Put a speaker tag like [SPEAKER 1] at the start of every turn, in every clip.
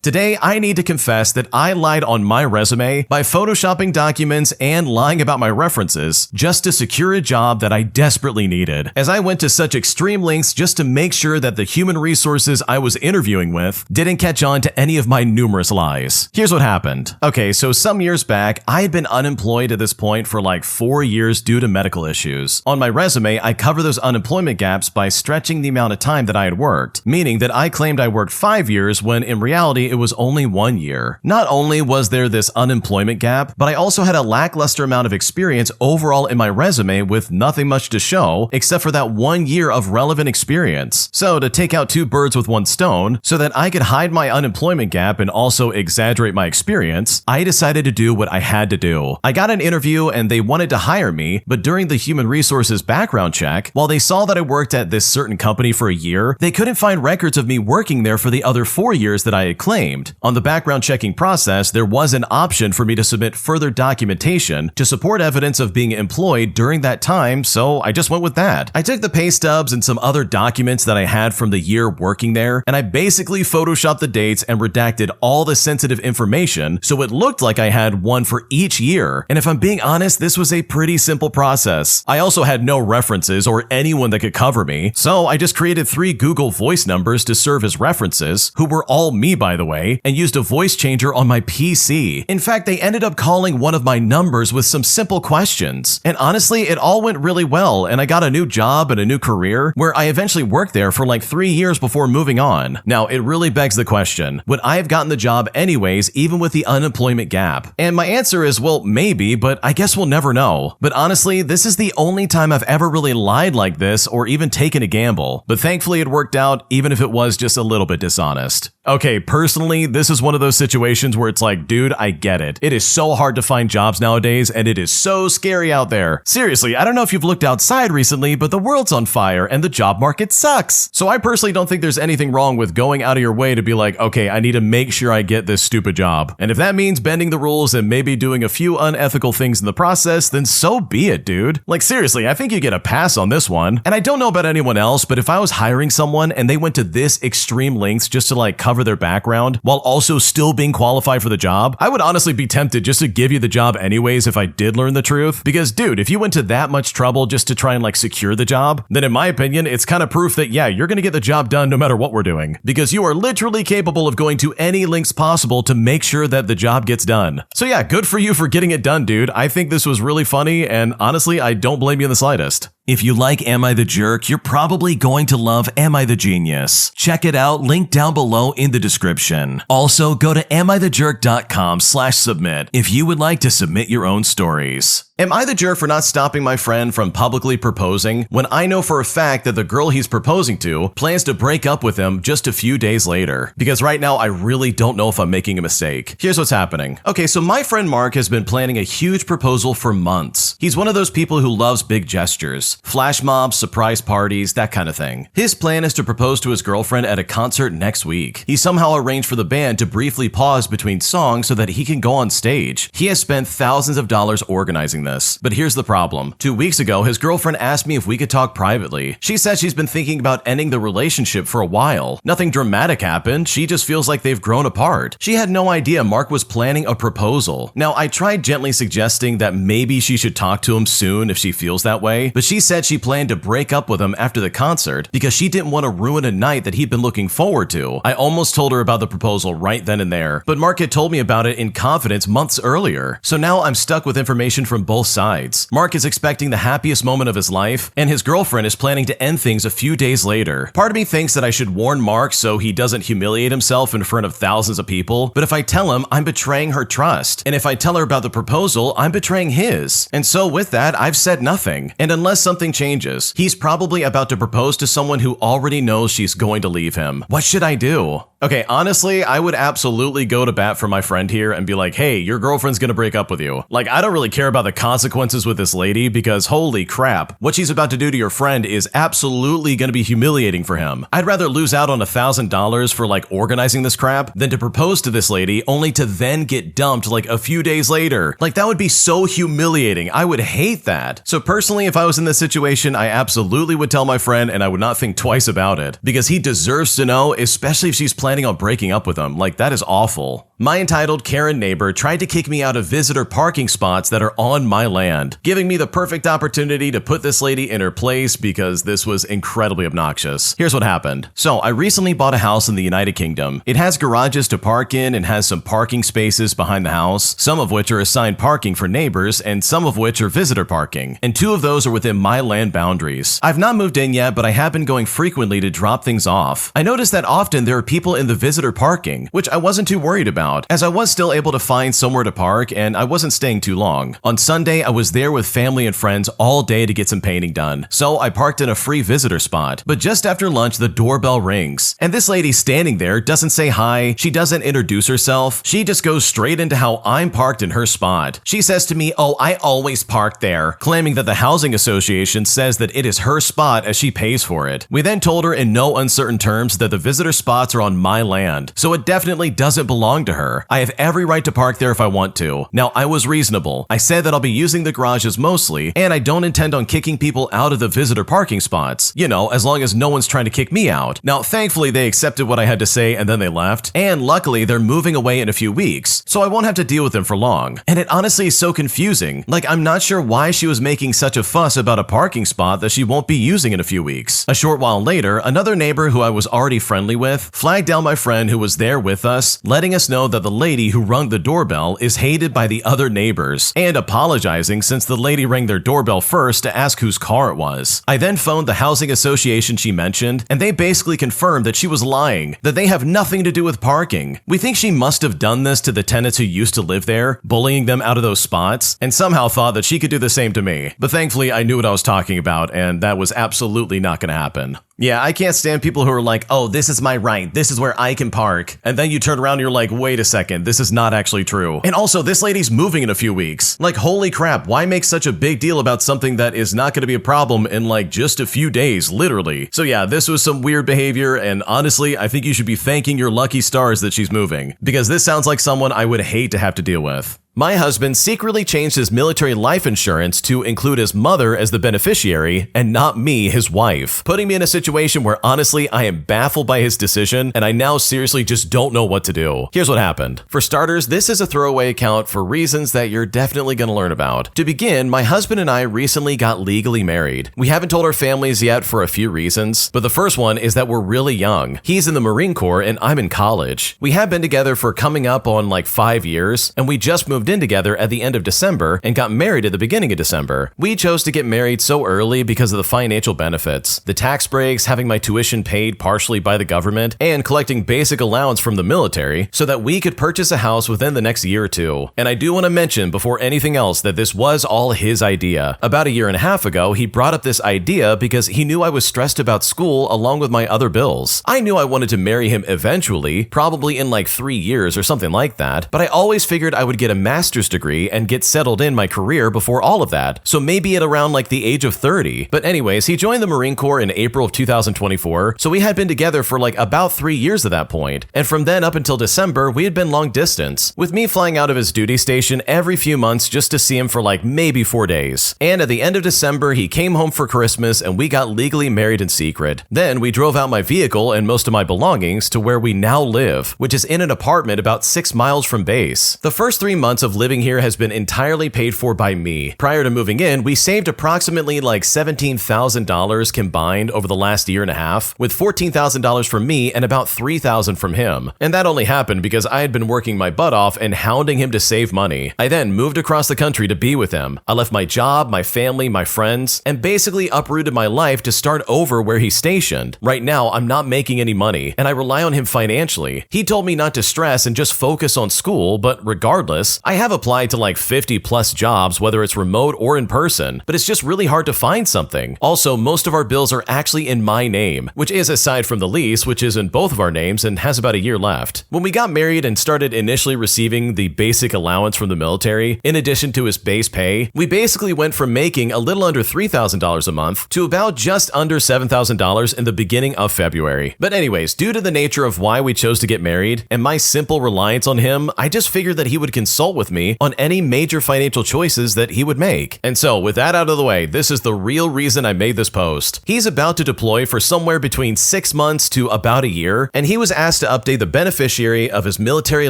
[SPEAKER 1] Today, I need to confess that I lied on my resume by photoshopping documents and lying about my references just to secure a job that I desperately needed, as I went to such extreme lengths just to make sure that the human resources I was interviewing with didn't catch on to any of my numerous lies. Here's what happened. Okay, so some years back, I had been unemployed at this point for like 4 years due to medical issues. On my resume, I cover those unemployment gaps by stretching the amount of time that I had worked, meaning that I claimed I worked 5 years when in reality it was only 1 year. Not only was there this unemployment gap, but I also had a lackluster amount of experience overall in my resume with nothing much to show except for that 1 year of relevant experience. So to take out two birds with one stone, so that I could hide my unemployment gap and also exaggerate my experience, I decided to do what I had to do. I got an interview and they wanted to hire me, but during the human resources background check, while they saw that I worked at this certain company for a year, they couldn't find records of me working there for the other 4 years that I had claimed. On the background checking process, there was an option for me to submit further documentation to support evidence of being employed during that time, so I just went with that. I took the pay stubs and some other documents that I had from the year working there, and I basically photoshopped the dates and redacted all the sensitive information so it looked like I had one for each year. And if I'm being honest, this was a pretty simple process. I also had no references or anyone that could cover me, so I just created 3 Google Voice numbers to serve as references, who were all me by the way, and used a voice changer on my PC. In fact, they ended up calling one of my numbers with some simple questions. And honestly, it all went really well, and I got a new job and a new career where I eventually worked there for like 3 years before moving on. Now, it really begs the question, would I have gotten the job anyways, even with the unemployment gap? And my answer is, well, maybe, but I guess we'll never know. But honestly, this is the only time I've ever really lied like this or even taken a gamble. But thankfully it worked out, even if it was just a little bit dishonest. Okay, personally, this is one of those situations where it's like, dude, I get it. It is so hard to find jobs nowadays, and it is so scary out there. Seriously, I don't know if you've looked outside recently, but the world's on fire and the job market sucks. So I personally don't think there's anything wrong with going out of your way to be like, okay, I need to make sure I get this stupid job. And if that means bending the rules and maybe doing a few unethical things in the process, then so be it, dude. Like seriously, I think you get a pass on this one. And I don't know about anyone else, but if I was hiring someone and they went to this extreme lengths just to like cover their background while also still being qualified for the job, I would honestly be tempted just to give you the job anyways if I did learn the truth. Because dude, if you went to that much trouble just to try and like secure the job, then in my opinion, it's kind of proof that yeah, you're gonna get the job done no matter what we're doing. Because you are literally capable of going to any lengths possible to make sure that the job gets done. So yeah, good for you for getting it done, dude. I think this was really funny, and honestly, I don't blame you in the slightest. If you like Am I the Jerk, you're probably going to love Am I the Genius. Check it out, link down below in the description. Also, go to amithejerk.com/submit if you would like to submit your own stories. Am I the jerk for not stopping my friend from publicly proposing when I know for a fact that the girl he's proposing to plans to break up with him just a few days later? Because right now I really don't know if I'm making a mistake. Here's what's happening. Okay, so my friend Mark has been planning a huge proposal for months. He's one of those people who loves big gestures. Flash mobs, surprise parties, that kind of thing. His plan is to propose to his girlfriend at a concert next week. He somehow arranged for the band to briefly pause between songs so that he can go on stage. He has spent thousands of dollars organizing this. But here's the problem. 2 weeks ago, his girlfriend asked me if we could talk privately. She said she's been thinking about ending the relationship for a while. Nothing dramatic happened. She just feels like they've grown apart. She had no idea Mark was planning a proposal. Now, I tried gently suggesting that maybe she should talk to him soon if she feels that way, but she said she planned to break up with him after the concert because she didn't want to ruin a night that he'd been looking forward to. I almost told her about the proposal right then and there, but Mark had told me about it in confidence months earlier. So now I'm stuck with information from both sides. Mark is expecting the happiest moment of his life, and his girlfriend is planning to end things a few days later. Part of me thinks that I should warn Mark so he doesn't humiliate himself in front of thousands of people, but if I tell him, I'm betraying her trust. And if I tell her about the proposal, I'm betraying his. And so with that, I've said nothing. And unless something changes, he's probably about to propose to someone who already knows she's going to leave him. What should I do? Okay, honestly, I would absolutely go to bat for my friend here and be like, hey, your girlfriend's gonna break up with you. Like, I don't really care about the consequences with this lady because holy crap, what she's about to do to your friend is absolutely gonna be humiliating for him. I'd rather lose out on $1,000 for like organizing this crap than to propose to this lady only to then get dumped like a few days later. Like, that would be so humiliating. I would hate that. So personally, if I was in this situation, I absolutely would tell my friend and I would not think twice about it because he deserves to know, especially if she's planning planning on breaking up with him. Like, that is awful. My entitled Karen neighbor tried to kick me out of visitor parking spots that are on my land, giving me the perfect opportunity to put this lady in her place because this was incredibly obnoxious. Here's what happened. So, I recently bought a house in the United Kingdom. It has garages to park in and has some parking spaces behind the house, some of which are assigned parking for neighbors and some of which are visitor parking, and 2 of those are within my land boundaries. I've not moved in yet, but I have been going frequently to drop things off. I noticed that often there are people in the visitor parking, which I wasn't too worried about, as I was still able to find somewhere to park and I wasn't staying too long. On Sunday, I was there with family and friends all day to get some painting done, so I parked in a free visitor spot. But just after lunch, the doorbell rings, and this lady standing there doesn't say hi, she doesn't introduce herself, she just goes straight into how I'm parked in her spot. She says to me, "Oh, I always park there," claiming that the housing association says that it is her spot as she pays for it. We then told her in no uncertain terms that the visitor spots are on my land, so it definitely doesn't belong to her. I have every right to park there if I want to. Now, I was reasonable. I said that I'll be using the garages mostly, and I don't intend on kicking people out of the visitor parking spots. You know, as long as no one's trying to kick me out. Now, thankfully, they accepted what I had to say and then they left. And luckily, they're moving away in a few weeks, so I won't have to deal with them for long. And it honestly is so confusing. Like, I'm not sure why she was making such a fuss about a parking spot that she won't be using in a few weeks. A short while later, another neighbor who I was already friendly with flagged down my friend who was there with us, letting us know that the lady who rung the doorbell is hated by the other neighbors, and apologizing since the lady rang their doorbell first to ask whose car it was. I then phoned the housing association she mentioned, and they basically confirmed that she was lying, that they have nothing to do with parking. We think she must have done this to the tenants who used to live there, bullying them out of those spots, and somehow thought that she could do the same to me. But thankfully, I knew what I was talking about, and that was absolutely not going to happen. Yeah, I can't stand people who are like, "Oh, this is my right, this is where I can park." And then you turn around and you're like, "Wait a second, this is not actually true." And also, this lady's moving in a few weeks. Like, holy crap, why make such a big deal about something that is not going to be a problem in like just a few days, literally? So yeah, this was some weird behavior, and honestly, I think you should be thanking your lucky stars that she's moving, because this sounds like someone I would hate to have to deal with. My husband secretly changed his military life insurance to include his mother as the beneficiary and not me, his wife, putting me in a situation where honestly I am baffled by his decision and I now seriously just don't know what to do. Here's what happened. For starters, this is a throwaway account for reasons that you're definitely going to learn about. To begin, my husband and I recently got legally married. We haven't told our families yet for a few reasons, but the first one is that we're really young. He's in the Marine Corps and I'm in college. We have been together for coming up on like 5 years, and we just moved in together at the end of December and got married at the beginning of December. We chose to get married so early because of the financial benefits, the tax breaks, having my tuition paid partially by the government, and collecting basic allowance from the military so that we could purchase a house within the next year or two. And I do want to mention before anything else that this was all his idea. About a year and a half ago, he brought up this idea because he knew I was stressed about school along with my other bills. I knew I wanted to marry him eventually, probably in like 3 years or something like that, but I always figured I would get a master's degree and get settled in my career before all of that, so maybe at around like the age of 30. But anyways, he joined the Marine Corps in April of 2024, so we had been together for like about 3 years at that point, and from then up until December, we had been long distance, with me flying out of his duty station every few months just to see him for like maybe 4 days. And at the end of December, he came home for Christmas and we got legally married in secret. Then we drove out my vehicle and most of my belongings to where we now live, which is in an apartment about 6 miles from base. The first 3 months of living here has been entirely paid for by me. Prior to moving in, we saved approximately like $17,000 combined over the last year and a half, with $14,000 from me and about $3,000 from him. And that only happened because I had been working my butt off and hounding him to save money. I then moved across the country to be with him. I left my job, my family, my friends, and basically uprooted my life to start over where he's stationed. Right now, I'm not making any money, and I rely on him financially. He told me not to stress and just focus on school, but regardless, I have applied to like 50 plus jobs, whether it's remote or in person, but it's just really hard to find something. Also, most of our bills are actually in my name, which is aside from the lease, which is in both of our names and has about a year left. When we got married and started initially receiving the basic allowance from the military, in addition to his base pay, we basically went from making a little under $3,000 a month to about just under $7,000 in the beginning of February. But anyways, due to the nature of why we chose to get married and my simple reliance on him, I just figured that he would consult with me on any major financial choices that he would make. And so, with that out of the way, this is the real reason I made this post. He's about to deploy for somewhere between 6 months to about a year, and he was asked to update the beneficiary of his military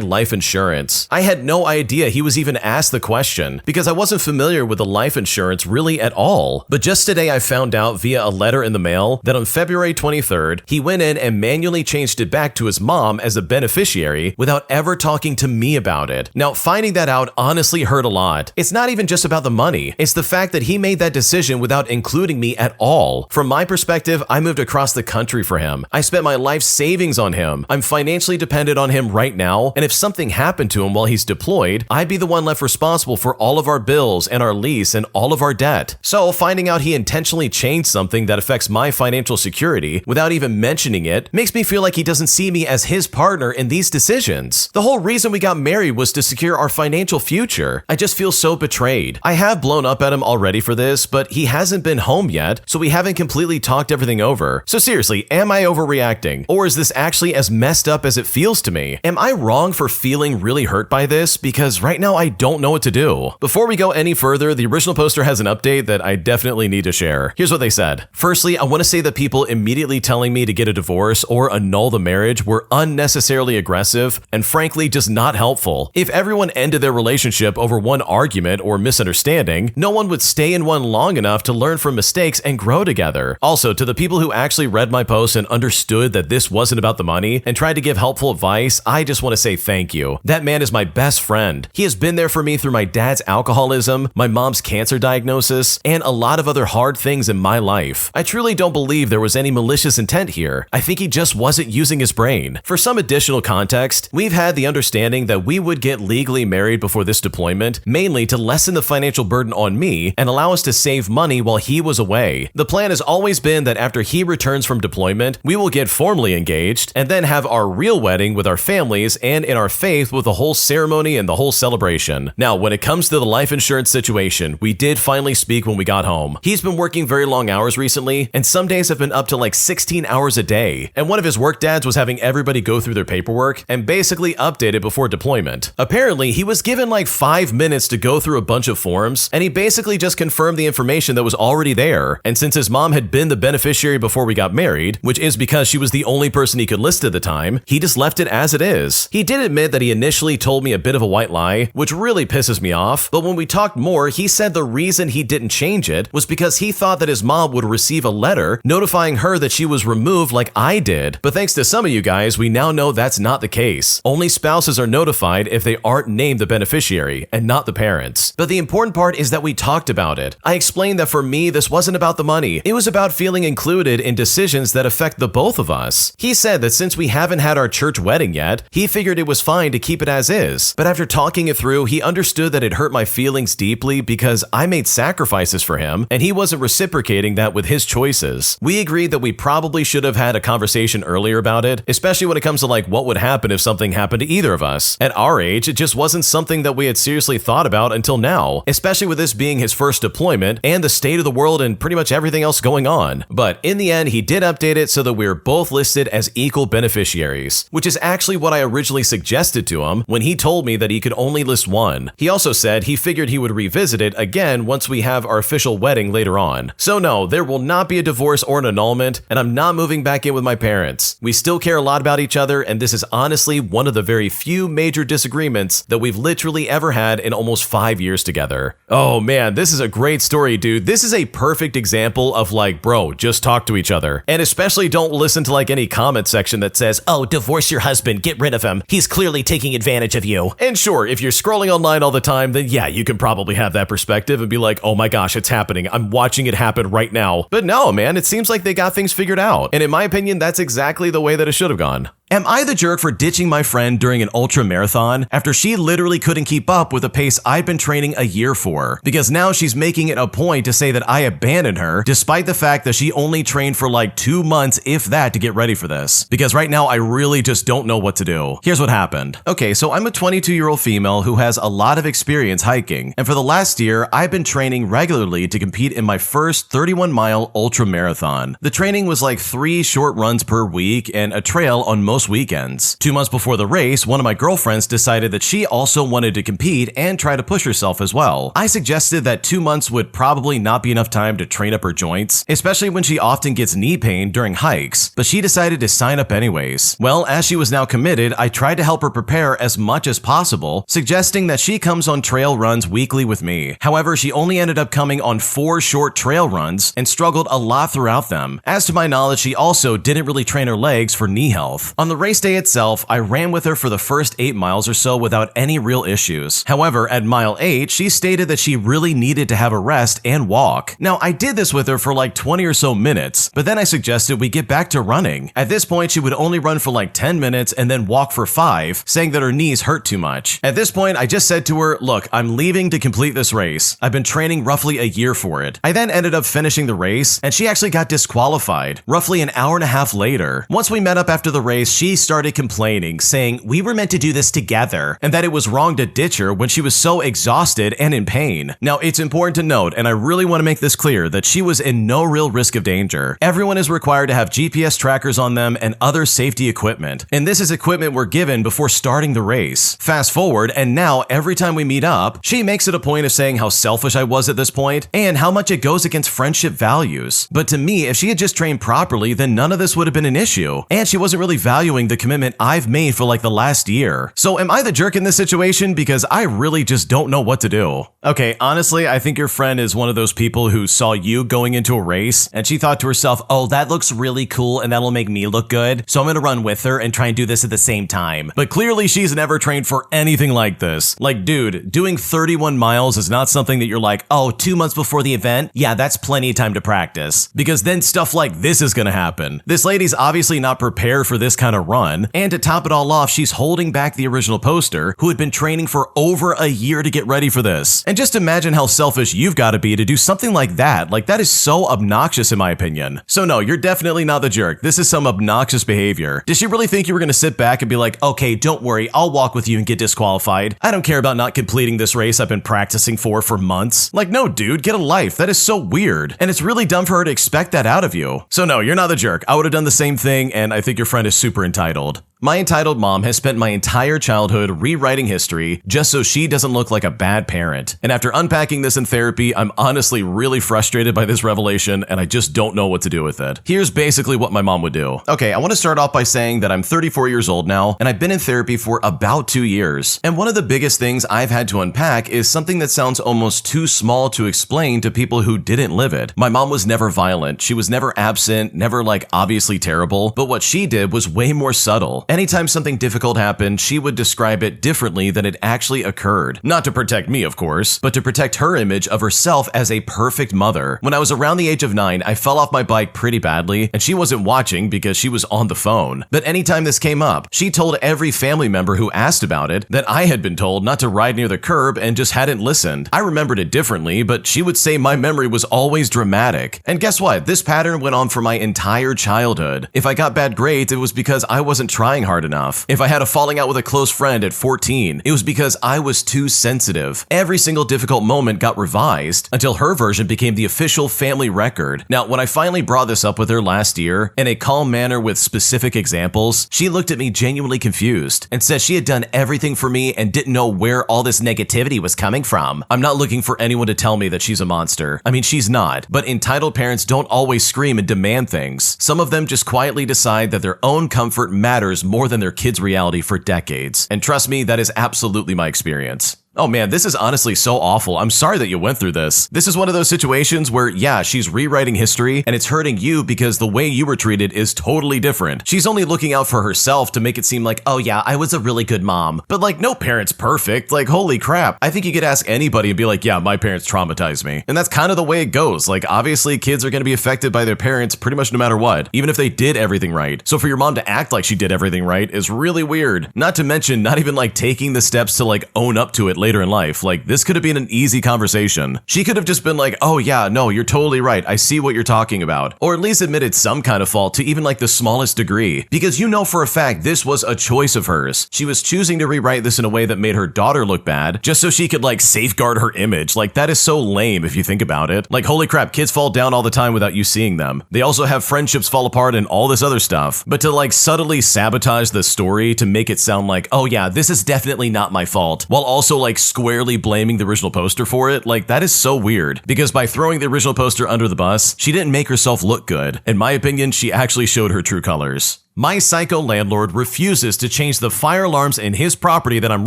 [SPEAKER 1] life insurance. I had no idea he was even asked the question because I wasn't familiar with the life insurance really at all. But just today I found out via a letter in the mail that on February 23rd, he went in and manually changed it back to his mom as a beneficiary without ever talking to me about it. Now, finding that out honestly hurt a lot. It's not even just about the money. It's the fact that he made that decision without including me at all. From my perspective, I moved across the country for him. I spent my life savings on him. I'm financially dependent on him right now, and if something happened to him while he's deployed, I'd be the one left responsible for all of our bills and our lease and all of our debt. So finding out he intentionally changed something that affects my financial security without even mentioning it makes me feel like he doesn't see me as his partner in these decisions. The whole reason we got married was to secure our financial future. I just feel so betrayed. I have blown up at him already for this, but he hasn't been home yet, so we haven't completely talked everything over. So seriously, am I overreacting? Or is this actually as messed up as it feels to me? Am I wrong for feeling really hurt by this? Because right now I don't know what to do. Before we go any further, the original poster has an update that I definitely need to share. Here's what they said. Firstly, I want to say that people immediately telling me to get a divorce or annul the marriage were unnecessarily aggressive and frankly just not helpful. If everyone ended their relationship over one argument or misunderstanding, no one would stay in one long enough to learn from mistakes and grow together. Also, to the people who actually read my post and understood that this wasn't about the money and tried to give helpful advice, I just want to say thank you. That man is my best friend. He has been there for me through my dad's alcoholism, my mom's cancer diagnosis, and a lot of other hard things in my life. I truly don't believe there was any malicious intent here. I think he just wasn't using his brain. For some additional context, we've had the understanding that we would get legally married before this deployment, mainly to lessen the financial burden on me and allow us to save money while he was away. The plan has always been that after he returns from deployment, we will get formally engaged and then have our real wedding with our families and in our faith with the whole ceremony and the whole celebration. Now, when it comes to the life insurance situation, we did finally speak when we got home. He's been working very long hours recently, and some days have been up to like 16 hours a day. And one of his work dads was having everybody go through their paperwork and basically update it before deployment. Apparently, he was given like 5 minutes to go through a bunch of forms, and he basically just confirmed the information that was already there. And since his mom had been the beneficiary before we got married, which is because she was the only person he could list at the time, he just left it as it is. He did admit that he initially told me a bit of a white lie, which really pisses me off, but when we talked more, he said the reason he didn't change it was because he thought that his mom would receive a letter notifying her that she was removed like I did. But thanks to some of you guys, we now know that's not the case. Only spouses are notified if they aren't named the beneficiary and not the parents. But the important part is that we talked about it. I explained that for me, this wasn't about the money. It was about feeling included in decisions that affect the both of us. He said that since we haven't had our church wedding yet, he figured it was fine to keep it as is. But after talking it through, he understood that it hurt my feelings deeply because I made sacrifices for him and he wasn't reciprocating that with his choices. We agreed that we probably should have had a conversation earlier about it, especially when it comes to like what would happen if something happened to either of us. At our age, it just wasn't something that we had seriously thought about until now, especially with this being his first deployment and the state of the world and pretty much everything else going on. But in the end, he did update it so that we were both listed as equal beneficiaries, which is actually what I originally suggested to him when he told me that he could only list one. He also said he figured he would revisit it again once we have our official wedding later on. So no, there will not be a divorce or an annulment, and I'm not moving back in with my parents. We still care a lot about each other, and this is honestly one of the very few major disagreements that we've literally ever had in almost 5 years together. Oh man, this is a great story, dude. This is a perfect example of like, bro, just talk to each other. And especially don't listen to like any comment section that says, oh, divorce your husband, get rid of him. He's clearly taking advantage of you. And sure, if you're scrolling online all the time, then yeah, you can probably have that perspective and be like, oh my gosh, it's happening. I'm watching it happen right now. But no, man, it seems like they got things figured out. And in my opinion, that's exactly the way that it should have gone. Am I the jerk for ditching my friend during an ultra marathon after she literally couldn't keep up with the pace I'd been training a year for? Because now she's making it a point to say that I abandoned her despite the fact that she only trained for like 2 months, if that, to get ready for this. Because right now I really just don't know what to do. Here's what happened. Okay, so I'm a 22-year-old female who has a lot of experience hiking, and for the last year, I've been training regularly to compete in my first 31-mile ultra marathon. The training was like 3 short runs per week and a trail on most most weekends. 2 months before the race, one of my girlfriends decided that she also wanted to compete and try to push herself as well. I suggested that 2 months would probably not be enough time to train up her joints, especially when she often gets knee pain during hikes, but she decided to sign up anyways. Well, as she was now committed, I tried to help her prepare as much as possible, suggesting that she comes on trail runs weekly with me. However, she only ended up coming on 4 short trail runs and struggled a lot throughout them. As to my knowledge, she also didn't really train her legs for knee health. On the race day itself, I ran with her for the first 8 miles or so without any real issues. However, at mile 8, she stated that she really needed to have a rest and walk. Now, I did this with her for like 20 or so minutes, but then I suggested we get back to running. At this point, she would only run for like 10 minutes and then walk for 5, saying that her knees hurt too much. At this point, I just said to her, look, I'm leaving to complete this race. I've been training roughly a year for it. I then ended up finishing the race, and she actually got disqualified roughly an hour and a half later. Once we met up after the race, she started complaining, saying we were meant to do this together, and that it was wrong to ditch her when she was so exhausted and in pain. Now, it's important to note, and I really want to make this clear, that she was in no real risk of danger. Everyone is required to have GPS trackers on them and other safety equipment, and this is equipment we're given before starting the race. Fast forward, and now every time we meet up, she makes it a point of saying how selfish I was at this point and how much it goes against friendship values. But to me, if she had just trained properly, then none of this would have been an issue, and she wasn't really valuing the commitment I've made for like the last year. So am I the jerk in this situation? Because I really just don't know what to do. Okay, honestly, I think your friend is one of those people who saw you going into a race and she thought to herself, oh, that looks really cool and that'll make me look good, so I'm gonna run with her and try and do this at the same time. But clearly she's never trained for anything like this. Like, dude, doing 31 miles is not something that you're like, oh, 2 months before the event? Yeah, that's plenty of time to practice. Because then stuff like this is gonna happen. This lady's obviously not prepared for this kind of run, and to top it all off, she's holding back the original poster who had been training for over a year to get ready for this. And just imagine how selfish you've got to be to do something like that. Like, that is so obnoxious in my opinion. So no, you're definitely not the jerk. This is some obnoxious behavior. Did she really think you were gonna sit back and be like, okay, don't worry, I'll walk with you and get disqualified. I don't care about not completing this race I've been practicing for months. Like, no, dude, get a life. That is so weird. And it's really dumb for her to expect that out of you. So no, you're not the jerk. I would have done the same thing, and I think your friend is super entitled. My entitled mom has spent my entire childhood rewriting history just so she doesn't look like a bad parent. And after unpacking this in therapy, I'm honestly really frustrated by this revelation and I just don't know what to do with it. Here's basically what my mom would do. Okay, I want to start off by saying that I'm 34 years old now and I've been in therapy for about 2 years. And one of the biggest things I've had to unpack is something that sounds almost too small to explain to people who didn't live it. My mom was never violent. She was never absent, never like obviously terrible, but what she did was way more subtle. Anytime something difficult happened, she would describe it differently than it actually occurred. Not to protect me, of course, but to protect her image of herself as a perfect mother. When I was around the age of 9, I fell off my bike pretty badly, and she wasn't watching because she was on the phone. But anytime this came up, she told every family member who asked about it that I had been told not to ride near the curb and just hadn't listened. I remembered it differently, but she would say my memory was always dramatic. And guess what? This pattern went on for my entire childhood. If I got bad grades, it was because I wasn't trying hard enough. If I had a falling out with a close friend at 14, it was because I was too sensitive. Every single difficult moment got revised until her version became the official family record. Now, when I finally brought this up with her last year in a calm manner with specific examples, she looked at me genuinely confused and said she had done everything for me and didn't know where all this negativity was coming from. I'm not looking for anyone to tell me that she's a monster. I mean, she's not, but entitled parents don't always scream and demand things. Some of them just quietly decide that their own comfort matters more than their kids' reality for decades. And trust me, that is absolutely my experience. Oh man, this is honestly so awful. I'm sorry that you went through this. This is one of those situations where, yeah, she's rewriting history and it's hurting you because the way you were treated is totally different. She's only looking out for herself to make it seem like, oh yeah, I was a really good mom. But like, no parent's perfect. Like, holy crap. I think you could ask anybody and be like, yeah, my parents traumatized me. And that's kind of the way it goes. Like, obviously kids are going to be affected by their parents pretty much no matter what, even if they did everything right. So for your mom to act like she did everything right is really weird. Not to mention not even like taking the steps to like own up to it later in life. Like, this could have been an easy conversation. She could have just been like, oh yeah, no, you're totally right. I see what you're talking about. Or at least admitted some kind of fault to even like the smallest degree. Because you know for a fact this was a choice of hers. She was choosing to rewrite this in a way that made her daughter look bad, just so she could like safeguard her image. Like, that is so lame if you think about it. Like, holy crap, kids fall down all the time without you seeing them. They also have friendships fall apart and all this other stuff. But to like subtly sabotage the story to make it sound like, oh yeah, this is definitely not my fault, while also like squarely blaming the original poster for it, like, that is so weird. Because by throwing the original poster under the bus, she didn't make herself look good. In my opinion, she actually showed her true colors. My psycho landlord refuses to change the fire alarms in his property that I'm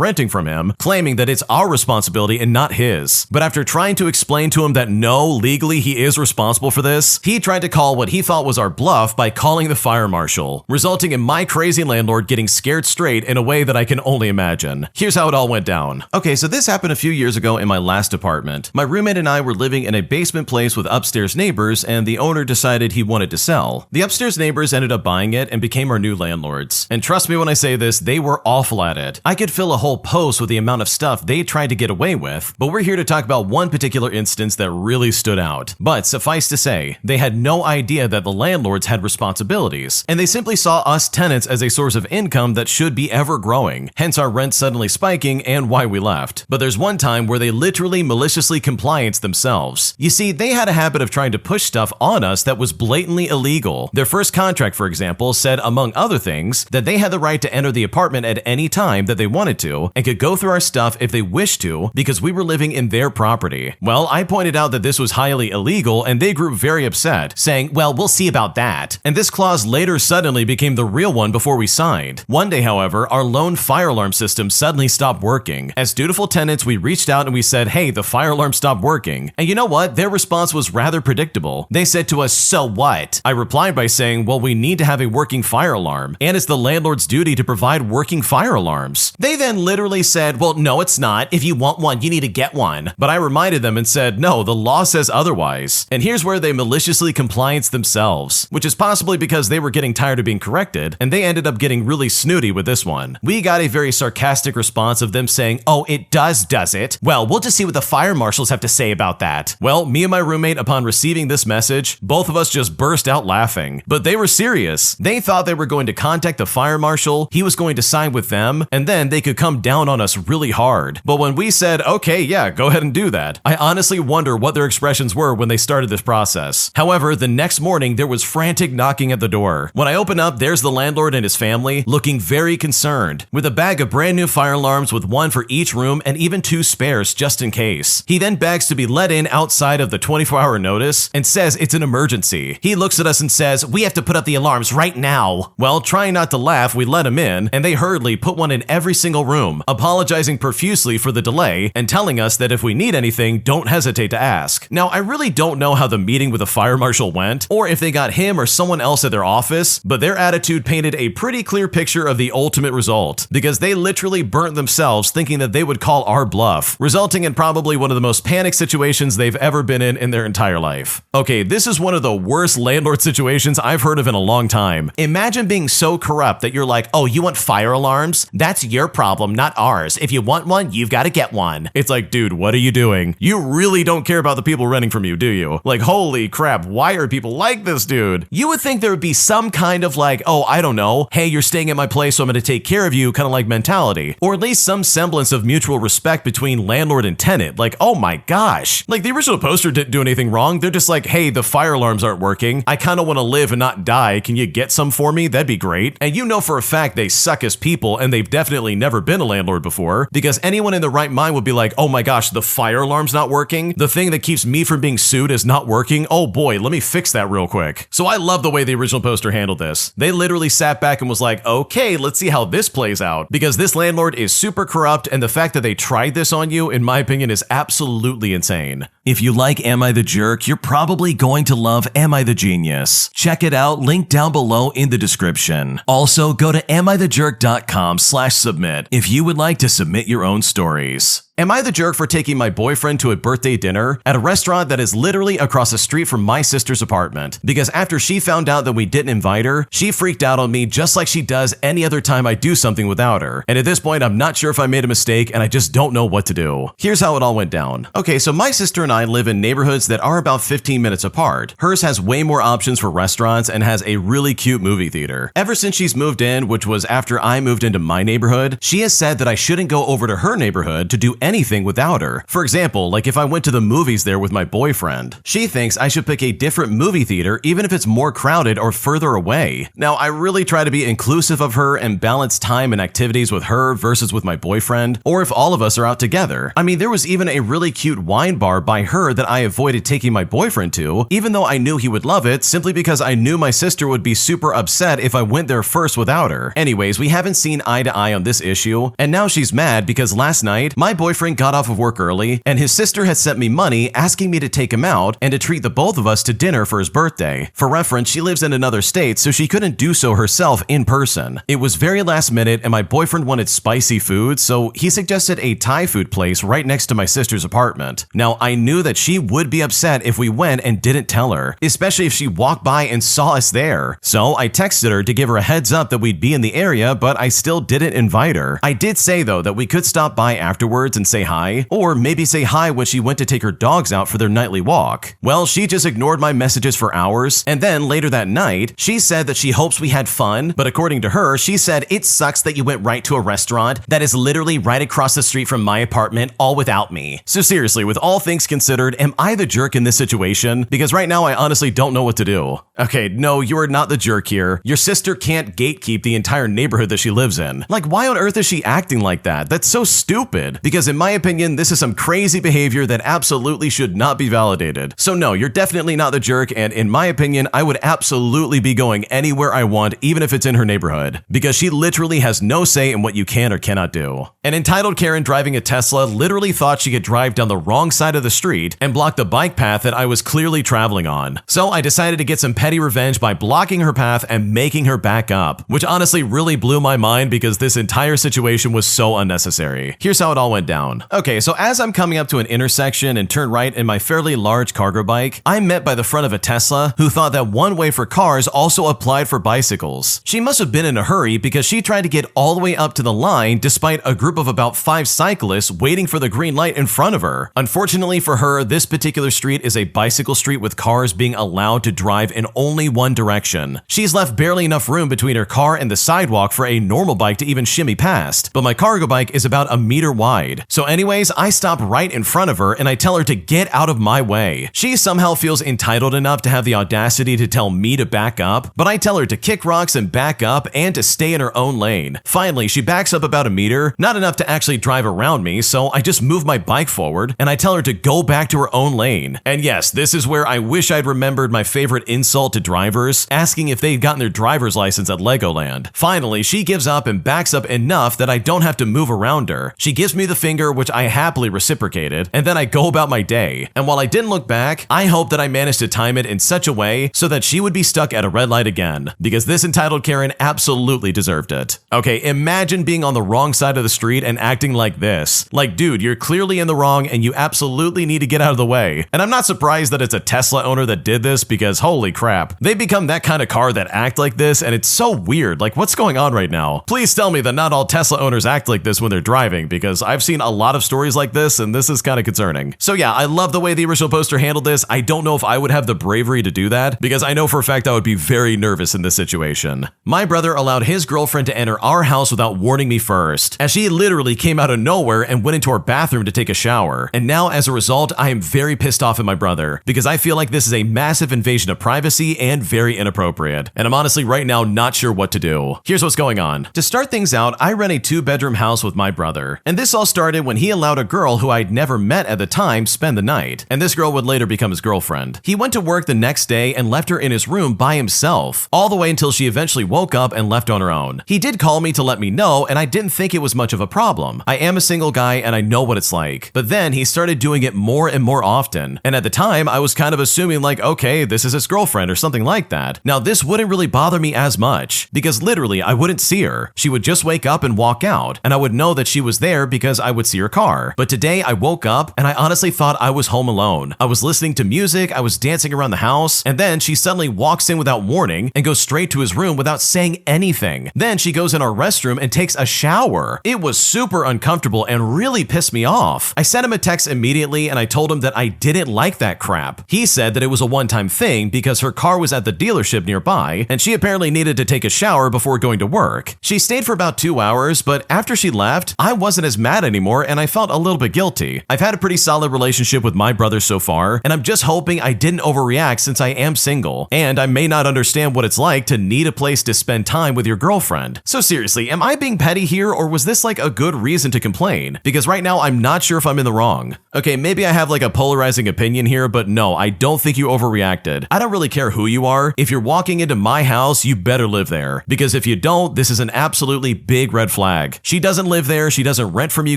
[SPEAKER 1] renting from him, claiming that it's our responsibility and not his. But after trying to explain to him that no, legally he is responsible for this, he tried to call what he thought was our bluff by calling the fire marshal, resulting in my crazy landlord getting scared straight in a way that I can only imagine. Here's how it all went down. Okay, so this happened a few years ago in my last apartment. My roommate and I were living in a basement place with upstairs neighbors, and the owner decided he wanted to sell. The upstairs neighbors ended up buying it and became our new landlords. And trust me when I say this, they were awful at it. I could fill a whole post with the amount of stuff they tried to get away with, but we're here to talk about one particular instance that really stood out. But suffice to say, they had no idea that the landlords had responsibilities, and they simply saw us tenants as a source of income that should be ever growing, hence our rent suddenly spiking and why we left. But there's one time where they literally maliciously compliance themselves. You see, they had a habit of trying to push stuff on us that was blatantly illegal. Their first contract, for example, said, among other things, that they had the right to enter the apartment at any time that they wanted to and could go through our stuff if they wished to because we were living in their property. Well, I pointed out that this was highly illegal and they grew very upset, saying, well, we'll see about that. And this clause later suddenly became the real one before we signed. One day, however, our lone fire alarm system suddenly stopped working. As dutiful tenants, we reached out and we said, hey, the fire alarm stopped working. And you know what? Their response was rather predictable. They said to us, so what? I replied by saying, well, we need to have a working fire alarm, and it's the landlord's duty to provide working fire alarms. They then literally said, well, no, it's not. If you want one, you need to get one. But I reminded them and said, no, the law says otherwise. And here's where they maliciously compliance themselves, which is possibly because they were getting tired of being corrected, and they ended up getting really snooty with this one. We got a very sarcastic response of them saying, oh, it does it? Well, we'll just see what the fire marshals have to say about that. Well, me and my roommate, upon receiving this message, both of us just burst out laughing. But they were serious. They thought they were going to contact the fire marshal, he was going to sign with them, and then they could come down on us really hard. But when we said, okay, yeah, go ahead and do that, I honestly wonder what their expressions were when they started this process. However, the next morning, there was frantic knocking at the door. When I open up, there's the landlord and his family, looking very concerned, with a bag of brand new fire alarms with one for each room and even 2 spares just in case. He then begs to be let in outside of the 24-hour notice and says it's an emergency. He looks at us and says, we have to put up the alarms right now. Well, trying not to laugh, we let him in, and they hurriedly put one in every single room, apologizing profusely for the delay and telling us that if we need anything, don't hesitate to ask. Now, I really don't know how the meeting with the fire marshal went, or if they got him or someone else at their office, but their attitude painted a pretty clear picture of the ultimate result, because they literally burnt themselves thinking that they would call our bluff, resulting in probably one of the most panic situations they've ever been in their entire life. Okay, this is one of the worst landlord situations I've heard of in a long time. Imagine being so corrupt that you're like, oh, you want fire alarms? That's your problem, not ours. If you want one, you've got to get one. It's like, dude, what are you doing? You really don't care about the people renting from you, do you? Like, holy crap, why are people like this, dude? You would think there would be some kind of like, oh, I don't know, hey, you're staying at my place, so I'm going to take care of you, kind of like mentality. Or at least some semblance of mutual respect between landlord and tenant. Like, oh my gosh. Like, the original poster didn't do anything wrong. They're just like, hey, the fire alarms aren't working. I kind of want to live and not die. Can you get some for me? That'd be great. And you know for a fact they suck as people, and they've definitely never been a landlord before, because anyone in their right mind would be like, oh my gosh, the fire alarm's not working? The thing that keeps me from being sued is not working? Oh boy, let me fix that real quick. So I love the way the original poster handled this. They literally sat back and was like, okay, let's see how this plays out, because this landlord is super corrupt, and the fact that they tried this on you, in my opinion, is absolutely insane. If you like Am I the Jerk, you're probably going to love Am I the Genius. Check it out, link down below in the description. Also, go to AmITheJerk.com/submit if you would like to submit your own stories. Am I the jerk for taking my boyfriend to a birthday dinner at a restaurant that is literally across the street from my sister's apartment? Because after she found out that we didn't invite her, she freaked out on me just like she does any other time I do something without her. And at this point, I'm not sure if I made a mistake and I just don't know what to do. Here's how it all went down. Okay, so my sister and I live in neighborhoods that are about 15 minutes apart. Hers has way more options for restaurants and has a really cute movie theater. Ever since she's moved in, which was after I moved into my neighborhood, she has said that I shouldn't go over to her neighborhood to do anything without her. For example, like if I went to the movies there with my boyfriend. She thinks I should pick a different movie theater even if it's more crowded or further away. Now, I really try to be inclusive of her and balance time and activities with her versus with my boyfriend, or if all of us are out together. I mean, there was even a really cute wine bar by her that I avoided taking my boyfriend to, even though I knew he would love it, simply because I knew my sister would be super upset if I went there first without her. Anyways, we haven't seen eye to eye on this issue, and now she's mad because last night, my boyfriend got off of work early, and his sister had sent me money asking me to take him out and to treat the both of us to dinner for his birthday. For reference, she lives in another state, so she couldn't do so herself in person. It was very last minute, and my boyfriend wanted spicy food, so he suggested a Thai food place right next to my sister's apartment. Now, I knew that she would be upset if we went and didn't tell her, especially if she walked by and saw us there. So I texted her to give her a heads up that we'd be in the area, but I still didn't invite her. I did say though that we could stop by afterwards and say hi, or maybe say hi when she went to take her dogs out for their nightly walk. Well, she just ignored my messages for hours, and then later that night, she said that she hopes we had fun, but according to her, she said it sucks that you went right to a restaurant that is literally right across the street from my apartment, all without me. So seriously, with all things considered, am I the jerk in this situation? Because right now I honestly don't know what to do. Okay, no, you are not the jerk here. Your sister can't gatekeep the entire neighborhood that she lives in. Like, why on earth is she acting like that? That's so stupid. Because in my opinion, this is some crazy behavior that absolutely should not be validated. So no, you're definitely not the jerk, and in my opinion, I would absolutely be going anywhere I want, even if it's in her neighborhood. Because she literally has no say in what you can or cannot do. An entitled Karen driving a Tesla literally thought she could drive down the wrong side of the street and block the bike path that I was clearly traveling on. So I decided to get some petty revenge by blocking her path and making her back up, which honestly really blew my mind because this entire situation was so unnecessary. Here's how it all went down. Okay, so as I'm coming up to an intersection and turn right in my fairly large cargo bike, I'm met by the front of a Tesla who thought that one way for cars also applied for bicycles. She must have been in a hurry because she tried to get all the way up to the line despite a group of about 5 cyclists waiting for the green light in front of her. Unfortunately for her, this particular street is a bicycle street with cars being allowed to drive in only one direction. She's left barely enough room between her car and the sidewalk for a normal bike to even shimmy past, but my cargo bike is about a meter wide. So anyways, I stop right in front of her and I tell her to get out of my way. She somehow feels entitled enough to have the audacity to tell me to back up, but I tell her to kick rocks and back up and to stay in her own lane. Finally, she backs up about a meter, not enough to actually drive around me, so I just move my bike forward and I tell her to go back to her own lane. And yes, this is where I wish I'd remembered my favorite insult to drivers, asking if they'd gotten their driver's license at Legoland. Finally, she gives up and backs up enough that I don't have to move around her. She gives me the finger, which I happily reciprocated, and then I go about my day. And while I didn't look back, I hope that I managed to time it in such a way so that she would be stuck at a red light again, because this entitled Karen absolutely deserved it. Okay, imagine being on the wrong side of the street and acting like this. Like, dude, you're clearly in the wrong and you absolutely need to get out of the way. And I'm not surprised that it's a Tesla owner that did this because holy crap, they become that kind of car that act like this, and it's so weird. Like, what's going on right now? Please tell me that not all Tesla owners act like this when they're driving, because I've seen a lot of stories like this and this is kind of concerning. So yeah, I love the way the original poster handled this. I don't know if I would have the bravery to do that because I know for a fact I would be very nervous in this situation. My brother allowed his girlfriend to enter our house without warning me first, as she literally came out of nowhere and went into our bathroom to take a shower. And now as a result, I am very pissed off at my brother because I feel like this is a massive invasion of privacy and very inappropriate. And I'm honestly right now not sure what to do. Here's what's going on. To start things out, I rent a 2-bedroom house with my brother. And this all started when he allowed a girl who I'd never met at the time spend the night. And this girl would later become his girlfriend. He went to work the next day and left her in his room by himself, all the way until she eventually woke up and left on her own. He did call me to let me know, and I didn't think it was much of a problem. I am a single guy and I know what it's like. But then he started doing it more and more often. And at the time, I was kind of assuming like, okay, this is his girlfriend or something like that. Now this wouldn't really bother me as much because literally I wouldn't see her. She would just wake up and walk out, and I would know that she was there because I would would see her car. But today I woke up and I honestly thought I was home alone. I was listening to music, I was dancing around the house, and then she suddenly walks in without warning and goes straight to his room without saying anything. Then she goes in our restroom and takes a shower. It was super uncomfortable and really pissed me off. I sent him a text immediately and I told him that I didn't like that crap. He said that it was a one-time thing because her car was at the dealership nearby and she apparently needed to take a shower before going to work. She stayed for about 2 hours, but after she left, I wasn't as mad anymore and I felt a little bit guilty. I've had a pretty solid relationship with my brother so far, and I'm just hoping I didn't overreact since I am single, and I may not understand what it's like to need a place to spend time with your girlfriend. So seriously, am I being petty here, or was this like a good reason to complain? Because right now I'm not sure if I'm in the wrong. Okay, maybe I have like a polarizing opinion here, but no, I don't think you overreacted. I don't really care who you are. If you're walking into my house, you better live there. Because if you don't, this is an absolutely big red flag. She doesn't live there, she doesn't rent from you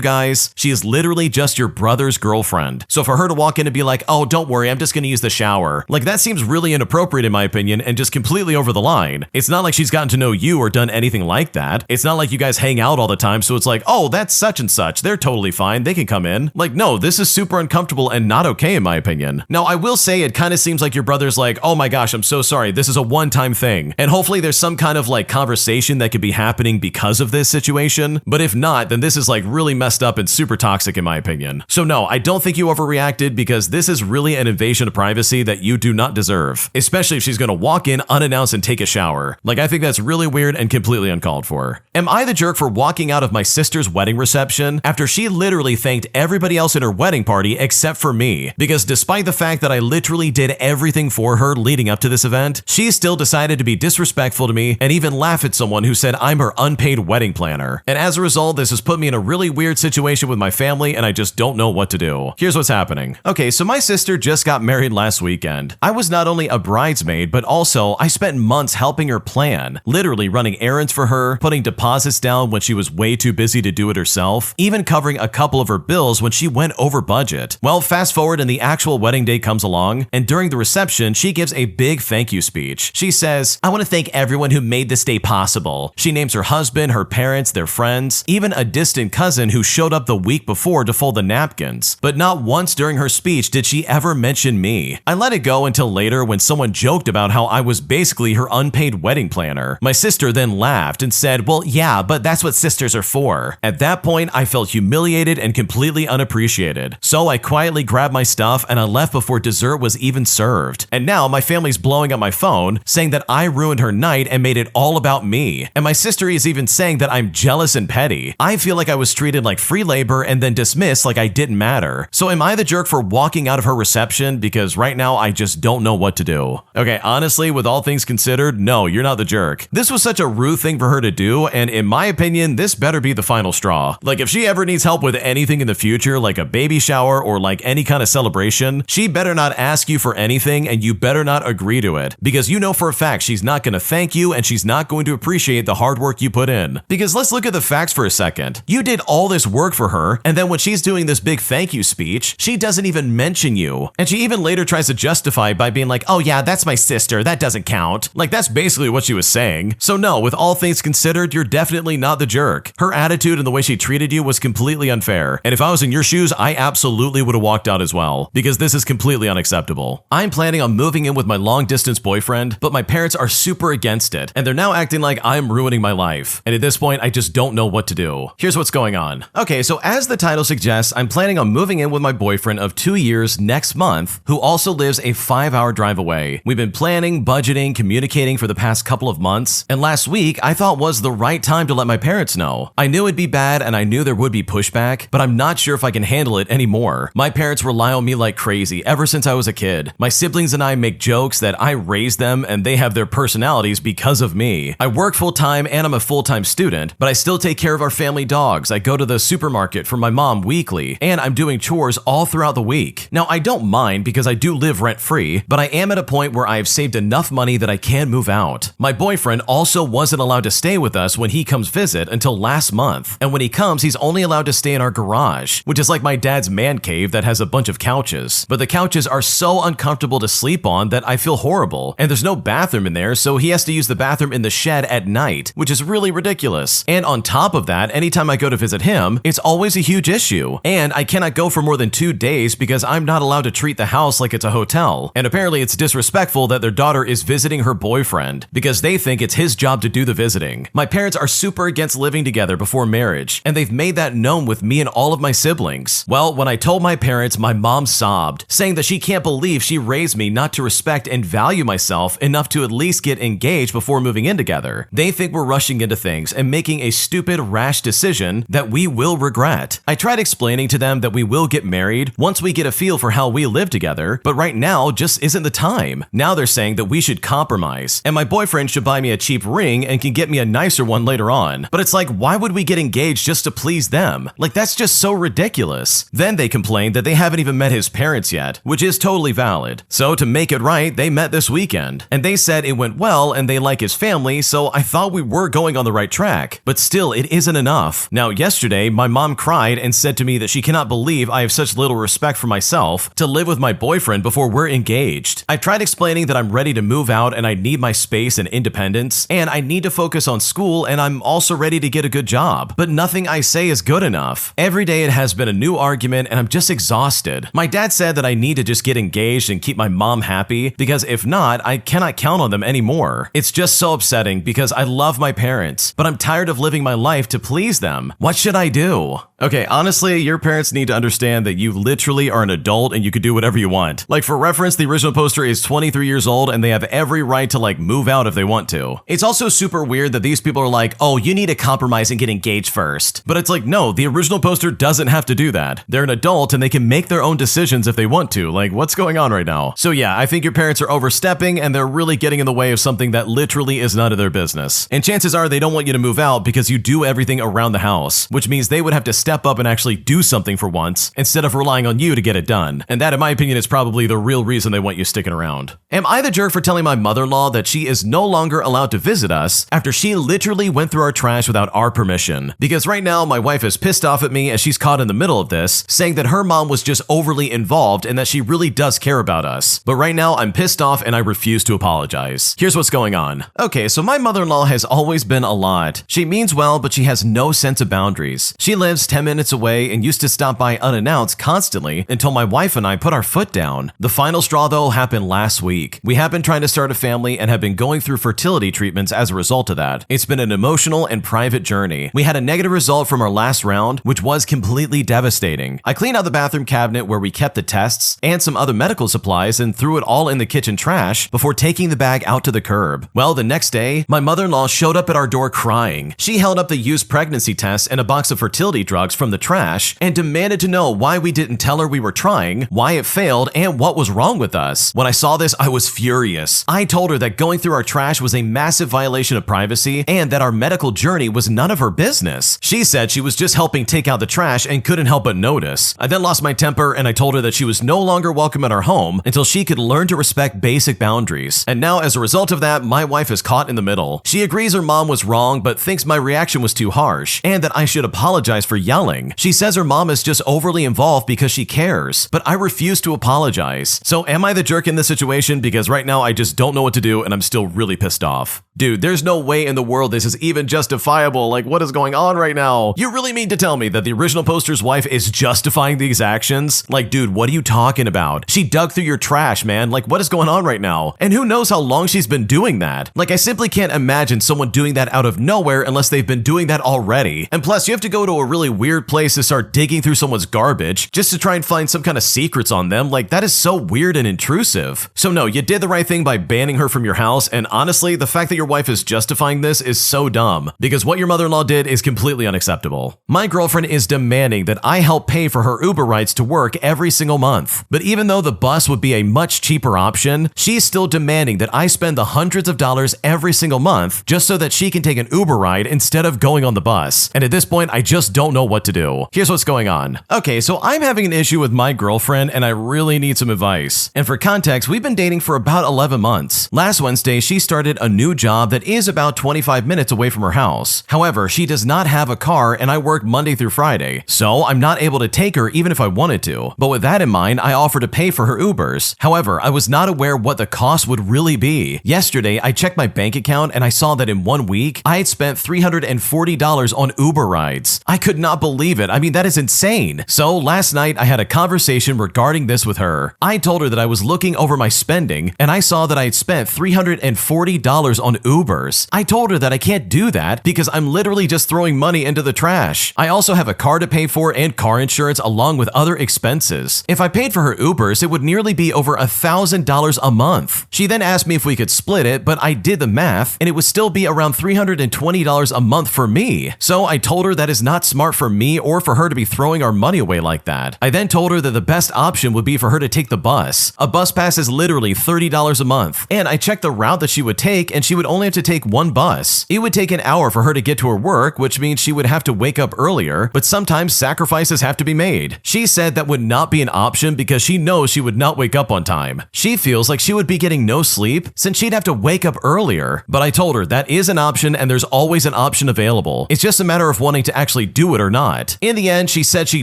[SPEAKER 1] guys, she is literally just your brother's girlfriend. So for her to walk in and be like, oh, don't worry, I'm just gonna use the shower, like that seems really inappropriate in my opinion and just completely over the line. It's not like she's gotten to know you or done anything like that. It's not like you guys hang out all the time, so it's like, oh, that's such and such, they're totally fine, they can come in. Like, no, this is super uncomfortable and not okay in my opinion. Now, I will say it kind of seems like your brother's like, oh my gosh, I'm so sorry, this is a one-time thing. And hopefully there's some kind of like conversation that could be happening because of this situation. But if not, then this is like really messed up and super toxic in my opinion. So no, I don't think you overreacted because this is really an invasion of privacy that you do not deserve, especially if she's gonna walk in unannounced and take a shower. Like, I think that's really weird and completely uncalled for. Am I the jerk for walking out of my sister's wedding reception after she literally thanked everybody else in her wedding party except for me? Because despite the fact that I literally did everything for her leading up to this event, she still decided to be disrespectful to me and even laugh at someone who said I'm her unpaid wedding planner. And as a result, this has put me in a really weird situation with my family and I just don't know what to do. Here's what's happening. Okay, so my sister just got married last weekend. I was not only a bridesmaid, but also I spent months helping her plan, literally running errands for her, putting deposits down when she was way too busy to do it herself, even covering a couple of her bills when she went over budget. Well, fast forward and the actual wedding day comes along, and during the reception, she gives a big thank you speech. She says, I want to thank everyone who made this day possible. She names her husband, her parents, their friends, even a distant cousin who showed up the week before to fold the napkins. But not once during her speech did she ever mention me. I let it go until later when someone joked about how I was basically her unpaid wedding planner. My sister then laughed and said, well, yeah, but that's what sisters are for. At that point, I felt humiliated and completely unappreciated. So I quietly grabbed my stuff and I left before dessert was even served. And now my family's blowing up my phone, saying that I ruined her night and made it all about me. And my sister is even saying that I'm jealous and petty. I feel like I was treated like free labor and then dismissed like I didn't matter. So am I the jerk for walking out of her reception? Because right now I just don't know what to do. Okay, honestly, with all things considered, no, you're not the jerk. This was such a rude thing for her to do, and in my opinion, this better be the final straw. Like, if she ever needs help with anything in the future, like a baby shower or like any kind of celebration, she better not ask you for anything and you better not agree to it. Because you know for a fact she's not gonna thank you and she's not going to appreciate the hard work you put in. Because let's look at the facts for a second. You did all this work for her, and then when she's doing this big thank you speech, she doesn't even mention you. And she even later tries to justify by being like, oh yeah, that's my sister, that doesn't count. Like, that's basically what she was saying. So no, with all things considered, you're definitely not the jerk. Her attitude and the way she treated you was completely unfair. And if I was in your shoes, I absolutely would have walked out as well, because this is completely unacceptable. I'm planning on moving in with my long distance boyfriend, but my parents are super against it, and they're now acting like I'm ruining my life. And at this point, I just don't know what to do. Here's what's going on. Okay, so as the title suggests, I'm planning on moving in with my boyfriend of 2 years next month, who also lives a 5-hour drive away. We've been planning, budgeting, communicating for the past couple of months, and last week I thought was the right time to let my parents know. I knew it'd be bad and I knew there would be pushback, but I'm not sure if I can handle it anymore. My parents rely on me like crazy ever since I was a kid. My siblings and I make jokes that I raised them and they have their personalities because of me. I work full-time and I'm a full-time student, but I still take care of our family dogs. I go to the supermarket for my mom weekly, and I'm doing chores all throughout the week. Now, I don't mind because I do live rent-free, but I am at a point where I have saved enough money that I can move out. My boyfriend also wasn't allowed to stay with us when he comes visit until last month, and when he comes, he's only allowed to stay in our garage, which is like my dad's man cave that has a bunch of couches. But the couches are so uncomfortable to sleep on that I feel horrible, and there's no bathroom in there, so he has to use the bathroom in the shed at night, which is really ridiculous. And on top of that, anytime I go to visit him, it's it's always a huge issue. And I cannot go for more than 2 days because I'm not allowed to treat the house like it's a hotel. And apparently it's disrespectful that their daughter is visiting her boyfriend because they think it's his job to do the visiting. My parents are super against living together before marriage, and they've made that known with me and all of my siblings. Well, when I told my parents, my mom sobbed, saying that she can't believe she raised me not to respect and value myself enough to at least get engaged before moving in together. They think we're rushing into things and making a stupid, rash decision that we will regret. I tried explaining to them that we will get married once we get a feel for how we live together, but right now just isn't the time. Now they're saying that we should compromise, and my boyfriend should buy me a cheap ring and can get me a nicer one later on. But it's like, why would we get engaged just to please them? Like, that's just so ridiculous. Then they complained that they haven't even met his parents yet, which is totally valid. So to make it right, they met this weekend, and they said it went well and they like his family, so I thought we were going on the right track. But still, it isn't enough. Now, yesterday, my mom cried and said to me that she cannot believe I have such little respect for myself to live with my boyfriend before we're engaged. I've tried explaining that I'm ready to move out and I need my space and independence, and I need to focus on school, and I'm also ready to get a good job. But nothing I say is good enough. Every day it has been a new argument and I'm just exhausted. My dad said that I need to just get engaged and keep my mom happy because if not, I cannot count on them anymore. It's just so upsetting because I love my parents, but I'm tired of living my life to please them. What should I do? Okay, honestly, your parents need to understand that you literally are an adult and you can do whatever you want. Like, for reference, the original poster is 23 years old and they have every right to move out if they want to. It's also super weird that these people are like, oh, you need to compromise and get engaged first. But it's like, no, the original poster doesn't have to do that. They're an adult and they can make their own decisions if they want to. Like, what's going on right now? So yeah, I think your parents are overstepping and they're really getting in the way of something that literally is none of their business. And chances are they don't want you to move out because you do everything around the house, which means they would have to step up and actually do something for once instead of relying on you to get it done. And that, in my opinion, is probably the real reason they want you sticking around. Am I the jerk for telling my mother-in-law that she is no longer allowed to visit us after she literally went through our trash without our permission? Because right now my wife is pissed off at me as she's caught in the middle of this, saying that her mom was just overly involved and that she really does care about us. But right now I'm pissed off and I refuse to apologize. Here's what's going on. Okay, so my mother-in-law has always been a lot. She means well, but she has no sense of boundaries. She lives 10 minutes away and used to stop by unannounced constantly until my wife and I put our foot down. The final straw though happened last week. We have been trying to start a family and have been going through fertility treatments as a result of that. It's been an emotional and private journey. We had a negative result from our last round, which was completely devastating. I cleaned out the bathroom cabinet where we kept the tests and some other medical supplies and threw it all in the kitchen trash before taking the bag out to the curb. Well, the next day, my mother-in-law showed up at our door crying. She held up the used pregnancy test and a box of fertility drugs from the trash and demanded to know why we didn't tell her we were trying, why it failed, and what was wrong with us. When I saw this, I was furious. I told her that going through our trash was a massive violation of privacy and that our medical journey was none of her business. She said she was just helping take out the trash and couldn't help but notice. I then lost my temper and I told her that she was no longer welcome at our home until she could learn to respect basic boundaries. And now, as a result of that, my wife is caught in the middle. She agrees her mom was wrong but thinks my reaction was too harsh and that I should apologize for yelling. She says her mom is just overly involved because she cares, but I refuse to apologize. So am I the jerk in this situation? Because right now I just don't know what to do and I'm still really pissed off. Dude, there's no way in the world this is even justifiable. Like, what is going on right now? You really mean to tell me that the original poster's wife is justifying these actions? Like, dude, what are you talking about? She dug through your trash, man. Like, what is going on right now? And who knows how long she's been doing that? Like, I simply can't imagine someone doing that out of nowhere unless they've been doing that already. And plus, you have to go to a really weird place to start digging through someone's garbage just to try and find some kind of secrets on them. Like, that is so weird and intrusive. So no, you did the right thing by banning her from your house, and honestly, the fact that your wife is justifying this is so dumb, because what your mother-in-law did is completely unacceptable. My girlfriend is demanding that I help pay for her Uber rides to work every single month. But even though the bus would be a much cheaper option, she's still demanding that I spend the hundreds of dollars every single month just so that she can take an Uber ride instead of going on the bus. And at this point, I just don't know what to do. Here's what's going on. Okay, so I'm having an issue with my girlfriend and I really need some advice. And for context, we've been dating for about 11 months. Last Wednesday, she started a new job job that is about 25 minutes away from her house. However, she does not have a car and I work Monday through Friday, so I'm not able to take her even if I wanted to. But with that in mind, I offer to pay for her Ubers. However, I was not aware what the cost would really be. Yesterday, I checked my bank account and I saw that in 1 week, I had spent $340 on Uber rides. I could not believe it. I mean, that is insane. So last night, I had a conversation regarding this with her. I told her that I was looking over my spending and I saw that I had spent $340 on Ubers. I told her that I can't do that because I'm literally just throwing money into the trash. I also have a car to pay for and car insurance along with other expenses. If I paid for her Ubers, it would nearly be over $1,000 a month. She then asked me if we could split it, but I did the math and it would still be around $320 a month for me. So I told her that is not smart for me or for her to be throwing our money away like that. I then told her that the best option would be for her to take the bus. A bus pass is literally $30 a month. And I checked the route that she would take and she would only have to take one bus. It would take an hour for her to get to her work, which means she would have to wake up earlier, but sometimes sacrifices have to be made. She said that would not be an option because she knows she would not wake up on time. She feels like she would be getting no sleep since she'd have to wake up earlier. But I told her that is an option and there's always an option available. It's just a matter of wanting to actually do it or not. In the end, she said she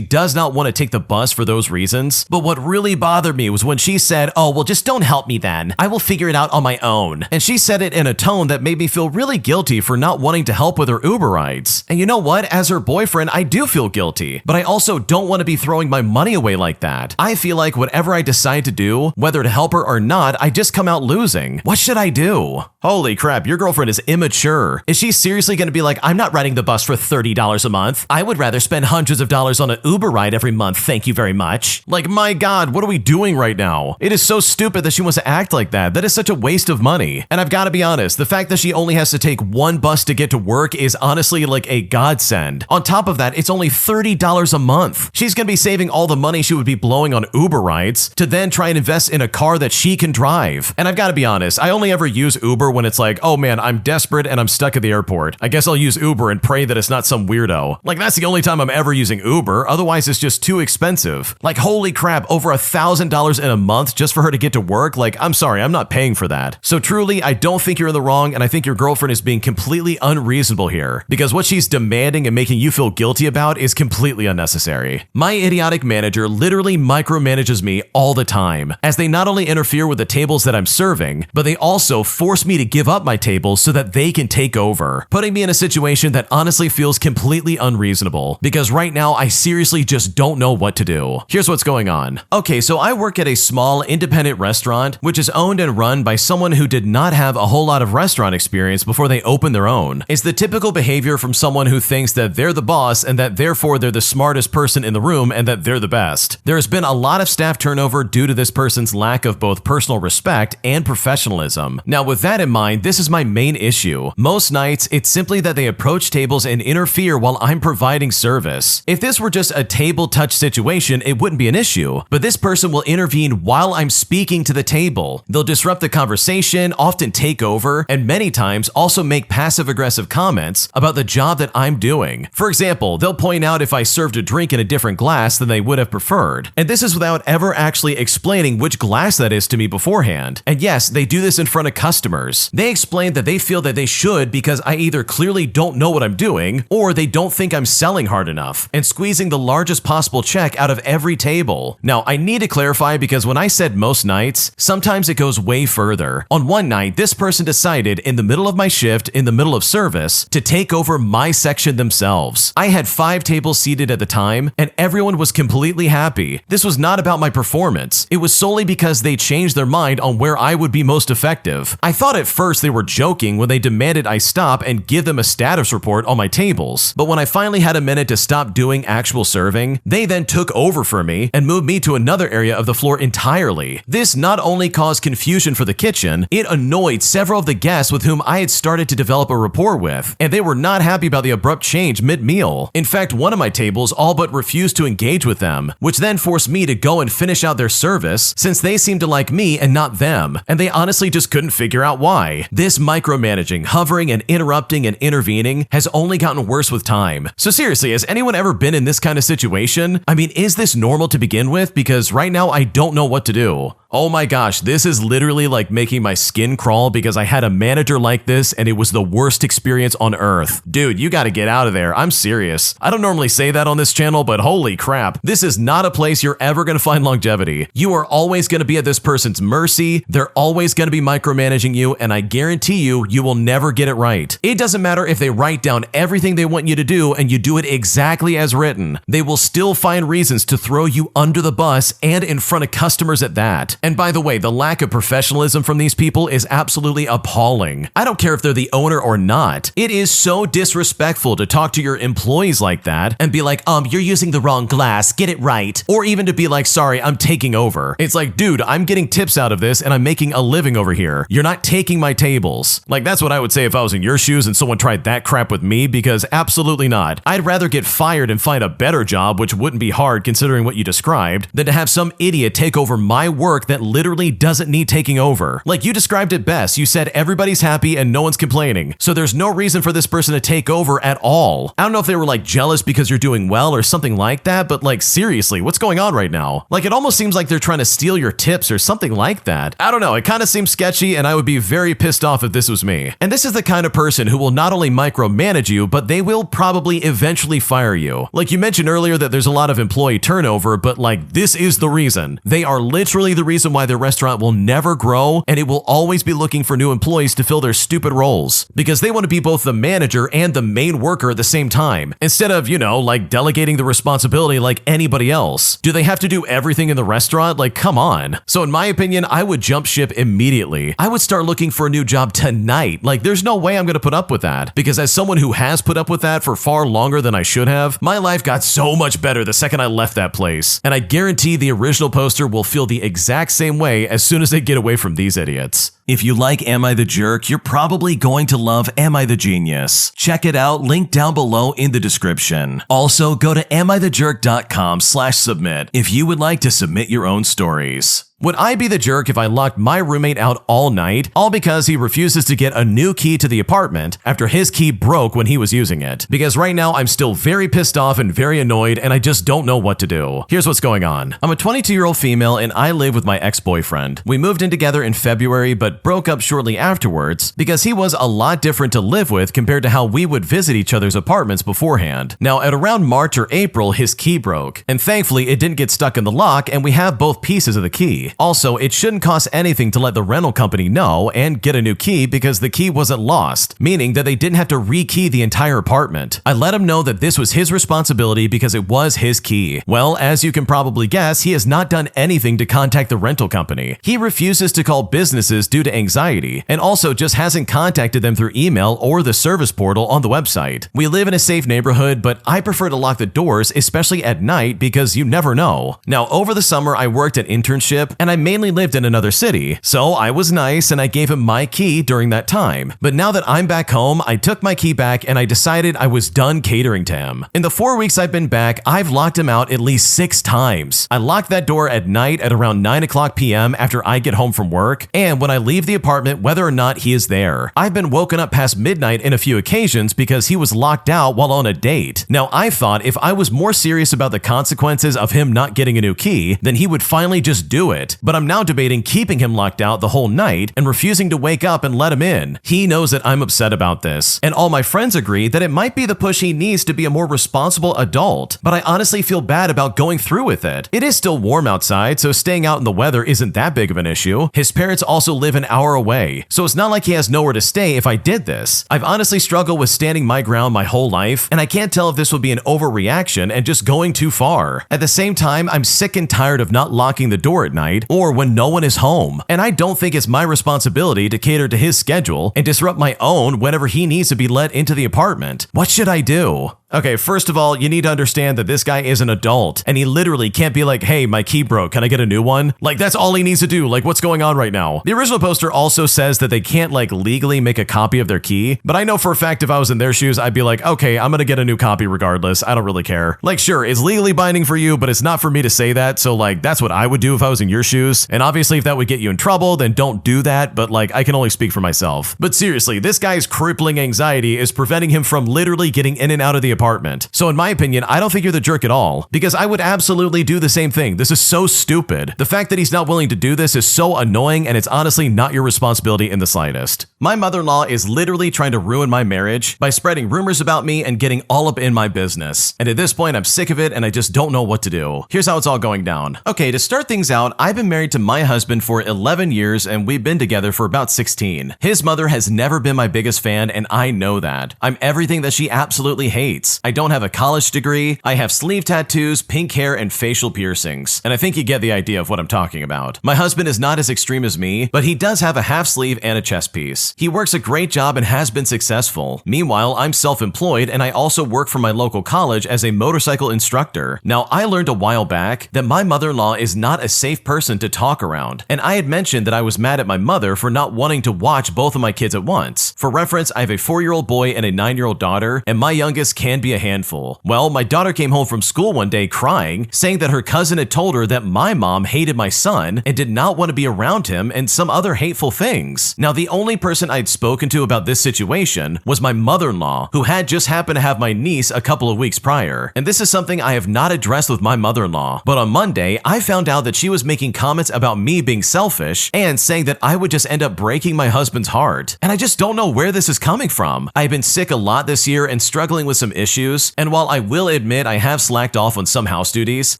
[SPEAKER 1] does not want to take the bus for those reasons. But what really bothered me was when she said, "Oh, well, just don't help me then. I will figure it out on my own." And she said it in a tone that made me feel really guilty for not wanting to help with her Uber rides. And you know what? As her boyfriend, I do feel guilty, but I also don't want to be throwing my money away like that. I feel like whatever I decide to do, whether to help her or not, I just come out losing. What should I do? Holy crap, your girlfriend is immature. Is she seriously going to be like, "I'm not riding the bus for $30 a month. I would rather spend hundreds of dollars on an Uber ride every month, thank you very much." Like, my God, what are we doing right now? It is so stupid that she wants to act like that. That is such a waste of money. And I've got to be honest, the fact that she only has to take one bus to get to work is honestly like a godsend. On top of that, it's only $30 a month. She's going to be saving all the money she would be blowing on Uber rides to then try and invest in a car that she can drive. And I've got to be honest, I only ever use Uber when it's like, oh man, I'm desperate and I'm stuck at the airport. I guess I'll use Uber and pray that it's not some weirdo. Like, that's the only time I'm ever using Uber. Otherwise, it's just too expensive. Like, holy crap, over $1,000 in a month just for her to get to work? Like, I'm sorry, I'm not paying for that. So truly, I don't think you're in the wrong, and I think your girlfriend is being completely unreasonable here, because what she's demanding and making you feel guilty about is completely unnecessary. My idiotic manager literally micromanages me all the time, as they not only interfere with the tables that I'm serving, but they also force me to give up my tables so that they can take over, putting me in a situation that honestly feels completely unreasonable, because right now I seriously just don't know what to do. Here's what's going on. Okay, so I work at a small independent restaurant, which is owned and run by someone who did not have a whole lot of restaurant experience before they opened their own. It's the typical behavior from someone who thinks that they're the boss and that therefore they're the smartest person in the room and that they're the best. There has been a lot of staff turnover due to this person's lack of both personal respect and professionalism. Now, with that in mind, this is my main issue. Most nights, it's simply that they approach tables and interfere while I'm providing service. If this were just a table touch situation, it wouldn't be an issue, but this person will intervene while I'm speaking to the table. They'll disrupt the conversation, often take over, and many times also make passive-aggressive comments about the job that I'm doing. For example, they'll point out if I served a drink in a different glass than they would have preferred. And this is without ever actually explaining which glass that is to me beforehand. And yes, they do this in front of customers. They explain that they feel that they should because I either clearly don't know what I'm doing or they don't think I'm selling hard enough and squeezing the largest possible check out of every table. Now, I need to clarify because when I said most nights, sometimes it goes way further. On one night, this person decided in the middle of my shift, in the middle of service, to take over my section themselves. I had 5 tables seated at the time, and everyone was completely happy. This was not about my performance. It was solely because they changed their mind on where I would be most effective. I thought at first they were joking when they demanded I stop and give them a status report on my tables. But when I finally had a minute to stop doing actual serving, they then took over for me and moved me to another area of the floor entirely. This not only caused confusion for the kitchen, it annoyed several of the guests with whom I had started to develop a rapport with, and they were not happy about the abrupt change mid-meal. In fact, one of my tables all but refused to engage with them, which then forced me to go and finish out their service since they seemed to like me and not them, and they honestly just couldn't figure out why. This micromanaging, hovering and interrupting and intervening has only gotten worse with time. So seriously, has anyone ever been in this kind of situation? I mean, is this normal to begin with? Because right now I don't know what to do. Oh my gosh, this is literally like making my skin crawl because I had a manager like this and it was the worst experience on earth. Dude, you gotta get out of there. I'm serious. I don't normally say that on this channel, but holy crap. This is not a place you're ever gonna find longevity. You are always gonna be at this person's mercy. They're always gonna be micromanaging you, and I guarantee you, you will never get it right. It doesn't matter if they write down everything they want you to do and you do it exactly as written. They will still find reasons to throw you under the bus and in front of customers at that. And by the way, the lack of professionalism from these people is absolutely appalling. I don't care if they're the owner or not. It is so disrespectful to talk to your employees like that and be like, you're using the wrong glass, get it right. Or even to be like, sorry, I'm taking over. It's like, dude, I'm getting tips out of this and I'm making a living over here. You're not taking my tables. Like, that's what I would say if I was in your shoes and someone tried that crap with me, because absolutely not. I'd rather get fired and find a better job, which wouldn't be hard considering what you described, than to have some idiot take over my work that literally doesn't need taking over. Like, you described it best. You said everybody's happy and no one's complaining. So there's no reason for this person to take over at all. I don't know if they were like jealous because you're doing well or something like that, but like, seriously, what's going on right now? Like, it almost seems like they're trying to steal your tips or something like that. I don't know. It kind of seems sketchy, and I would be very pissed off if this was me. And this is the kind of person who will not only micromanage you, but they will probably eventually fire you. Like, you mentioned earlier that there's a lot of employee turnover, but like, this is the reason. They are literally the reason why their restaurant will never grow, and it will always be looking for new employees to fill their stupid roles, because they want to be both the manager and the main worker at the same time, instead of, like delegating the responsibility like anybody else. Do they have to do everything in the restaurant? Like, come on. So in my opinion, I would jump ship immediately. I would start looking for a new job tonight. Like, there's no way I'm going to put up with that, because as someone who has put up with that for far longer than I should have, my life got so much better the second I left that place. And I guarantee the original poster will feel the exact same way as soon as they get away from these idiots. If you like Am I the Jerk, you're probably going to love Am I the Genius. Check it out, link down below in the description. Also, go to amithejerk.com/submit if you would like to submit your own stories. Would I be the jerk if I locked my roommate out all night, all because he refuses to get a new key to the apartment after his key broke when he was using it? Because right now I'm still very pissed off and very annoyed, and I just don't know what to do. Here's what's going on. I'm a 22-year-old female and I live with my ex-boyfriend. We moved in together in February but broke up shortly afterwards because he was a lot different to live with compared to how we would visit each other's apartments beforehand. Now, at around March or April, his key broke, and thankfully it didn't get stuck in the lock and we have both pieces of the key. Also, it shouldn't cost anything to let the rental company know and get a new key because the key wasn't lost, meaning that they didn't have to rekey the entire apartment. I let him know that this was his responsibility because it was his key. Well, as you can probably guess, he has not done anything to contact the rental company. He refuses to call businesses due to anxiety, and also just hasn't contacted them through email or the service portal on the website. We live in a safe neighborhood, but I prefer to lock the doors, especially at night, because you never know. Now, over the summer, I worked an internship, and I mainly lived in another city, so I was nice and I gave him my key during that time. But now that I'm back home, I took my key back and I decided I was done catering to him. In the 4 weeks I've been back, I've locked him out at least 6 times. I lock that door at night at around 9:00 p.m. after I get home from work, and when I leave the apartment, whether or not he is there. I've been woken up past midnight in a few occasions because he was locked out while on a date. Now, I thought if I was more serious about the consequences of him not getting a new key, then he would finally just do it. But I'm now debating keeping him locked out the whole night and refusing to wake up and let him in. He knows that I'm upset about this, and all my friends agree that it might be the push he needs to be a more responsible adult, but I honestly feel bad about going through with it. It is still warm outside, so staying out in the weather isn't that big of an issue. His parents also live an hour away, so it's not like he has nowhere to stay if I did this. I've honestly struggled with standing my ground my whole life, and I can't tell if this would be an overreaction and just going too far. At the same time, I'm sick and tired of not locking the door at night or when no one is home, and I don't think it's my responsibility to cater to his schedule and disrupt my own whenever he needs to be let into the apartment. What should I do? Okay, first of all, you need to understand that this guy is an adult, and he literally can't be like, hey, my key broke, can I get a new one? Like, that's all he needs to do. Like, what's going on right now? The original poster also says that they can't, like, legally make a copy of their key, but I know for a fact if I was in their shoes, I'd be like, okay, I'm gonna get a new copy regardless. I don't really care. Like, sure, it's legally binding for you, but it's not for me to say that, so, like, that's what I would do if I was in your shoes. And obviously if that would get you in trouble, then don't do that, but like I can only speak for myself. But seriously, this guy's crippling anxiety is preventing him from literally getting in and out of the apartment. So in my opinion, I don't think you're the jerk at all, because I would absolutely do the same thing. This is so stupid. The fact that he's not willing to do this is so annoying, and it's honestly not your responsibility in the slightest. My mother-in-law is literally trying to ruin my marriage by spreading rumors about me and getting all up in my business. And at this point, I'm sick of it and I just don't know what to do. Here's how it's all going down. Okay, to start things out, I've been married to my husband for 11 years and we've been together for about 16. His mother has never been my biggest fan and I know that. I'm everything that she absolutely hates. I don't have a college degree, I have sleeve tattoos, pink hair, and facial piercings. And I think you get the idea of what I'm talking about. My husband is not as extreme as me, but he does have a half sleeve and a chest piece. He works a great job and has been successful. Meanwhile, I'm self-employed and I also work for my local college as a motorcycle instructor. Now, I learned a while back that my mother-in-law is not a safe person to talk around, and I had mentioned that I was mad at my mother for not wanting to watch both of my kids at once. For reference, I have a 4-year-old boy and a 9-year-old daughter, and my youngest can be a handful. Well, my daughter came home from school one day crying, saying that her cousin had told her that my mom hated my son and did not want to be around him and some other hateful things. Now, the only person I'd spoken to about this situation was my mother-in-law, who had just happened to have my niece a couple of weeks prior. And this is something I have not addressed with my mother-in-law. But on Monday, I found out that she was making comments about me being selfish and saying that I would just end up breaking my husband's heart. And I just don't know where this is coming from. I've been sick a lot this year and struggling with some issues. And while I will admit I have slacked off on some house duties,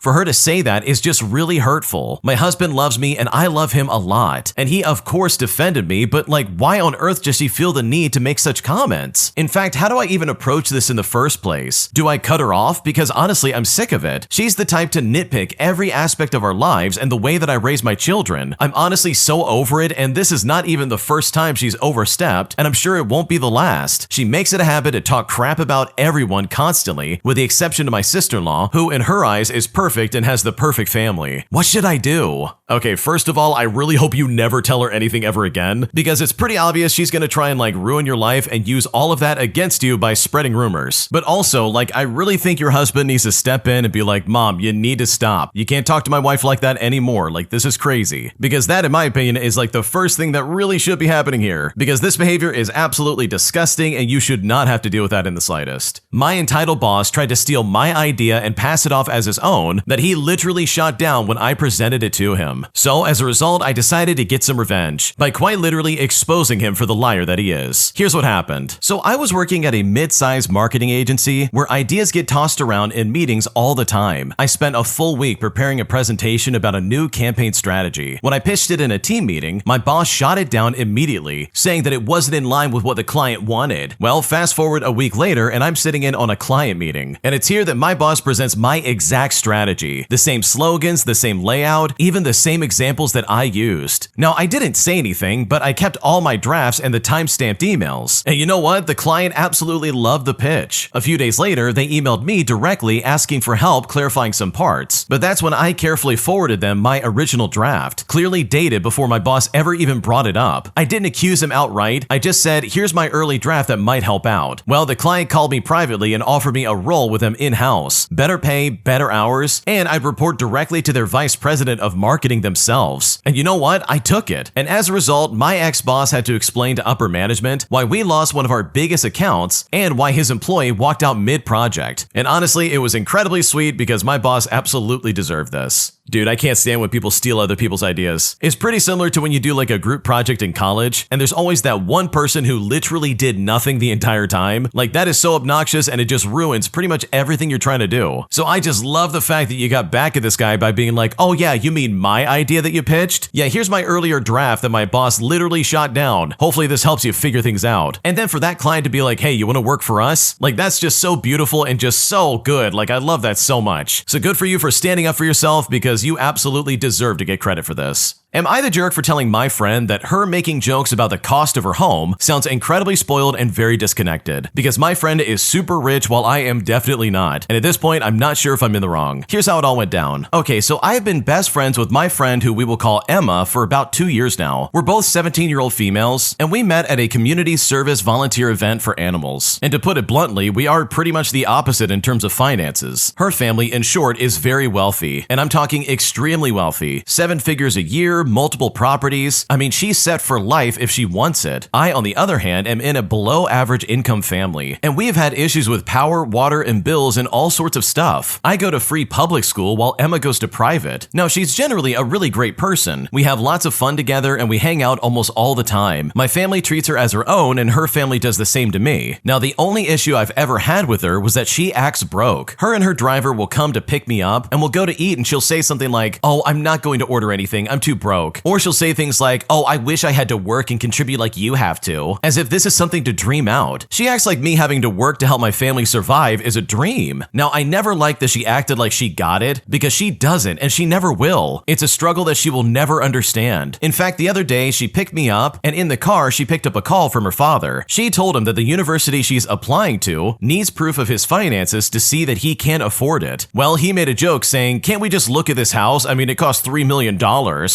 [SPEAKER 1] for her to say that is just really hurtful. My husband loves me and I love him a lot. And he of course defended me, but like why on earth does she feel the need to make such comments? In fact, how do I even approach this in the first place? Do I cut her off? Because honestly, I'm sick of it. She's the type to nitpick every aspect of our lives and the way that I raise my children. I'm honestly so over it, and this is not even the first time she's overstepped, and I'm sure it won't be the last. She makes it a habit to talk crap about everyone constantly, with the exception of my sister-in-law, who in her eyes is perfect and has the perfect family. What should I do? Okay, first of all, I really hope you never tell her anything ever again, because it's pretty obvious she's gonna try and like ruin your life and use all of that against you by spreading rumors. But also, like, I really think your husband needs to step in and be like, Mom, you need to stop. You can't talk to my wife like that anymore. Like, this is crazy. Because that, in my opinion, is like the first thing that really should be happening here. Because this behavior is absolutely disgusting and you should not have to deal with that in the slightest. My entitled boss tried to steal my idea and pass it off as his own that he literally shot down when I presented it to him. So as a result, I decided to get some revenge by quite literally exposing him for the liar that he is. Here's what happened. So I was working at a mid-sized marketing agency where ideas get tossed around in meetings all the time. I spent a full week preparing a presentation about a new campaign strategy. When I pitched it in a team meeting, my boss shot it down immediately, saying that it wasn't in line with what the client wanted. Well, fast forward a week later and I'm sitting in on a client meeting. And it's here that my boss presents my exact strategy. The same slogans, the same layout, even the same examples that I used. Now, I didn't say anything, but I kept all my drafts and the timestamped emails. And you know what? The client absolutely loved the pitch. A few days later, they emailed me directly asking for help clarifying some parts. But that's when I carefully forwarded them my original draft, clearly dated before my boss ever even brought it up. I didn't accuse him outright. I just said, here's my early draft that might help out. Well, the client called me privately and offered me a role with them in-house. Better pay, better hours, and I'd report directly to their vice president of marketing themselves. And you know what? I took it. And as a result, my ex-boss had to explain to upper management why we lost one of our biggest accounts and why his employee walked out mid-project. And honestly, it was incredibly sweet because my boss absolutely deserved this. Dude, I can't stand when people steal other people's ideas. It's pretty similar to when you do like a group project in college, and there's always that one person who literally did nothing the entire time. Like, that is so obnoxious and it just ruins pretty much everything you're trying to do. So I just love the fact that you got back at this guy by being like, oh yeah, you mean my idea that you pitched? Yeah, here's my earlier draft that my boss literally shot down. Hopefully this helps you figure things out. And then for that client to be like, hey, you want to work for us? Like, that's just so beautiful and just so good. Like, I love that so much. So good for you for standing up for yourself, because you absolutely deserve to get credit for this. Am I the jerk for telling my friend that her making jokes about the cost of her home sounds incredibly spoiled and very disconnected? Because my friend is super rich while I am definitely not. And at this point, I'm not sure if I'm in the wrong. Here's how it all went down. Okay, so I have been best friends with my friend who we will call Emma for about 2 years now. We're both 17-year-old females, and we met at a community service volunteer event for animals. And to put it bluntly, we are pretty much the opposite in terms of finances. Her family, in short, is very wealthy, and I'm talking extremely wealthy. 7 figures a year, multiple properties. I mean, she's set for life if she wants it. I, on the other hand, am in a below average income family, and we have had issues with power, water, and bills and all sorts of stuff. I go to free public school while Emma goes to private. Now, she's generally a really great person. We have lots of fun together and we hang out almost all the time. My family treats her as her own and her family does the same to me. Now, the only issue I've ever had with her was that she acts broke. Her and her driver will come to pick me up and we'll go to eat and she'll say something like, "Oh, I'm not going to order anything, I'm too broke." Or she'll say things like, "Oh, I wish I had to work and contribute like you have to," as if this is something to dream out. She acts like me having to work to help my family survive is a dream. Now, I never liked that she acted like she got it, because she doesn't and she never will. It's a struggle that she will never understand. In fact, the other day she picked me up and in the car she picked up a call from her father. She told him that the university she's applying to needs proof of his finances to see that he can't afford it. Well, he made a joke saying, "Can't we just look at this house? I mean, it costs $3 million.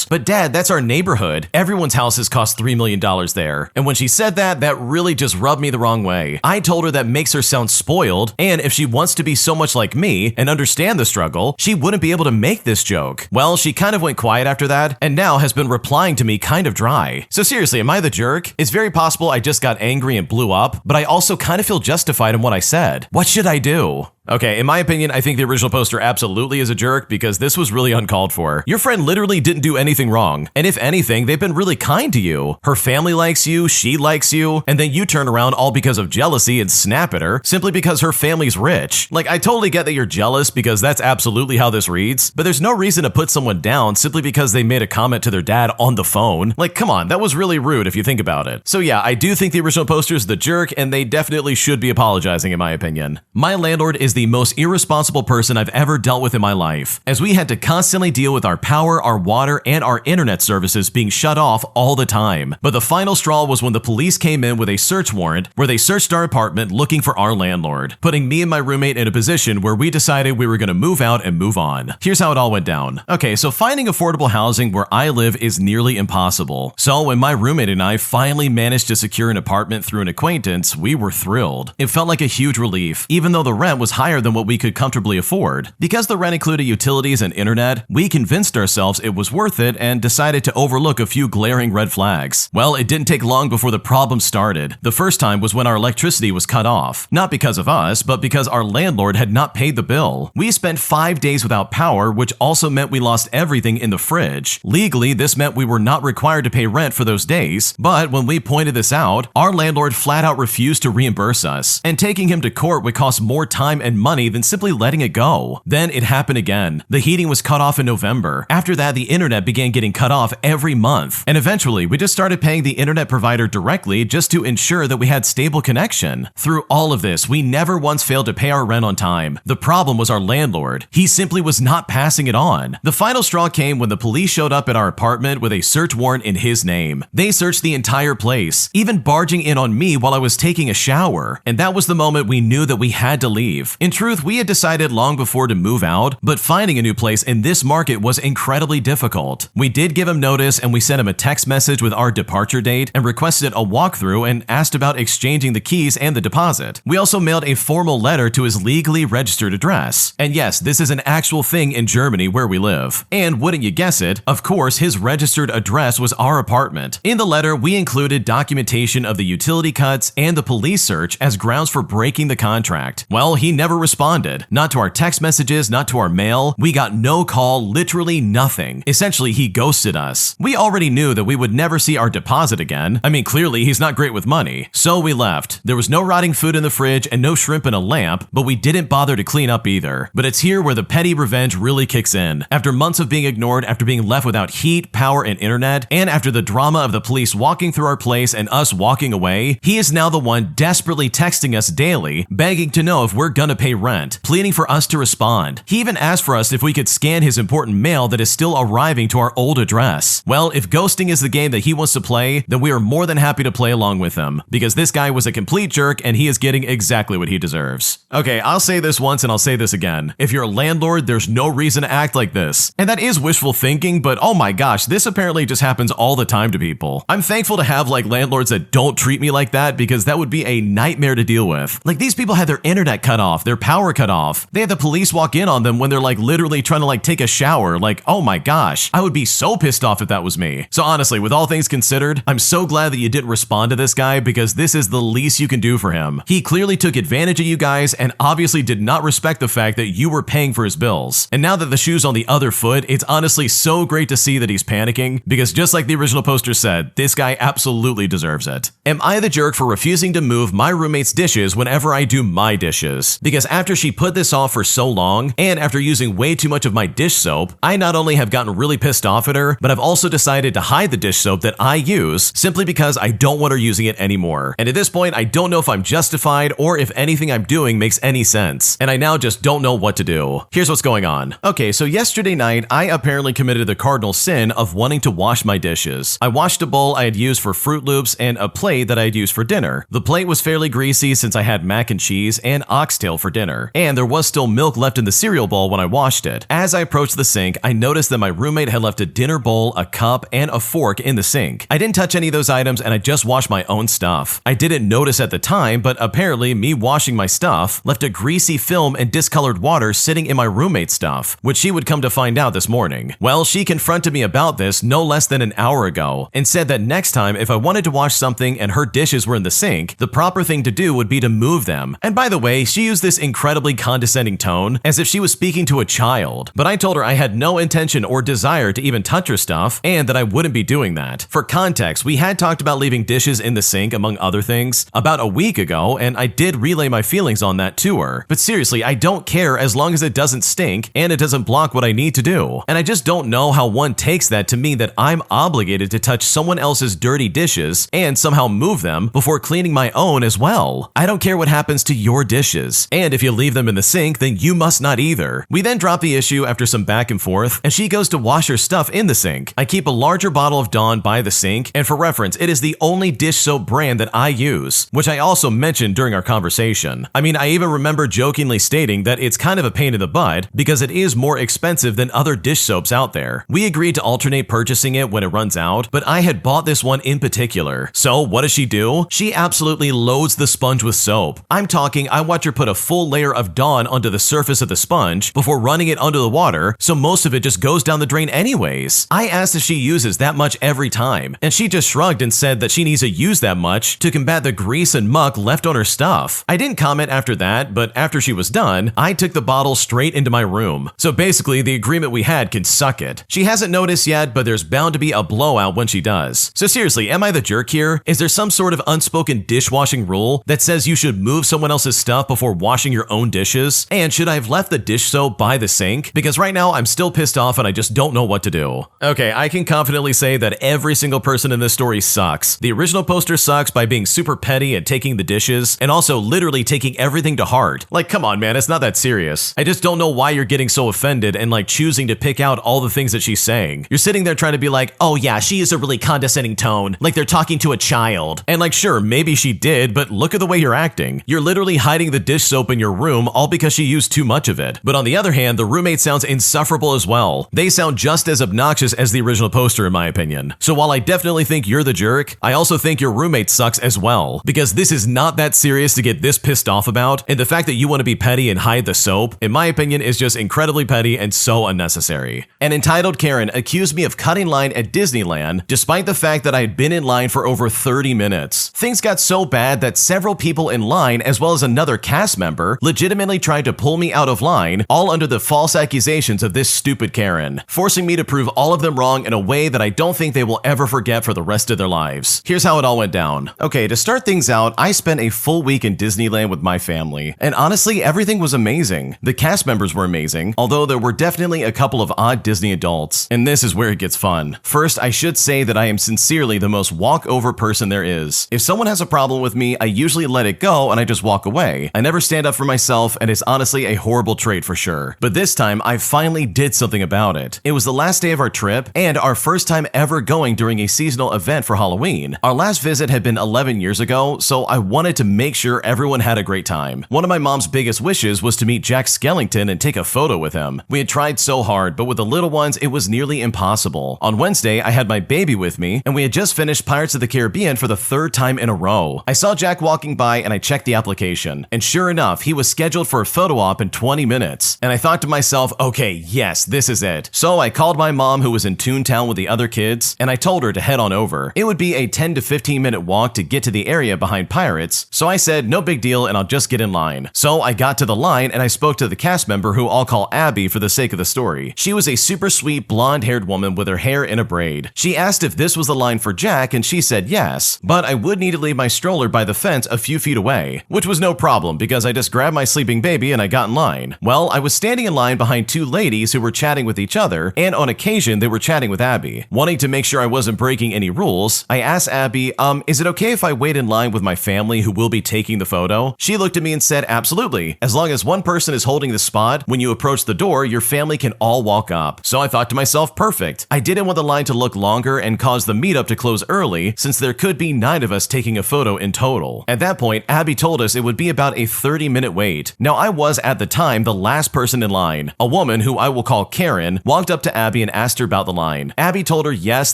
[SPEAKER 1] But Dad, that's our neighborhood. Everyone's houses cost $3 million there." And when she said that, that really just rubbed me the wrong way. I told her that makes her sound spoiled, and if she wants to be so much like me and understand the struggle, she wouldn't be able to make this joke. Well, she kind of went quiet after that, and now has been replying to me kind of dry. So seriously, am I the jerk? It's very possible I just got angry and blew up, but I also kind of feel justified in what I said. What should I do? Okay, in my opinion, I think the original poster absolutely is a jerk because this was really uncalled for. Your friend literally didn't do anything wrong, and if anything, they've been really kind to you. Her family likes you, she likes you, and then you turn around all because of jealousy and snap at her simply because her family's rich. Like, I totally get that you're jealous because that's absolutely how this reads, but there's no reason to put someone down simply because they made a comment to their dad on the phone. Like, come on, that was really rude if you think about it. So yeah, I do think the original poster is the jerk, and they definitely should be apologizing in my opinion. My landlord is the most irresponsible person I've ever dealt with in my life, as we had to constantly deal with our power, our water, and our internet services being shut off all the time. But the final straw was when the police came in with a search warrant where they searched our apartment looking for our landlord, putting me and my roommate in a position where we decided we were going to move out and move on. Here's how it all went down. Okay, so finding affordable housing where I live is nearly impossible. So when my roommate and I finally managed to secure an apartment through an acquaintance, we were thrilled. It felt like a huge relief, even though the rent was higher than what we could comfortably afford. Because the rent included utilities and internet, we convinced ourselves it was worth it and decided to overlook a few glaring red flags. Well, it didn't take long before the problem started. The first time was when our electricity was cut off. Not because of us, but because our landlord had not paid the bill. We spent 5 days without power, which also meant we lost everything in the fridge. Legally, this meant we were not required to pay rent for those days, but when we pointed this out, our landlord flat out refused to reimburse us, and taking him to court would cost more time and money than simply letting it go. Then it happened again. The heating was cut off in November. After that, the internet began getting cut off every month. And eventually, we just started paying the internet provider directly just to ensure that we had stable connection. Through all of this, we never once failed to pay our rent on time. The problem was our landlord. He simply was not passing it on. The final straw came when the police showed up at our apartment with a search warrant in his name. They searched the entire place, even barging in on me while I was taking a shower. And that was the moment we knew that we had to leave. In truth, we had decided long before to move out, but finding a new place in this market was incredibly difficult. We did give him notice and we sent him a text message with our departure date and requested a walkthrough and asked about exchanging the keys and the deposit. We also mailed a formal letter to his legally registered address. And yes, this is an actual thing in Germany where we live. And wouldn't you guess it, of course, his registered address was our apartment. In the letter, we included documentation of the utility cuts and the police search as grounds for breaking the contract. Well, he never responded. Not to our text messages, not to our mail. We got no call, literally nothing. Essentially, he ghosted us. We already knew that we would never see our deposit again. I mean, clearly he's not great with money. So we left. There was no rotting food in the fridge and no shrimp in a lamp, but we didn't bother to clean up either. But it's here where the petty revenge really kicks in. After months of being ignored, after being left without heat, power, and internet, and after the drama of the police walking through our place and us walking away, he is now the one desperately texting us daily, begging to know if we're gonna pay rent, pleading for us to respond. He even asked for us if we could scan his important mail that is still arriving to our old address. Well, if ghosting is the game that he wants to play, then we are more than happy to play along with him, because this guy was a complete jerk and he is getting exactly what he deserves. Okay, I'll say this once and I'll say this again. If you're a landlord, there's no reason to act like this. And that is wishful thinking, but oh my gosh, this apparently just happens all the time to people. I'm thankful to have like landlords that don't treat me like that, because that would be a nightmare to deal with. Like, these people had their internet cut off, their power cut off. They had the police walk in on them when they're like literally trying to like take a shower. Like, oh my gosh, I would be so pissed off if that was me. So honestly, with all things considered, I'm so glad that you didn't respond to this guy, because this is the least you can do for him. He clearly took advantage of you guys and obviously did not respect the fact that you were paying for his bills. And now that the shoe's on the other foot, it's honestly so great to see that he's panicking, because just like the original poster said, this guy absolutely deserves it. Am I the jerk for refusing to move my roommate's dishes whenever I do my dishes? Because after she put this off for so long, and after using way too much of my dish soap, I not only have gotten really pissed off at her, but I've also decided to hide the dish soap that I use simply because I don't want her using it anymore. And at this point, I don't know if I'm justified or if anything I'm doing makes any sense, and I now just don't know what to do. Here's what's going on. Okay, so yesterday night, I apparently committed the cardinal sin of wanting to wash my dishes. I washed a bowl I had used for Fruit Loops and a plate that I had used for dinner. The plate was fairly greasy since I had mac and cheese and oxtail for dinner, and there was still milk left in the cereal bowl when I washed it. As I approached the sink, I noticed that my roommate had left a dinner bowl, a cup, and a fork in the sink. I didn't touch any of those items, and I just washed my own stuff. I didn't notice at the time, but apparently me washing my stuff left a greasy film and discolored water sitting in my roommate's stuff, which she would come to find out this morning. Well, she confronted me about this no less than an hour ago, and said that next time if I wanted to wash something and her dishes were in the sink, the proper thing to do would be to move them. And by the way, she used this incredibly condescending tone, as if she was speaking to a child. But I told her I had no intention or desire to even touch her stuff, and that I wouldn't be doing that. For context, we had talked about leaving dishes in the sink, among other things, about a week ago, and I did relay my feelings on that to her. But seriously, I don't care as long as it doesn't stink and it doesn't block what I need to do. And I just don't know how one takes that to mean that I'm obligated to touch someone else's dirty dishes and somehow move them before cleaning my own as well. I don't care what happens to your dishes, and if you leave them in the sink, then you must not either. We then drop the issue after some back and forth, and she goes to wash her stuff in the sink. I keep a larger bottle of Dawn by the sink, and for reference, it is the only dish soap brand that I use, which I also mentioned during our conversation. I mean, I even remember jokingly stating that it's kind of a pain in the butt because it is more expensive than other dish soaps out there. We agreed to alternate purchasing it when it runs out, but I had bought this one in particular. So what does she do? She absolutely loads the sponge with soap. I'm talking, I watch her put a full layer of Dawn onto the surface of the sponge before running it under the water, so most of it just goes down the drain anyways. I asked if she uses that much every time, and she just shrugged and said that she needs to use that much to combat the grease and muck left on her stuff. I didn't comment after that, but after she was done, I took the bottle straight into my room. So basically, the agreement we had can suck it. She hasn't noticed yet, but there's bound to be a blowout when she does. So seriously, am I the jerk here? Is there some sort of unspoken dishwashing rule that says you should move someone else's stuff before washing your own dishes? And should I have left the dish soap by the sink? Because right now I'm still pissed off and I just don't know what to do. Okay, I can confidently say that every single person in this story sucks. The original poster sucks by being super petty and taking the dishes, and also literally taking everything to heart. Like, come on, man, it's not that serious. I just don't know why you're getting so offended and like choosing to pick out all the things that she's saying. You're sitting there trying to be like, oh yeah, she is a really condescending tone, like they're talking to a child. And like, sure, maybe she did, but look at the way you're acting. You're literally hiding the dish soap in your room all because she used too much of it. But on the other hand, the roommate sounds insufferable as well. They sound just as obnoxious as the original poster in my opinion. So while I definitely think you're the jerk, I also think your roommate sucks as well, because this is not that serious to get this pissed off about, and the fact that you want to be petty and hide the soap, in my opinion, is just incredibly petty and so unnecessary. An entitled Karen accused me of cutting line at Disneyland despite the fact that I had been in line for over 30 minutes. Things got so bad that several people in line, as well as another cast member, legitimately tried to pull me out of line, all under the false accusations of this stupid Karen, forcing me to prove all of them wrong in a way that I don't think they will ever forget for the rest of their lives. Here's how it all went down. Okay, to start things out, I spent a full week in Disneyland with my family, and honestly, everything was amazing. The cast members were amazing, although there were definitely a couple of odd Disney adults, and this is where it gets fun. First, I should say that I am sincerely the most walk-over person there is. If someone has a problem with me, I usually let it go and I just walk away. I never stand up up for myself and is honestly a horrible trait for sure. But this time, I finally did something about it. It was the last day of our trip and our first time ever going during a seasonal event for Halloween. Our last visit had been 11 years ago, so I wanted to make sure everyone had a great time. One of my mom's biggest wishes was to meet Jack Skellington and take a photo with him. We had tried so hard, but with the little ones, it was nearly impossible. On Wednesday, I had my baby with me, and we had just finished Pirates of the Caribbean for the third time in a row. I saw Jack walking by and I checked the application, and sure enough, he was scheduled for a photo op in 20 minutes. And I thought to myself, okay, yes, this is it. So I called my mom, who was in Toontown with the other kids, and I told her to head on over. It would be a 10 to 15 minute walk to get to the area behind Pirates, so I said no big deal and I'll just get in line. So I got to the line and I spoke to the cast member, who I'll call Abby for the sake of the story. She was a super sweet blonde-haired woman with her hair in a braid. She asked if this was the line for Jack and she said yes, but I would need to leave my stroller by the fence a few feet away, which was no problem because I just grabbed my sleeping baby and I got in line. Well, I was standing in line behind two ladies who were chatting with each other, and on occasion they were chatting with Abby. Wanting to make sure I wasn't breaking any rules, I asked Abby, is it okay if I wait in line with my family who will be taking the photo? She looked at me and said, absolutely. As long as one person is holding the spot, when you approach the door, your family can all walk up. So I thought to myself, perfect. I didn't want the line to look longer and cause the meetup to close early, since there could be 9 of us taking a photo in total. At that point, Abby told us it would be about a 30-minute wait. Now, I was at the time the last person in line. A woman, who I will call Karen, walked up to Abby and asked her about the line. Abby told her yes,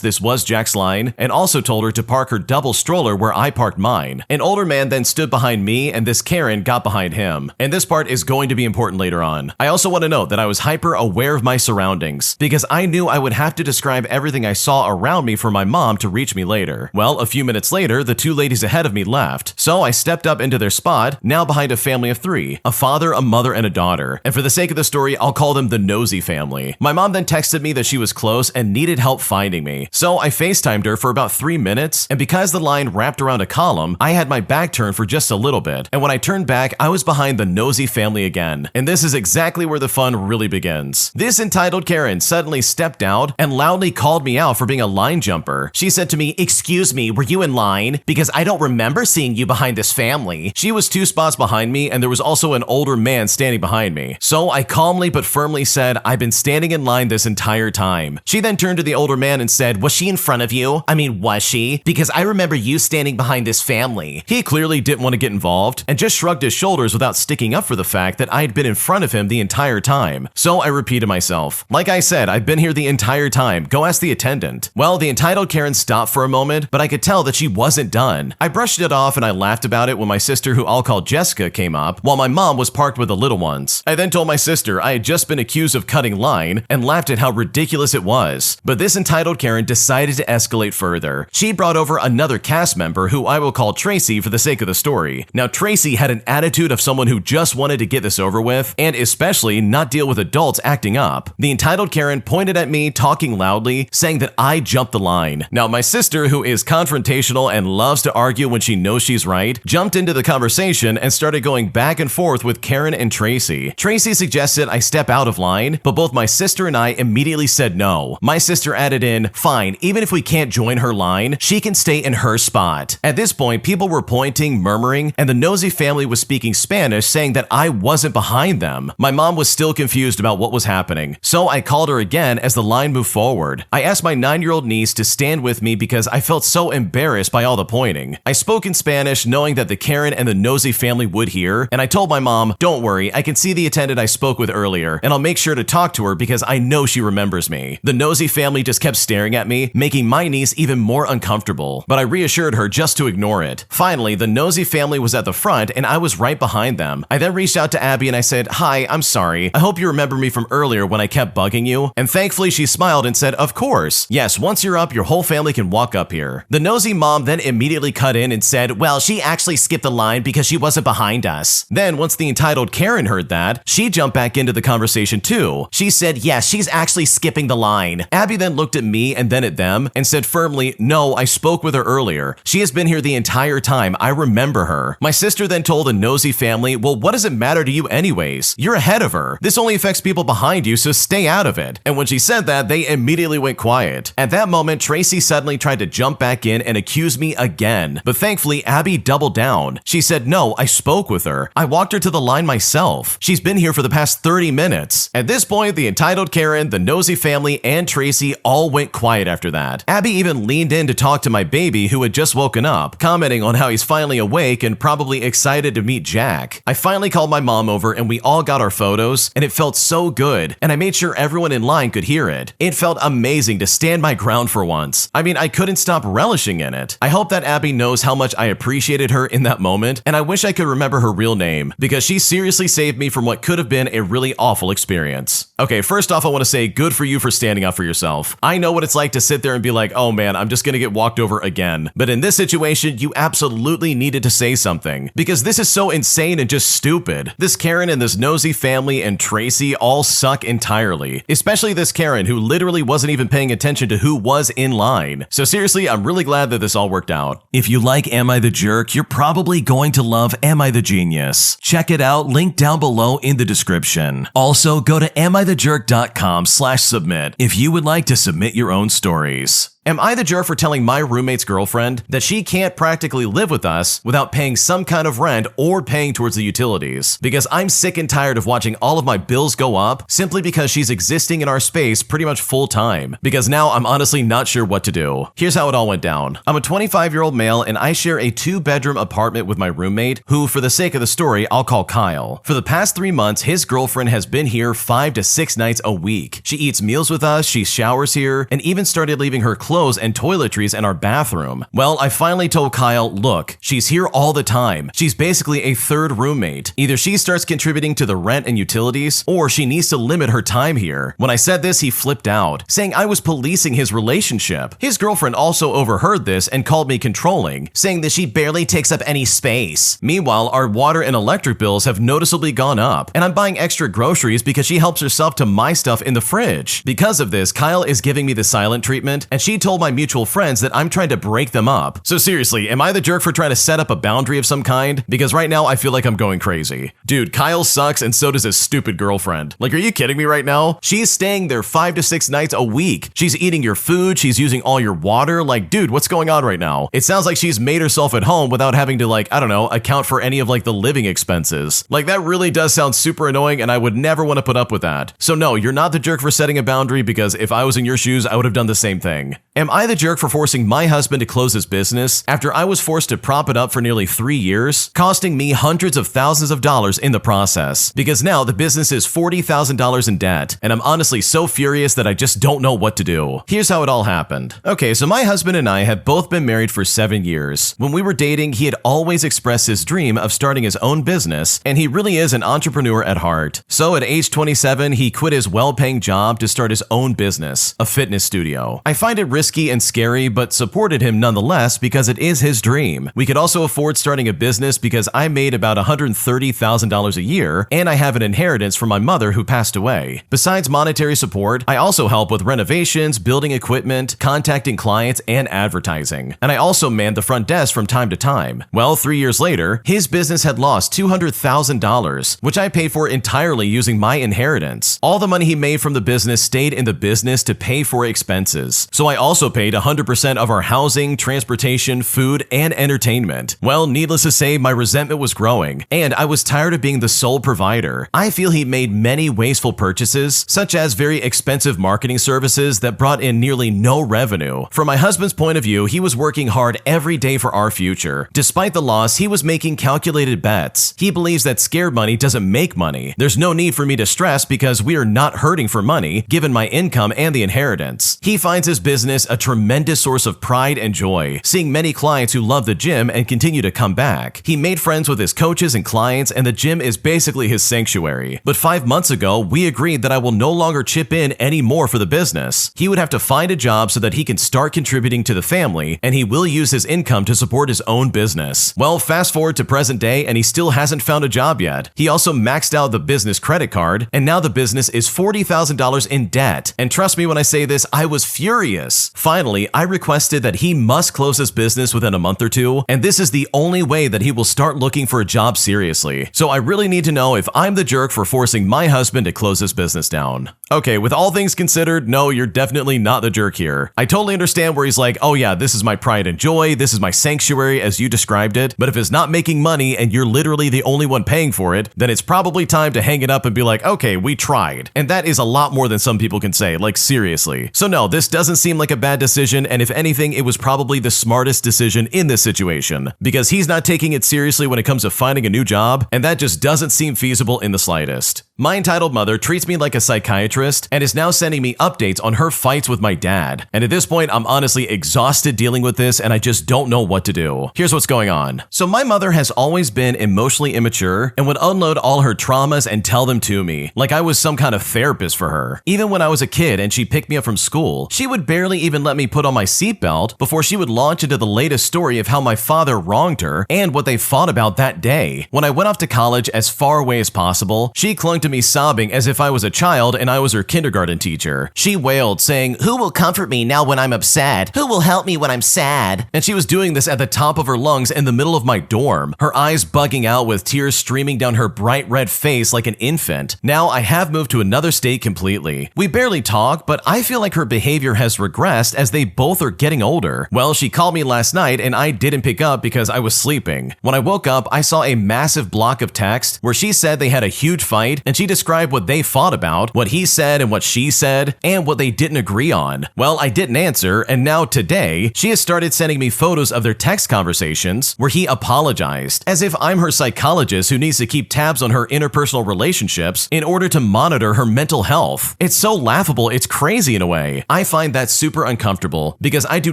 [SPEAKER 1] this was Jack's line, and also told her to park her double stroller where I parked mine. An older man then stood behind me, and this Karen got behind him. And this part is going to be important later on. I also want to note that I was hyper aware of my surroundings, because I knew I would have to describe everything I saw around me for my mom to reach me later. Well, a few minutes later, the two ladies ahead of me left, so I stepped up into their spot, now behind a family of 3, a father, a mother, and a daughter. And for the sake of the story, I'll call them the Nosy family. My mom then texted me that she was close and needed help finding me, so I FaceTimed her for about 3 minutes, and because the line wrapped around a column, I had my back turned for just a little bit, and when I turned back, I was behind the Nosy family again. And this is exactly where the fun really begins. This entitled Karen suddenly stepped out and loudly called me out for being a line jumper. She said to me, "Excuse me, were you in line? Because I don't remember seeing you behind this family." She was 2 spots behind me, and there was also an older man standing behind me. So I calmly but firmly said, "I've been standing in line this entire time." She then turned to the older man and said, "Was she in front of you? I mean, was she? Because I remember you standing behind this family." He clearly didn't want to get involved and just shrugged his shoulders without sticking up for the fact that I had been in front of him the entire time. So I repeated myself. Like I said, I've been here the entire time. Go ask the attendant. Well, the entitled Karen stopped for a moment, but I could tell that she wasn't done. I brushed it off and I laughed about it when my sister, who I'll call Jessica, came up, while my mom was parked with the little ones. I then told my sister I had just been accused of cutting line and laughed at how ridiculous it was. But this entitled Karen decided to escalate further. She brought over another cast member, who I will call Tracy for the sake of the story. Now, Tracy had an attitude of someone who just wanted to get this over with, and especially not deal with adults acting up. The entitled Karen pointed at me, talking loudly, saying that I jumped the line. Now, my sister, who is confrontational and loves to argue when she knows she's right, jumped into the conversation and started going back and forth with Karen and Tracy. Tracy suggested I step out of line, but both my sister and I immediately said no. My sister added in, "Fine, even if we can't join her line, she can stay in her spot." At this point, people were pointing, murmuring, and the Nosy family was speaking Spanish, saying that I wasn't behind them. My mom was still confused about what was happening, so I called her again as the line moved forward. I asked my 9-year-old niece to stand with me because I felt so embarrassed by all the pointing. I spoke in Spanish, knowing that the Karen and the Nosy family would hear, and I told my mom, "Don't worry, I can see the attendant I spoke with earlier, and I'll make sure to talk to her because I know she remembers me." The Nosy family just kept staring at me, making my niece even more uncomfortable, but I reassured her just to ignore it. Finally, the Nosy family was at the front and I was right behind them. I then reached out to Abby and I said, "Hi, I'm sorry. I hope you remember me from earlier when I kept bugging you." And thankfully she smiled and said, "Of course. Yes, once you're up, your whole family can walk up here." The Nosy mom then immediately cut in and said, "Well, she actually skipped the line because she wasn't behind us." Then once the entitled Karen heard that, she jumped back into the conversation too. She said, "Yes, she's actually skipping the line." Abby then looked at me and then at them and said firmly, "No, I spoke with her earlier. She has been here the entire time. I remember her." My sister then told the Nosy family, "Well, what does it matter to you anyways? You're ahead of her. This only affects people behind you, so stay out of it." And when she said that, they immediately went quiet. At that moment, Tracy suddenly tried to jump back in and accuse me again, but thankfully Abby doubled down. She said, "No, I spoke with her." her. I walked her to the line myself. She's been here for the past 30 minutes. At this point, the entitled Karen, the nosy family, and Tracy all went quiet after that. Abby even leaned in to talk to my baby who had just woken up, commenting on how he's finally awake and probably excited to meet Jack. I finally called my mom over and we all got our photos, and it felt so good, and I made sure everyone in line could hear it. It felt amazing to stand my ground for once. I mean, I couldn't stop relishing in it. I hope that Abby knows how much I appreciated her in that moment, and I wish I could remember her real name, because she seriously saved me from what could have been a really awful experience. Okay, first off, I want to say good for you for standing up for yourself. I know what it's like to sit there and be like, oh man, I'm just gonna get walked over again. But in this situation, you absolutely needed to say something, because this is so insane and just stupid. This Karen and this nosy family and Tracy all suck entirely, especially this Karen who literally wasn't even paying attention to who was in line. So seriously, I'm really glad that this all worked out. If you like Am I the Jerk, you're probably going to love Am I the Genius. Check it out, link down below in the description. Also, go to AmITheJerk.com/submit if you would like to submit your own stories. Am I the jerk for telling my roommate's girlfriend that she can't practically live with us without paying some kind of rent or paying towards the utilities? Because I'm sick and tired of watching all of my bills go up simply because she's existing in our space pretty much full time. Because now I'm honestly not sure what to do. Here's how it all went down. I'm a 25-year-old male and I share a 2-bedroom apartment with my roommate, who for the sake of the story, I'll call Kyle. For the past 3 months, his girlfriend has been here 5 to 6 nights a week. She eats meals with us, she showers here, and even started leaving her clothes and toiletries in our bathroom. Well, I finally told Kyle, look, she's here all the time. She's basically a third roommate. Either she starts contributing to the rent and utilities, or she needs to limit her time here. When I said this, he flipped out, saying I was policing his relationship. His girlfriend also overheard this and called me controlling, saying that she barely takes up any space. Meanwhile, our water and electric bills have noticeably gone up, and I'm buying extra groceries because she helps herself to my stuff in the fridge. Because of this, Kyle is giving me the silent treatment, and she told my mutual friends that I'm trying to break them up. So seriously, am I the jerk for trying to set up a boundary of some kind? Because right now I feel like I'm going crazy. Dude, Kyle sucks and so does his stupid girlfriend. Like, are you kidding me right now? She's staying there 5 to 6 nights a week. She's eating your food, she's using all your water. Like, dude, what's going on right now? It sounds like she's made herself at home without having to, like, I don't know, account for any of like the living expenses. Like, that really does sound super annoying and I would never want to put up with that. So no, you're not the jerk for setting a boundary, because if I was in your shoes, I would have done the same thing. Am I the jerk for forcing my husband to close his business after I was forced to prop it up for nearly 3 years, costing me hundreds of thousands of dollars in the process? Because now the business is $40,000 in debt, and I'm honestly so furious that I just don't know what to do. Here's how it all happened. Okay, so my husband and I have both been married for 7 years. When we were dating, he had always expressed his dream of starting his own business, and he really is an entrepreneur at heart. So at age 27, he quit his well-paying job to start his own business, a fitness studio. I find it risky and scary, but supported him nonetheless because it is his dream. We could also afford starting a business because I made about $130,000 a year, and I have an inheritance from my mother who passed away. Besides monetary support, I also help with renovations, building equipment, contacting clients, and advertising. And I also manned the front desk from time to time. Well, 3 years later, his business had lost $200,000, which I paid for entirely using my inheritance. All the money he made from the business stayed in the business to pay for expenses. So I also paid 100% of our housing, transportation, food, and entertainment. Well, needless to say, my resentment was growing, and I was tired of being the sole provider. I feel he made many wasteful purchases, such as very expensive marketing services that brought in nearly no revenue. From my husband's point of view, he was working hard every day for our future. Despite the loss, he was making calculated bets. He believes that scared money doesn't make money. There's no need for me to stress because we are not hurting for money, given my income and the inheritance. He finds his business a tremendous source of pride and joy, seeing many clients who love the gym and continue to come back. He made friends with his coaches and clients, and the gym is basically his sanctuary. But 5 months ago, we agreed that I will no longer chip in any more for the business. He would have to find a job so that he can start contributing to the family, and he will use his income to support his own business. Well, fast forward to present day, and he still hasn't found a job yet. He also maxed out the business credit card, and now the business is $40,000 in debt. And trust me when I say this, I was furious. years. Finally, I requested that he must close his business within a month or two, and this is the only way that he will start looking for a job seriously. So I really need to know if I'm the jerk for forcing my husband to close his business down. Okay, with all things considered, no, you're definitely not the jerk here. I totally understand where he's like, oh yeah, this is my pride and joy, this is my sanctuary as you described it, but if it's not making money and you're literally the only one paying for it, then it's probably time to hang it up and be like, okay, we tried. And that is a lot more than some people can say, like seriously. So no, this doesn't seem like a bad decision, and if anything, it was probably the smartest decision in this situation, because he's not taking it seriously when it comes to finding a new job, and that just doesn't seem feasible in the slightest. My entitled mother treats me like a psychiatrist and is now sending me updates on her fights with my dad. And at this point, I'm honestly exhausted dealing with this and I just don't know what to do. Here's what's going on. So my mother has always been emotionally immature and would unload all her traumas and tell them to me, like I was some kind of therapist for her. Even when I was a kid and she picked me up from school, she would barely even let me put on my seatbelt before she would launch into the latest story of how my father wronged her and what they fought about that day. When I went off to college as far away as possible, she clung to me sobbing as if I was a child and I was her kindergarten teacher. She wailed, saying, "Who will comfort me now when I'm upset? Who will help me when I'm sad?" And she was doing this at the top of her lungs in the middle of my dorm, her eyes bugging out with tears streaming down her bright red face like an infant. Now I have moved to another state completely. We barely talk, but I feel like her behavior has regressed as they both are getting older. Well, she called me last night and I didn't pick up because I was sleeping. When I woke up, I saw a massive block of text where she said they had a huge fight and she described what they fought about, what he said and what she said, and what they didn't agree on. Well, I didn't answer, and now today, she has started sending me photos of their text conversations where he apologized, as if I'm her psychologist who needs to keep tabs on her interpersonal relationships in order to monitor her mental health. It's so laughable, it's crazy in a way. I find that super uncomfortable because I do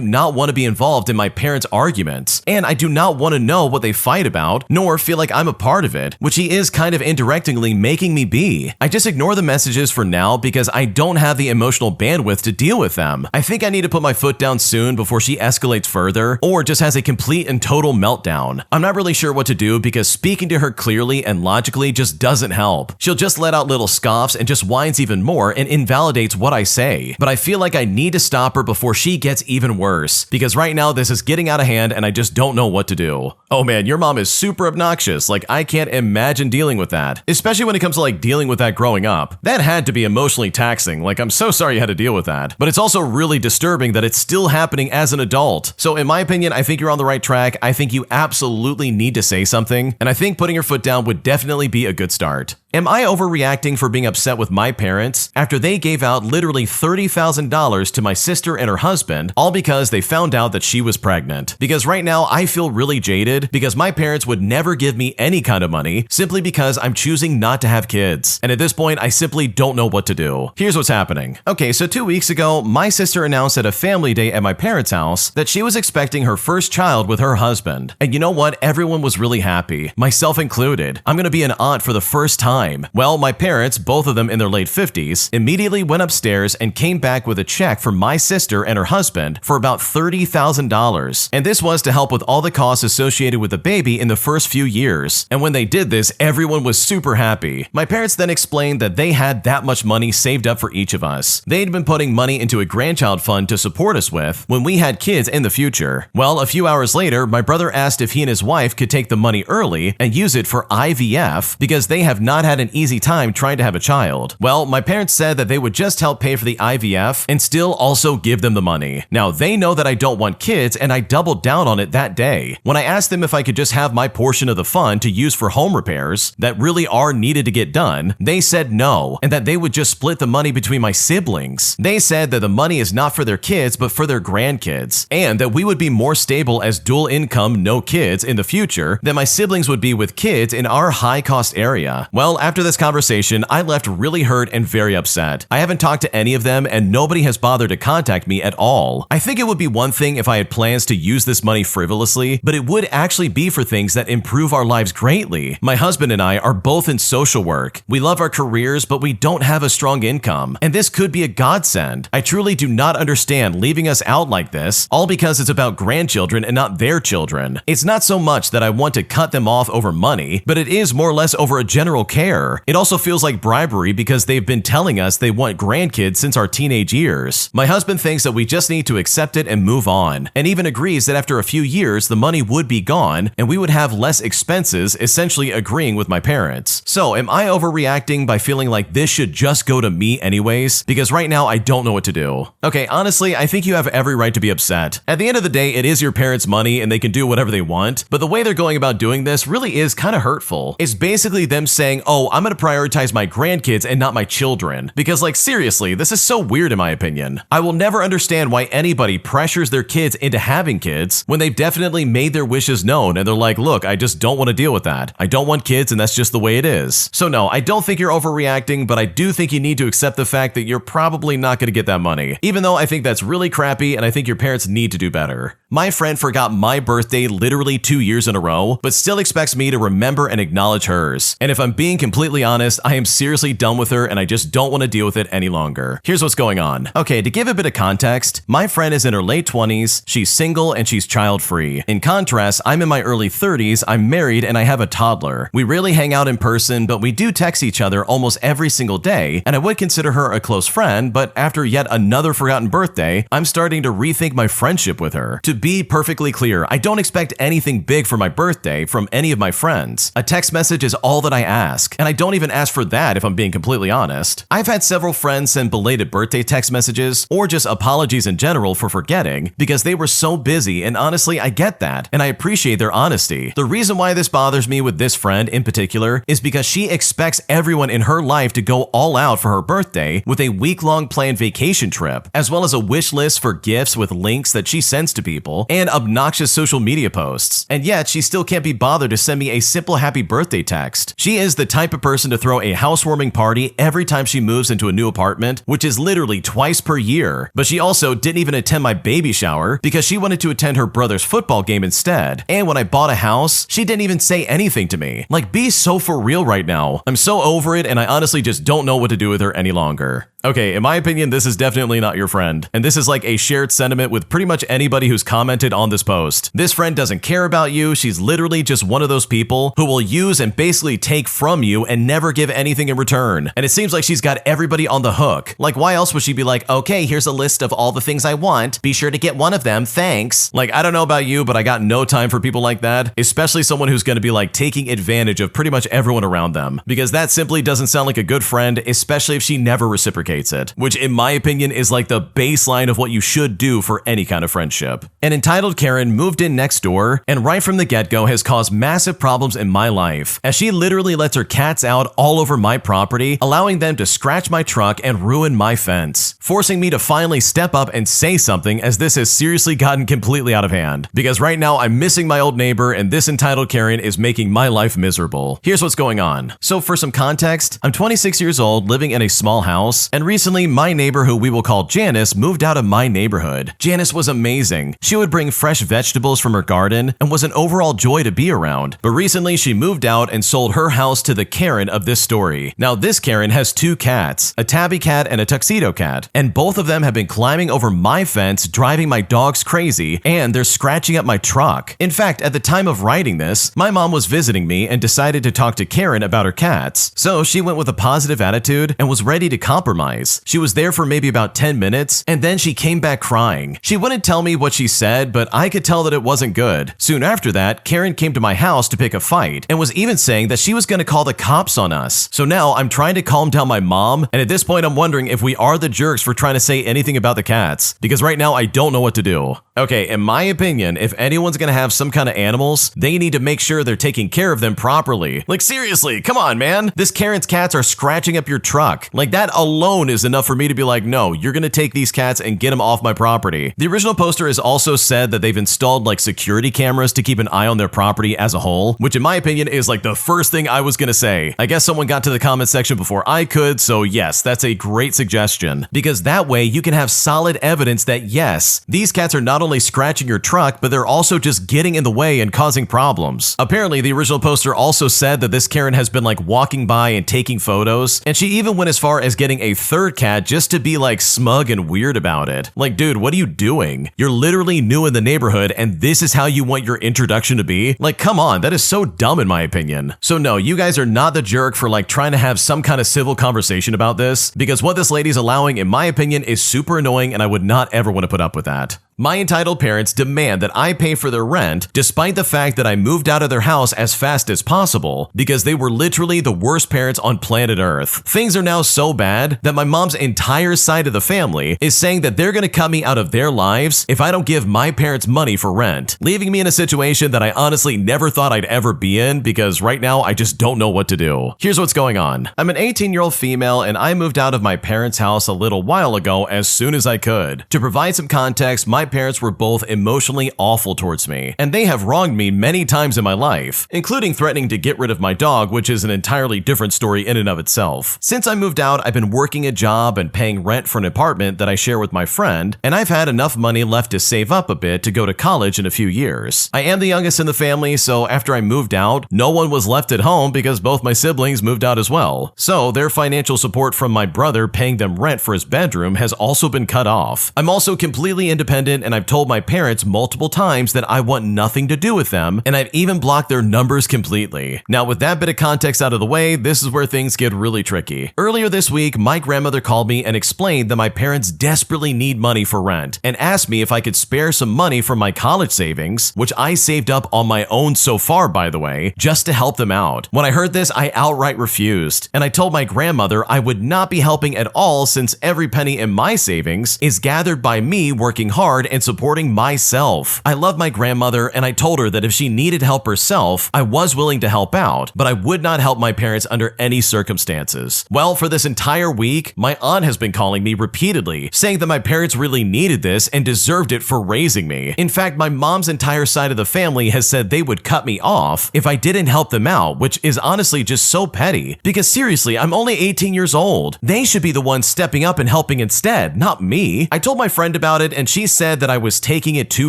[SPEAKER 1] not want to be involved in my parents' arguments, and I do not want to know what they fight about, nor feel like I'm a part of it, which he is kind of indirectly making me be. I just ignore the messages for now because I don't have the emotional bandwidth to deal with them. I think I need to put my foot down soon before she escalates further or just has a complete and total meltdown. I'm not really sure what to do because speaking to her clearly and logically just doesn't help. She'll just let out little scoffs and just whines even more and invalidates what I say. But I feel like I need to stop her before she gets even worse because right now this is getting out of hand and I just don't know what to do. Oh man, your mom is super obnoxious. Like I can't imagine dealing with that, especially when it comes to like dealing with that growing up. That had to be emotionally taxing. Like I'm so sorry you had to deal with that. But it's also really disturbing that it's still happening as an adult. So in my opinion, I think you're on the right track. I think you absolutely need to say something. And I think putting your foot down would definitely be a good start. Am I overreacting for being upset with my parents after they gave out literally $30,000 to my sister and her husband, all because they found out that she was pregnant? Because right now I feel really jaded because my parents would never give me any kind of money simply because I'm choosing not to have kids. And at this point, I simply don't know what to do. Here's what's happening. Okay, so 2 weeks ago, my sister announced at a family day at my parents' house that she was expecting her first child with her husband. And you know what? Everyone was really happy, myself included. I'm gonna be an aunt for the first time. Well, my parents, both of them in their late 50s, immediately went upstairs and came back with a check for my sister and her husband for about $30,000. And this was to help with all the costs associated with the baby in the first few years. And when they did this, everyone was super happy. My parents then explained that they had that much money saved up for each of us. They'd been putting money into a grandchild fund to support us with when we had kids in the future. Well, a few hours later, my brother asked if he and his wife could take the money early and use it for IVF because they have not had an easy time trying to have a child. Well, my parents said that they would just help pay for the IVF and still also give them the money. Now, they know that I don't want kids and I doubled down on it that day. When I asked them if I could just have my portion of the fund to use for home repairs that really are needed to get done, they said no, and that they would just split the money between my siblings. They said that the money is not for their kids but for their grandkids, and that we would be more stable as dual income, no kids in the future than my siblings would be with kids in our high-cost area. Well, after this conversation, I left really hurt and very upset. I haven't talked to any of them and nobody has bothered to contact me at all. I think it would be one thing if I had plans to use this money frivolously, but it would actually be for things that improve our lives greatly. My husband and I are both in social work. We love our careers, but we don't have a strong income, and this could be a godsend. I truly do not understand leaving us out like this, all because it's about grandchildren and not their children. It's not so much that I want to cut them off over money, but it is more or less over a general care care. It also feels like bribery because they've been telling us they want grandkids since our teenage years. My husband thinks that we just need to accept it and move on, and even agrees that after a few years the money would be gone and we would have less expenses, essentially agreeing with my parents. So am I overreacting by feeling like this should just go to me anyways? Because right now I don't know what to do. Okay, honestly, I think you have every right to be upset. At the end of the day, it is your parents' money and they can do whatever they want, but the way they're going about doing this really is kind of hurtful. It's basically them saying, oh, I'm going to prioritize my grandkids and not my children. Because like seriously, this is so weird in my opinion. I will never understand why anybody pressures their kids into having kids when they've definitely made their wishes known and they're like, look, I just don't want to deal with that. I don't want kids and that's just the way it is. So no, I don't think you're overreacting, but I do think you need to accept the fact that you're probably not going to get that money. Even though I think that's really crappy and I think your parents need to do better. My friend forgot my birthday literally 2 years in a row, but still expects me to remember and acknowledge hers. And if I'm being completely honest, I am seriously done with her and I just don't want to deal with it any longer. Here's what's going on. Okay, to give a bit of context, my friend is in her late 20s, she's single and she's child-free. In contrast, I'm in my early 30s, I'm married and I have a toddler. We rarely hang out in person, but we do text each other almost every single day, and I would consider her a close friend, but after yet another forgotten birthday, I'm starting to rethink my friendship with her. To be perfectly clear, I don't expect anything big for my birthday from any of my friends. A text message is all that I ask, and I don't even ask for that if I'm being completely honest. I've had several friends send belated birthday text messages, or just apologies in general for forgetting, because they were so busy, and honestly, I get that, and I appreciate their honesty. The reason why this bothers me with this friend in particular is because she expects everyone in her life to go all out for her birthday with a week-long planned vacation trip, as well as a wish list for gifts with links that she sends to people, and obnoxious social media posts. And yet, she still can't be bothered to send me a simple happy birthday text. She is the type of person to throw a housewarming party every time she moves into a new apartment, which is literally twice per year. But she also didn't even attend my baby shower because she wanted to attend her brother's football game instead. And when I bought a house, she didn't even say anything to me. Like, be so for real right now. I'm so over it and I honestly just don't know what to do with her any longer. Okay, in my opinion, this is definitely not your friend. And this is like a shared sentiment with pretty much anybody who's commented on this post. This friend doesn't care about you. She's literally just one of those people who will use and basically take from you and never give anything in return. And it seems like she's got everybody on the hook. Like, why else would she be like, okay, here's a list of all the things I want. Be sure to get one of them. Thanks. Like, I don't know about you, but I got no time for people like that, especially someone who's going to be like taking advantage of pretty much everyone around them, because that simply doesn't sound like a good friend, especially if she never reciprocates it, which in my opinion is like the baseline of what you should do for any kind of friendship. An entitled Karen moved in next door and right from the get-go has caused massive problems in my life, as she literally lets her cats out all over my property, allowing them to scratch my truck and ruin my fence, forcing me to finally step up and say something, as this has seriously gotten completely out of hand. Because right now I'm missing my old neighbor and this entitled Karen is making my life miserable. Here's what's going on. So for some context, I'm 26 years old living in a small house, and recently my neighbor, who we will call Janice, moved out of my neighborhood. Janice was amazing. She would bring fresh vegetables from her garden and was an overall joy to be around. But recently she moved out and sold her house to the Karen of this story. Now this Karen has two cats, a tabby cat and a tuxedo cat, and both of them have been climbing over my fence, driving my dogs crazy, and they're scratching up my truck. In fact, at the time of writing this, my mom was visiting me and decided to talk to Karen about her cats. So she went with a positive attitude and was ready to compromise. She was there for maybe about 10 minutes, and then she came back crying. She wouldn't tell me what she said, but I could tell that it wasn't good. Soon after that, Karen came to my house to pick a fight, and was even saying that she was going to call the cops on us. So now I'm trying to calm down my mom, and at this point I'm wondering if we are the jerks for trying to say anything about the cats, because right now I don't know what to do. Okay, in my opinion, if anyone's gonna have some kind of animals, they need to make sure they're taking care of them properly. Like seriously, come on man, this Karen's cats are scratching up your truck. Like that alone is enough for me to be like, no, you're gonna take these cats and get them off my property. The original poster has also said that they've installed like security cameras to keep an eye on their property as a whole, which in my opinion is like the first thing I was gonna say. I guess someone got to the comment section before I could, so yes, that's a great suggestion, because that way you can have solid evidence that yes, these cats are not only scratching your truck, but they're also just getting in the way and causing problems. Apparently, the original poster also said that this Karen has been like walking by and taking photos, and she even went as far as getting a third cat just to be like smug and weird about it. Like, dude, what are you doing? You're literally new in the neighborhood and this is how you want your introduction to be? Like, come on, that is so dumb in my opinion. So no, you guys are not the jerk for like trying to have some kind of civil conversation about this, because what this lady's allowing, in my opinion, is super annoying and I would not ever want to put up with that. My entitled parents demand that I pay for their rent despite the fact that I moved out of their house as fast as possible because they were literally the worst parents on planet Earth. Things are now so bad that my mom's entire side of the family is saying that they're going to cut me out of their lives if I don't give my parents money for rent, leaving me in a situation that I honestly never thought I'd ever be in because right now I just don't know what to do. Here's what's going on. I'm an 18-year-old female and I moved out of my parents' house a little while ago as soon as I could. To provide some context, my parents were both emotionally awful towards me, and they have wronged me many times in my life, including threatening to get rid of my dog, which is an entirely different story in and of itself. Since I moved out, I've been working a job and paying rent for an apartment that I share with my friend, and I've had enough money left to save up a bit to go to college in a few years. I am the youngest in the family, so after I moved out, no one was left at home because both my siblings moved out as well. So their financial support from my brother paying them rent for his bedroom has also been cut off. I'm also completely independent and I've told my parents multiple times that I want nothing to do with them, and I've even blocked their numbers completely. Now, with that bit of context out of the way, this is where things get really tricky. Earlier this week, my grandmother called me and explained that my parents desperately need money for rent and asked me if I could spare some money from my college savings, which I saved up on my own so far, by the way, just to help them out. When I heard this, I outright refused, and I told my grandmother I would not be helping at all since every penny in my savings is gathered by me working hard and supporting myself. I love my grandmother and I told her that if she needed help herself, I was willing to help out, but I would not help my parents under any circumstances. Well, for this entire week, my aunt has been calling me repeatedly, saying that my parents really needed this and deserved it for raising me. In fact, my mom's entire side of the family has said they would cut me off if I didn't help them out, which is honestly just so petty, because seriously, I'm only 18 years old. They should be the ones stepping up and helping instead, not me. I told my friend about it and she said that I was taking it too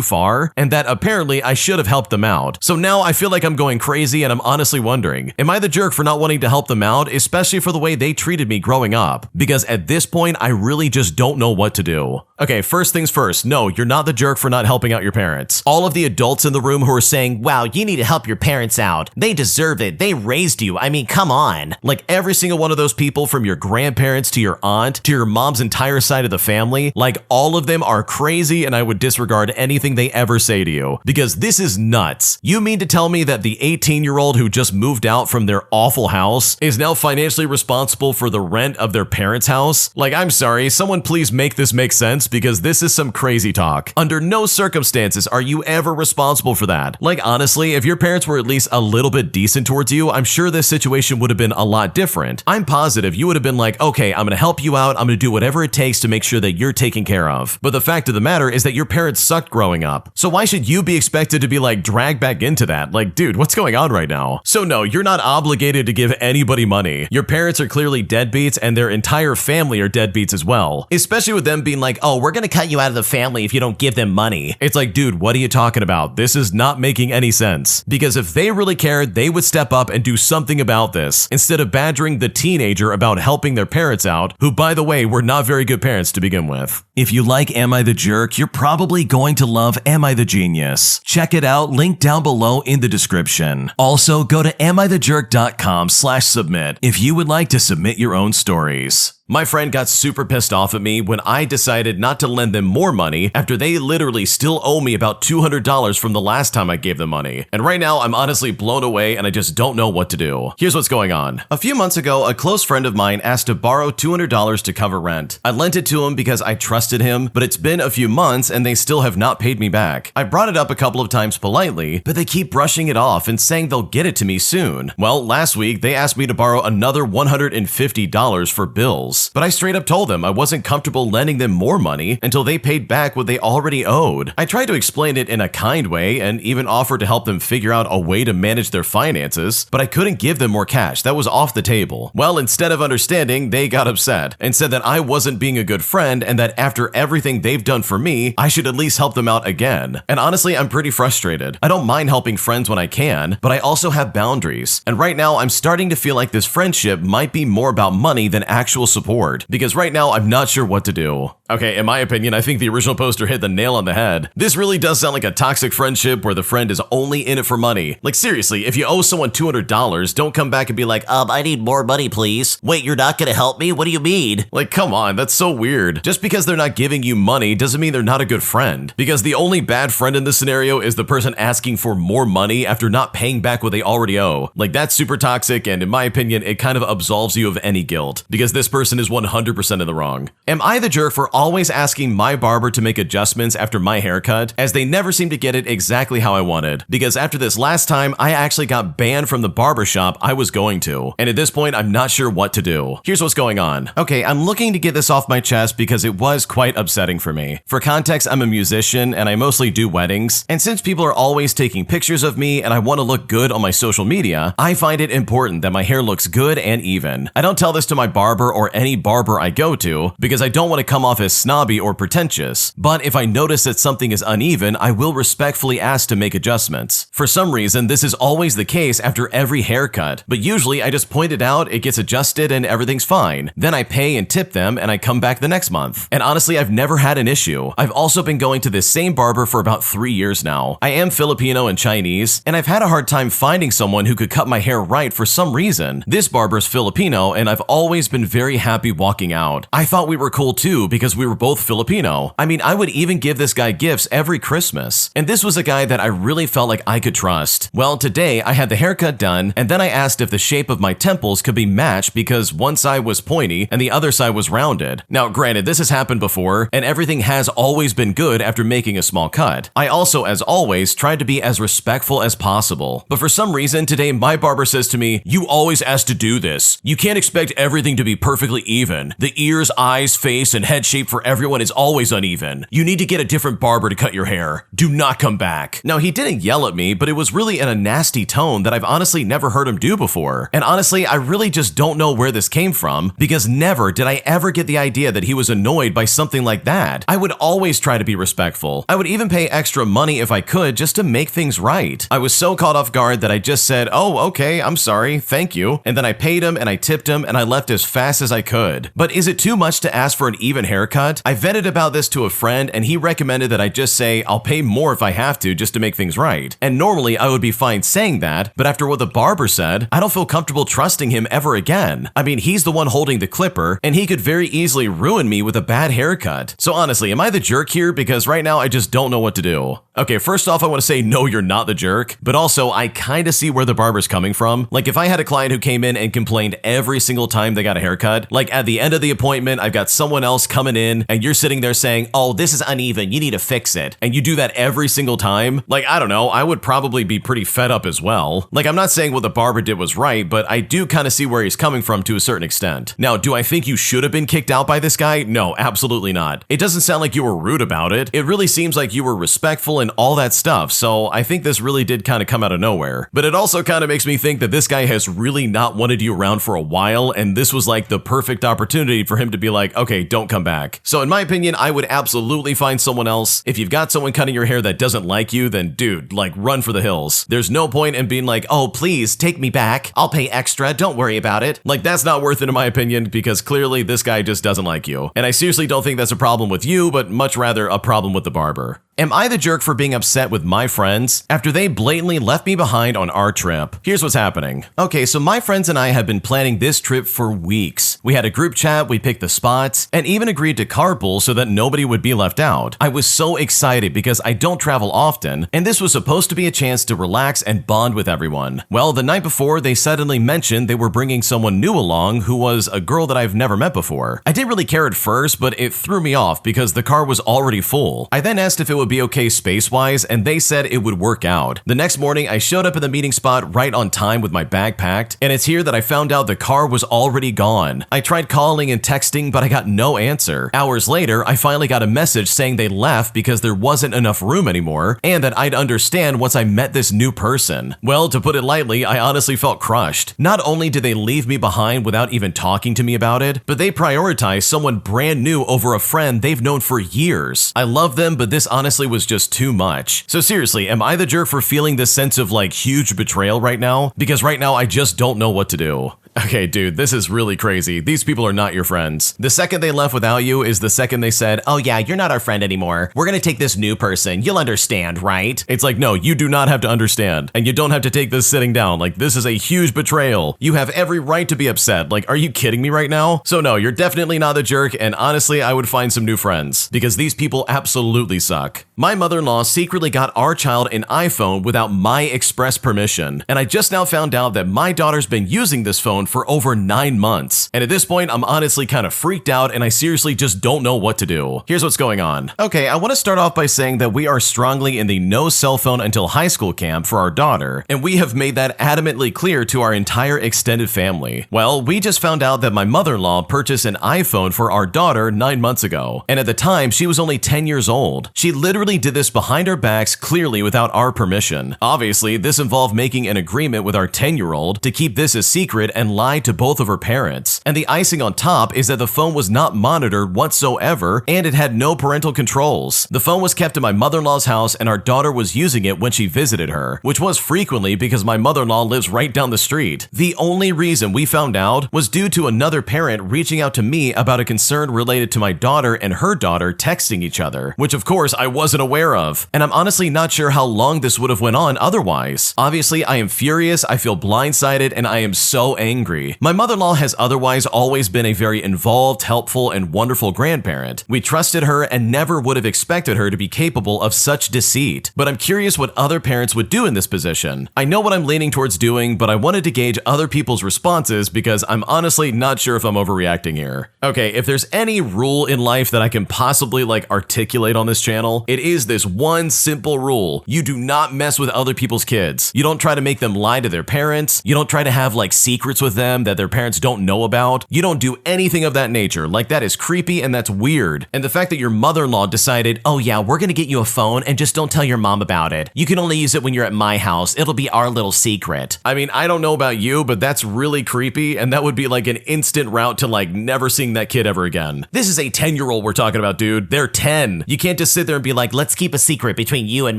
[SPEAKER 1] far and that apparently I should have helped them out. So now I feel like I'm going crazy and I'm honestly wondering, am I the jerk for not wanting to help them out, especially for the way they treated me growing up? Because at this point, I really just don't know what to do. Okay, first things first, no, you're not the jerk for not helping out your parents. All of the adults in the room who are saying, wow, you need to help your parents out. They deserve it. They raised you. I mean, come on. Like every single one of those people, from your grandparents to your aunt to your mom's entire side of the family, like all of them are crazy and I would disregard anything they ever say to you, because this is nuts. You mean to tell me that the 18-year-old who just moved out from their awful house is now financially responsible for the rent of their parents' house? Like, I'm sorry, someone please make this make sense, because this is some crazy talk. Under no circumstances are you ever responsible for that. Like, honestly, if your parents were at least a little bit decent towards you, I'm sure this situation would have been a lot different. I'm positive you would have been like, okay, I'm gonna help you out, I'm gonna do whatever it takes to make sure that you're taken care of. But the fact of the matter is that your parents sucked growing up. So why should you be expected to be like dragged back into that? Like, dude, what's going on right now? So no, you're not obligated to give anybody money. Your parents are clearly deadbeats and their entire family are deadbeats as well. Especially with them being like, oh, we're gonna cut you out of the family if you don't give them money. It's like, dude, what are you talking about? This is not making any sense. Because if they really cared, they would step up and do something about this, instead of badgering the teenager about helping their parents out, who, by the way, were not very good parents to begin with. If you like Am I the Jerk, you're probably going to love Am I the Genius. Check it out, link down below in the description. Also, go to AmITheJerk.com/submit if you would like to submit your own stories. My friend got super pissed off at me when I decided not to lend them more money after they literally still owe me about $200 from the last time I gave them money. And right now, I'm honestly blown away and I just don't know what to do. Here's what's going on. A few months ago, a close friend of mine asked to borrow $200 to cover rent. I lent it to him because I trusted him, but it's been a few months and they still have not paid me back. I brought it up a couple of times politely, but they keep brushing it off and saying they'll get it to me soon. Well, last week, they asked me to borrow another $150 for bills. But I straight up told them I wasn't comfortable lending them more money until they paid back what they already owed. I tried to explain it in a kind way and even offered to help them figure out a way to manage their finances, but I couldn't give them more cash. That was off the table. Well, instead of understanding, they got upset and said that I wasn't being a good friend and that after everything they've done for me, I should at least help them out again. And honestly, I'm pretty frustrated. I don't mind helping friends when I can, but I also have boundaries. And right now, I'm starting to feel like this friendship might be more about money than actual support support, because right now I'm not sure what to do. Okay, in my opinion, I think the original poster hit the nail on the head. This really does sound like a toxic friendship where the friend is only in it for money. Like seriously, if you owe someone $200, don't come back and be like, I need more money, please. Wait, you're not gonna help me? What do you mean? Like, come on, that's so weird. Just because they're not giving you money doesn't mean they're not a good friend. Because the only bad friend in this scenario is the person asking for more money after not paying back what they already owe. Like, that's super toxic, and in my opinion, it kind of absolves you of any guilt, because this person is 100% in the wrong. Am I the jerk for always asking my barber to make adjustments after my haircut, as they never seem to get it exactly how I wanted? Because after this last time, I actually got banned from the barber shop I was going to, and at this point, I'm not sure what to do. Here's what's going on. Okay, I'm looking to get this off my chest because it was quite upsetting for me. For context, I'm a musician and I mostly do weddings, and since people are always taking pictures of me and I want to look good on my social media, I find it important that my hair looks good and even. I don't tell this to my barber or any barber I go to because I don't want to come off as snobby or pretentious, but if I notice that something is uneven, I will respectfully ask to make adjustments. For some reason, this is always the case after every haircut, but usually I just point it out, it gets adjusted, and everything's fine. Then I pay and tip them, and I come back the next month. And honestly, I've never had an issue. I've also been going to this same barber for about 3 years now. I am Filipino and Chinese, and I've had a hard time finding someone who could cut my hair right for some reason. This barber's Filipino, and I've always been very happy walking out. I thought we were cool too because we were both Filipino. I mean, I would even give this guy gifts every Christmas. And this was a guy that I really felt like I could trust. Well, today I had the haircut done, and then I asked if the shape of my temples could be matched because one side was pointy and the other side was rounded. Now, granted, this has happened before, and everything has always been good after making a small cut. I also, as always, tried to be as respectful as possible. But for some reason, today my barber says to me, "You always ask to do this. You can't expect everything to be perfectly even. The ears, eyes, face, and head shape for everyone is always uneven. You need to get a different barber to cut your hair. Do not come back." Now, he didn't yell at me, but it was really in a nasty tone that I've honestly never heard him do before. And honestly, I really just don't know where this came from, because never did I ever get the idea that he was annoyed by something like that. I would always try to be respectful. I would even pay extra money if I could just to make things right. I was so caught off guard that I just said, "Oh, okay, I'm sorry, thank you." And then I paid him and I tipped him and I left as fast as I could. But is it too much to ask for an even haircut? I vetted about this to a friend and he recommended that I just say, "I'll pay more if I have to just to make things right." And normally I would be fine saying that, but after what the barber said, I don't feel comfortable trusting him ever again. I mean, he's the one holding the clipper and he could very easily ruin me with a bad haircut. So honestly, am I the jerk here? Because right now I just don't know what to do. Okay, first off, I want to say no, you're not the jerk, but also I kind of see where the barber's coming from. Like if I had a client who came in and complained every single time they got a haircut, like at the end of the appointment, I've got someone else coming in and you're sitting there saying, "Oh, this is uneven, you need to fix it." And you do that every single time. Like, I don't know, I would probably be pretty fed up as well. Like, I'm not saying what the barber did was right, but I do kind of see where he's coming from to a certain extent. Now, do I think you should have been kicked out by this guy? No, absolutely not. It doesn't sound like you were rude about it. It really seems like you were respectful and all that stuff, so I think this really did kind of come out of nowhere. But it also kind of makes me think that this guy has really not wanted you around for a while, and this was like the perfect opportunity for him to be like, "Okay, don't come back." So in my opinion, I would absolutely find someone else. If you've got someone cutting your hair that doesn't like you, then dude, like run for the hills. There's no point in being like, "Oh, please take me back. I'll pay extra. Don't worry about it." Like, that's not worth it in my opinion, because clearly this guy just doesn't like you. And I seriously don't think that's a problem with you, but much rather a problem with the barber. Am I the jerk for being upset with my friends after they blatantly left me behind on our trip? Here's what's happening. Okay, so my friends and I have been planning this trip for weeks. We had a group chat, we picked the spots, and even agreed to carpool so that nobody would be left out. I was so excited because I don't travel often, and this was supposed to be a chance to relax and bond with everyone. Well, the night before, they suddenly mentioned they were bringing someone new along who was a girl that I've never met before. I didn't really care at first, but it threw me off because the car was already full. I then asked if it would be okay space-wise, and they said it would work out. The next morning, I showed up at the meeting spot right on time with my bag packed, and it's here that I found out the car was already gone. I tried calling and texting, but I got no answer. Hours later, I finally got a message saying they left because there wasn't enough room anymore, and that I'd understand once I met this new person. Well, to put it lightly, I honestly felt crushed. Not only did they leave me behind without even talking to me about it, but they prioritized someone brand new over a friend they've known for years. I love them, but this honestly was just too much. So seriously, am I the jerk for feeling this sense of like huge betrayal right now? Because right now I just don't know what to do. Okay, dude, this is really crazy. These people are not your friends. The second they left without you is the second they said, oh yeah, you're not our friend anymore. We're gonna take this new person. You'll understand, right? It's like, no, you do not have to understand. And you don't have to take this sitting down. Like, this is a huge betrayal. You have every right to be upset. Like, are you kidding me right now? So no, you're definitely not the jerk, and honestly, I would find some new friends, because these people absolutely suck. My mother-in-law secretly got our child an iPhone without my express permission, and I just now found out that my daughter's been using this phone for over 9 months. And at this point, I'm honestly kind of freaked out, and I seriously just don't know what to do. Here's what's going on. Okay, I want to start off by saying that we are strongly in the no cell phone until high school camp for our daughter, and we have made that adamantly clear to our entire extended family. Well, we just found out that my mother-in-law purchased an iPhone for our daughter 9 months ago, and at the time, she was only 10 years old. She literally did this behind our backs, clearly without our permission. Obviously, this involved making an agreement with our 10-year-old to keep this a secret and lie to both of her parents. And the icing on top is that the phone was not monitored whatsoever, and it had no parental controls. The phone was kept in my mother-in-law's house, and our daughter was using it when she visited her, which was frequently because my mother-in-law lives right down the street. The only reason we found out was due to another parent reaching out to me about a concern related to my daughter and her daughter texting each other, which of course I wasn't aware of. And I'm honestly not sure how long this would have went on otherwise. Obviously, I am furious, I feel blindsided, and I am so angry. My mother-in-law has otherwise always been a very involved, helpful, and wonderful grandparent. We trusted her and never would have expected her to be capable of such deceit. But I'm curious what other parents would do in this position. I know what I'm leaning towards doing, but I wanted to gauge other people's responses because I'm honestly not sure if I'm overreacting here. Okay, if there's any rule in life that I can possibly articulate on this channel, it is this one simple rule. You do not mess with other people's kids. You don't try to make them lie to their parents. You don't try to have secrets with them that their parents don't know about. You don't do anything of that nature. That is creepy and that's weird. And the fact that your mother-in-law decided, oh yeah, we're gonna get you a phone and just don't tell your mom about it. You can only use it when you're at my house. It'll be our little secret. I mean, I don't know about you, but that's really creepy, and that would be an instant route to never seeing that kid ever again. This is a 10-year-old we're talking about, dude. They're 10. You can't just sit there and be like, let's keep a secret between you and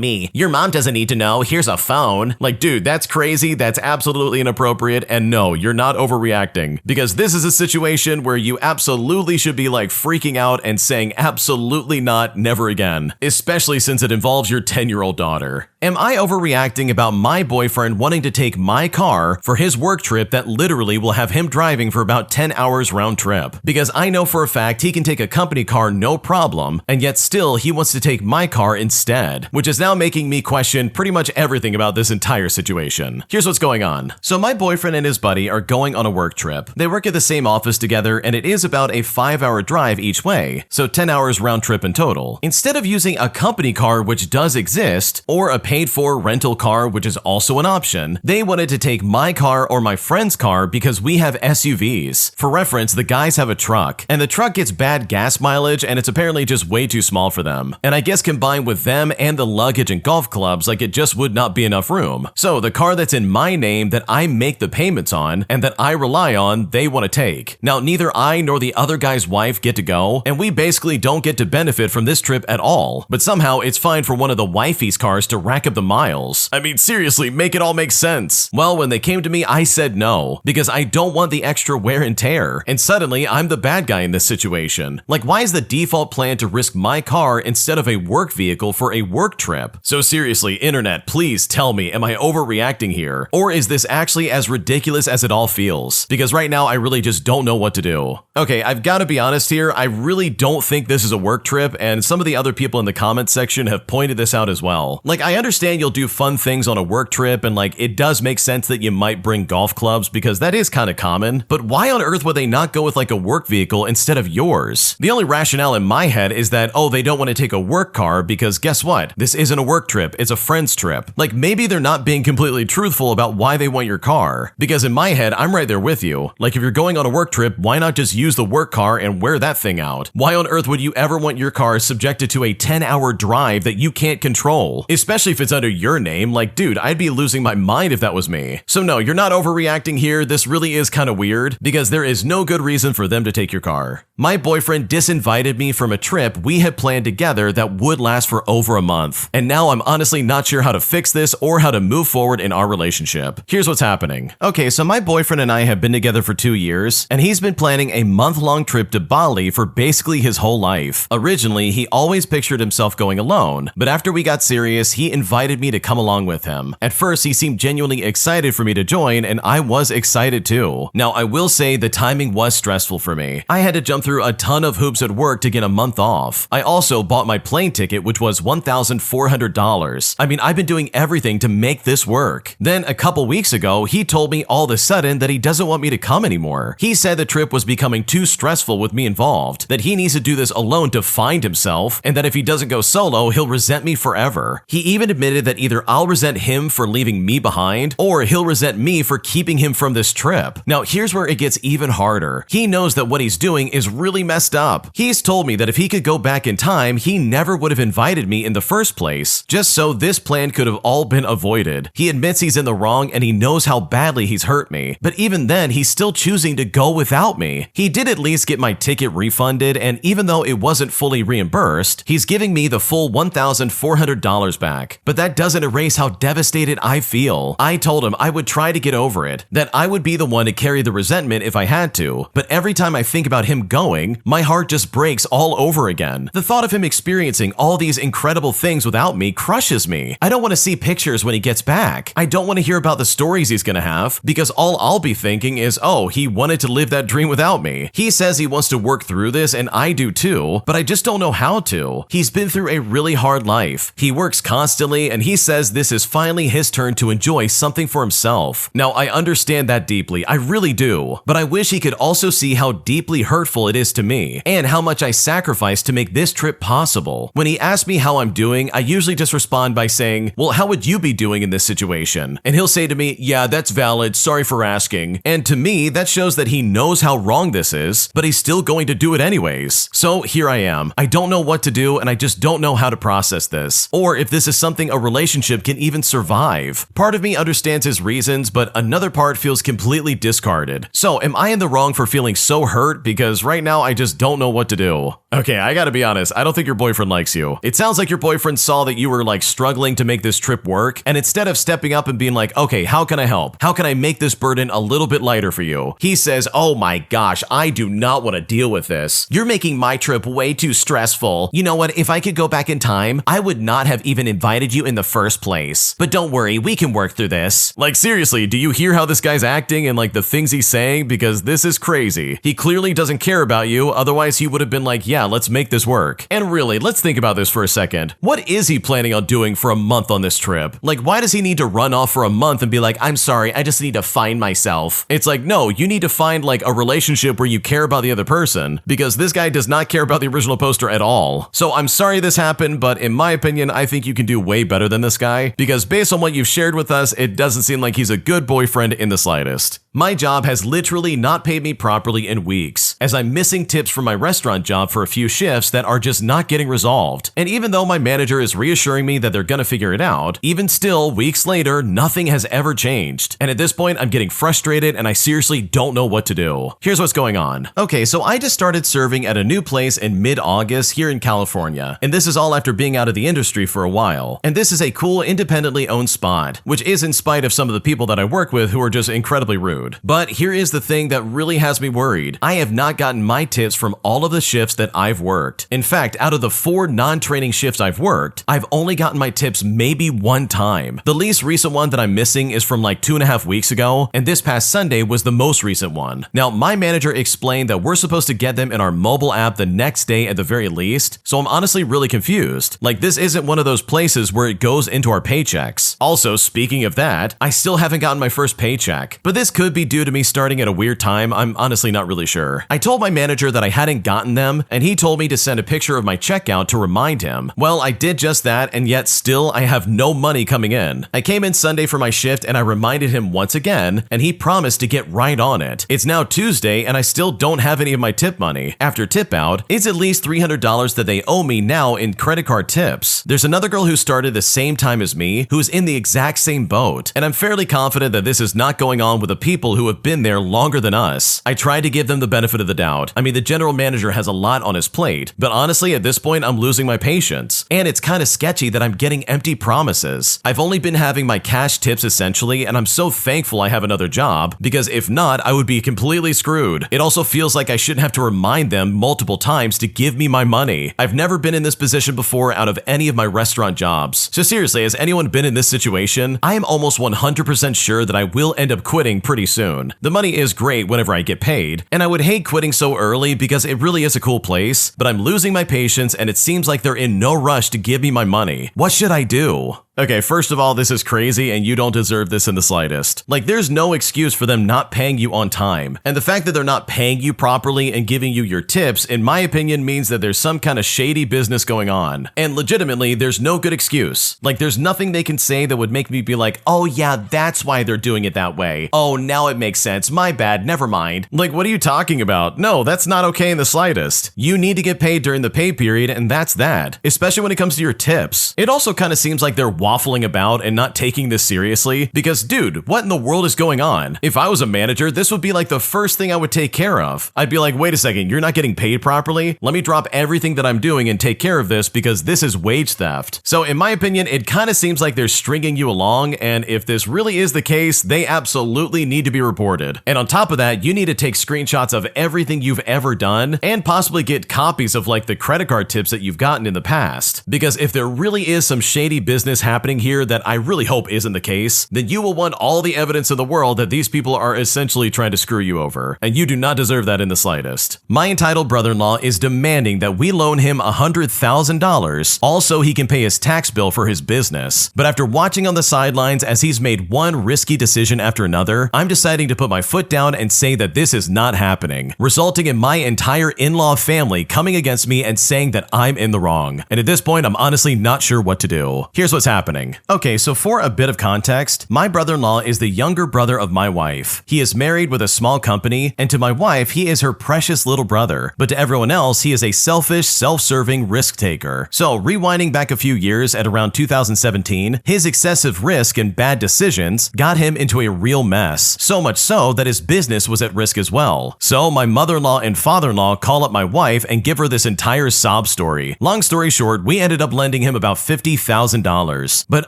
[SPEAKER 1] me. Your mom doesn't need to know. Here's a phone. Dude, that's crazy. That's absolutely inappropriate. And no, you're not overreacting, because this is a situation where you absolutely should be freaking out and saying absolutely not, never again, especially since it involves your 10-year-old daughter. Am I overreacting about my boyfriend wanting to take my car for his work trip that literally will have him driving for about 10 hours round trip? Because I know for a fact he can take a company car no problem, and yet still he wants to take my car instead, which is now making me question pretty much everything about this entire situation. Here's what's going on. So my boyfriend and his buddy are going on a work trip. They work at the same office together, and it is about a 5-hour drive each way, so 10 hours round trip in total. Instead of using a company car, which does exist, or a paid-for rental car, which is also an option, they wanted to take my car or my friend's car because we have SUVs. For reference, the guys have a truck, and the truck gets bad gas mileage, and it's apparently just way too small for them. And I guess combined with them and the luggage and golf clubs, it just would not be enough room. So the car that's in my name that I make the payments on and that I rely on, they want to take. Now, neither I nor the other guy's wife get to go, and we basically don't get to benefit from this trip at all. But somehow it's fine for one of the wifey's cars to rack up the miles. I mean, seriously, make it all make sense. Well, when they came to me, I said no, because I don't want the extra wear and tear. And suddenly, I'm the bad guy in this situation. Why is the default plan to risk my car instead of a work vehicle for a work trip? So seriously, internet, please tell me, am I overreacting here? Or is this actually as ridiculous as it all feels? Because right now, I really just don't know what to do. Okay, I've got to be honest here, I really don't think this is a work trip, and some of the other people in the comments section have pointed this out as well. I understand you'll do fun things on a work trip, and it does make sense that you might bring golf clubs because that is kind of common, but why on earth would they not go with a work vehicle instead of yours? The only rationale in my head is that, oh, they don't want to take a work car because guess what? This isn't a work trip, it's a friend's trip. Maybe they're not being completely truthful about why they want your car. Because in my head, I'm right there with you. If you're going on a work trip, why not just use the work car and wear that thing out? Why on earth would you ever want your car subjected to a 10-hour drive that you can't control? Especially if it's under your name. Dude, I'd be losing my mind if that was me. So no, you're not overreacting here. This really is kind of weird because there is no good reason for them to take your car. My boyfriend disinvited me from a trip we had planned together that would last for over a month. And now I'm honestly not sure how to fix this or how to move forward in our relationship. Here's what's happening. Okay, so my boyfriend and I have been together for 2 years, and he's been planning a month-long trip to Bali for basically his whole life. Originally, he always pictured himself going alone, but after we got serious, he invited me to come along with him. At first, he seemed genuinely excited for me to join, and I was excited too. Now, I will say the timing was stressful for me. I had to jump through a ton of hoops at work to get a month off. I also bought my plane ticket, which was $1,400. I mean, I've been doing everything to make this work. Then a couple weeks ago, he told me all of a sudden that he doesn't want me to come anymore. He said the trip was becoming too stressful with me involved, that he needs to do this alone to find himself, and that if he doesn't go solo, he'll resent me forever. He even admitted that either I'll resent him for leaving me behind, or he'll resent me for keeping him from this trip. Now, here's where it gets even harder. He knows that what he's doing is really messed up. He's told me that if he could go back in time, he never would have invited me in the first place, just so this plan could have all been avoided. He admits he's in the wrong and he knows how badly he's hurt me, but even then, he's still choosing to go without me. He did at least get my ticket refunded, and even though it wasn't fully reimbursed, he's giving me the full $1,400 back. But that doesn't erase how devastated I feel. I told him I would try to get over it, that I would be the one to carry the resentment if I had to, but every time I think about him going, my heart just breaks all over again. The thought of him experiencing all these incredible things without me crushes me. I don't want to see pictures when he gets back. I don't want to hear about the stories he's gonna have, because all I'll be thinking is, oh, he wanted to live that dream without me. He says he wants to work through this, and I do too, but I just don't know how to. He's been through a really hard life. He works constantly, and he says this is finally his turn to enjoy something for himself. Now, I understand that deeply, I really do, but I wish he could also see how deeply hurtful it is to me, and how much I sacrificed to make this trip possible. When he asks me how I'm doing, I usually just respond by saying, well, how would you be doing in this situation? And he'll say to me, yeah, that's valid, sorry for asking. And to me, that shows that he knows how wrong this is, but he's still going to do it anyways. So here I am. I don't know what to do, and I just don't know how to process this, or if this is something a relationship can even survive. Part of me understands his reasons, but another part feels completely discarded. So am I in the wrong for feeling so hurt? Because right now I just don't know what to do. Okay, I gotta be honest, I don't think your boyfriend likes you. It sounds like your boyfriend saw that you were like struggling to make this trip work, and instead of stepping up and being like, okay, how can I help? How can I make this burden a little bit lighter for you? He says, oh my gosh, I do not want to deal with this. You're making my trip way too stressful. You know what, if I could go back in time, I would not have even invited you in the first place. But don't worry, we can work through this. Like seriously, do you hear how this guy's acting and like the things he's saying? Because this is crazy. He clearly doesn't care about you, otherwise he would have been like, yeah, let's make this work. And really, let's think about this for a second. What is he planning on doing for a month on this trip? Like, why does he need to run off for a month and be like, I'm sorry, I just need to find myself? It's like, no, you need to find like a relationship where you care about the other person, because this guy does not care about the original poster at all. So I'm sorry this happened, but in my opinion, I think you can do way better than this guy, because based on what you've shared with us, it doesn't seem like he's a good boyfriend in the slightest. My job has literally not paid me properly in weeks, as I'm missing tips from my restaurant job for a few shifts that are just not getting resolved. And even though my manager is reassuring me that they're gonna figure it out, even still, weeks later, nothing has ever changed. And at this point, I'm getting frustrated and I seriously don't know what to do. Here's what's going on. Okay, so I just started serving at a new place in mid-August here in California, and this is all after being out of the industry for a while. And this is a cool, independently owned spot, which is in spite of some of the people that I work with who are just incredibly rude. But here is the thing that really has me worried. I have not gotten my tips from all of the shifts that I've worked. In fact, out of the 4 non-training shifts I've worked, I've only gotten my tips maybe 1 time. The least recent one that I'm missing is from like 2.5 weeks ago, and this past Sunday was the most recent one. Now, my manager explained that we're supposed to get them in our mobile app the next day at the very least, so I'm honestly really confused. Like, this isn't one of those places where it goes into our paychecks. Also, speaking of that, I still haven't gotten my first paycheck, but this could be due to me starting at a weird time. I'm honestly not really sure. I told my manager that I hadn't gotten them, and he told me to send a picture of my checkout to remind him. Well, I did just that, and yet still I have no money coming in. I came in Sunday for my shift and I reminded him once again, and he promised to get right on it. It's now Tuesday and I still don't have any of my tip money. After tip out, it's at least $300 that they owe me now in credit card tips. There's another girl who started the same time as me who's in the exact same boat, and I'm fairly confident that this is not going on with the people people who have been there longer than us. I tried to give them the benefit of the doubt. I mean, the general manager has a lot on his plate, but honestly, at this point, I'm losing my patience. And it's kind of sketchy that I'm getting empty promises. I've only been having my cash tips essentially, and I'm so thankful I have another job, because if not, I would be completely screwed. It also feels like I shouldn't have to remind them multiple times to give me my money. I've never been in this position before out of any of my restaurant jobs. So seriously, has anyone been in this situation? I am almost 100% sure that I will end up quitting pretty soon. The money is great whenever I get paid, and I would hate quitting so early because it really is a cool place, but I'm losing my patience and it seems like they're in no rush to give me my money. What should I do? Okay, first of all, this is crazy and you don't deserve this in the slightest. Like, there's no excuse for them not paying you on time. And the fact that they're not paying you properly and giving you your tips, in my opinion, means that there's some kind of shady business going on. And legitimately, there's no good excuse. Like, there's nothing they can say that would make me be like, oh yeah, that's why they're doing it that way. Oh, now it makes sense. My bad, never mind. Like, what are you talking about? No, that's not okay in the slightest. You need to get paid during the pay period, and that's that. Especially when it comes to your tips. It also kind of seems like they're waffling about and not taking this seriously, because dude, what in the world is going on? If I was a manager, this would be like the first thing I would take care of. I'd be like, wait a second, you're not getting paid properly? Let me drop everything that I'm doing and take care of this because this is wage theft. So in my opinion, it kind of seems like they're stringing you along, and if this really is the case, they absolutely need to be reported. And on top of that, you need to take screenshots of everything you've ever done and possibly get copies of like the credit card tips that you've gotten in the past. Because if there really is some shady business happening here that I really hope isn't the case, then you will want all the evidence in the world that these people are essentially trying to screw you over, and you do not deserve that in the slightest. My entitled brother-in-law is demanding that we loan him $100,000, also he can pay his tax bill for his business. But after watching on the sidelines as he's made one risky decision after another, I'm deciding to put my foot down and say that this is not happening, resulting in my entire in-law family coming against me and saying that I'm in the wrong. And at this point, I'm honestly not sure what to do. Here's what's happening. Okay, so for a bit of context, my brother-in-law is the younger brother of my wife. He is married with a small company, and to my wife, he is her precious little brother. But to everyone else, he is a selfish, self-serving risk taker. So rewinding back a few years at around 2017, his excessive risk and bad decisions got him into a real mess. So much so that his business was at risk as well. So my mother-in-law and father-in-law call up my wife and give her this entire sob story. Long story short, we ended up lending him about $50,000. But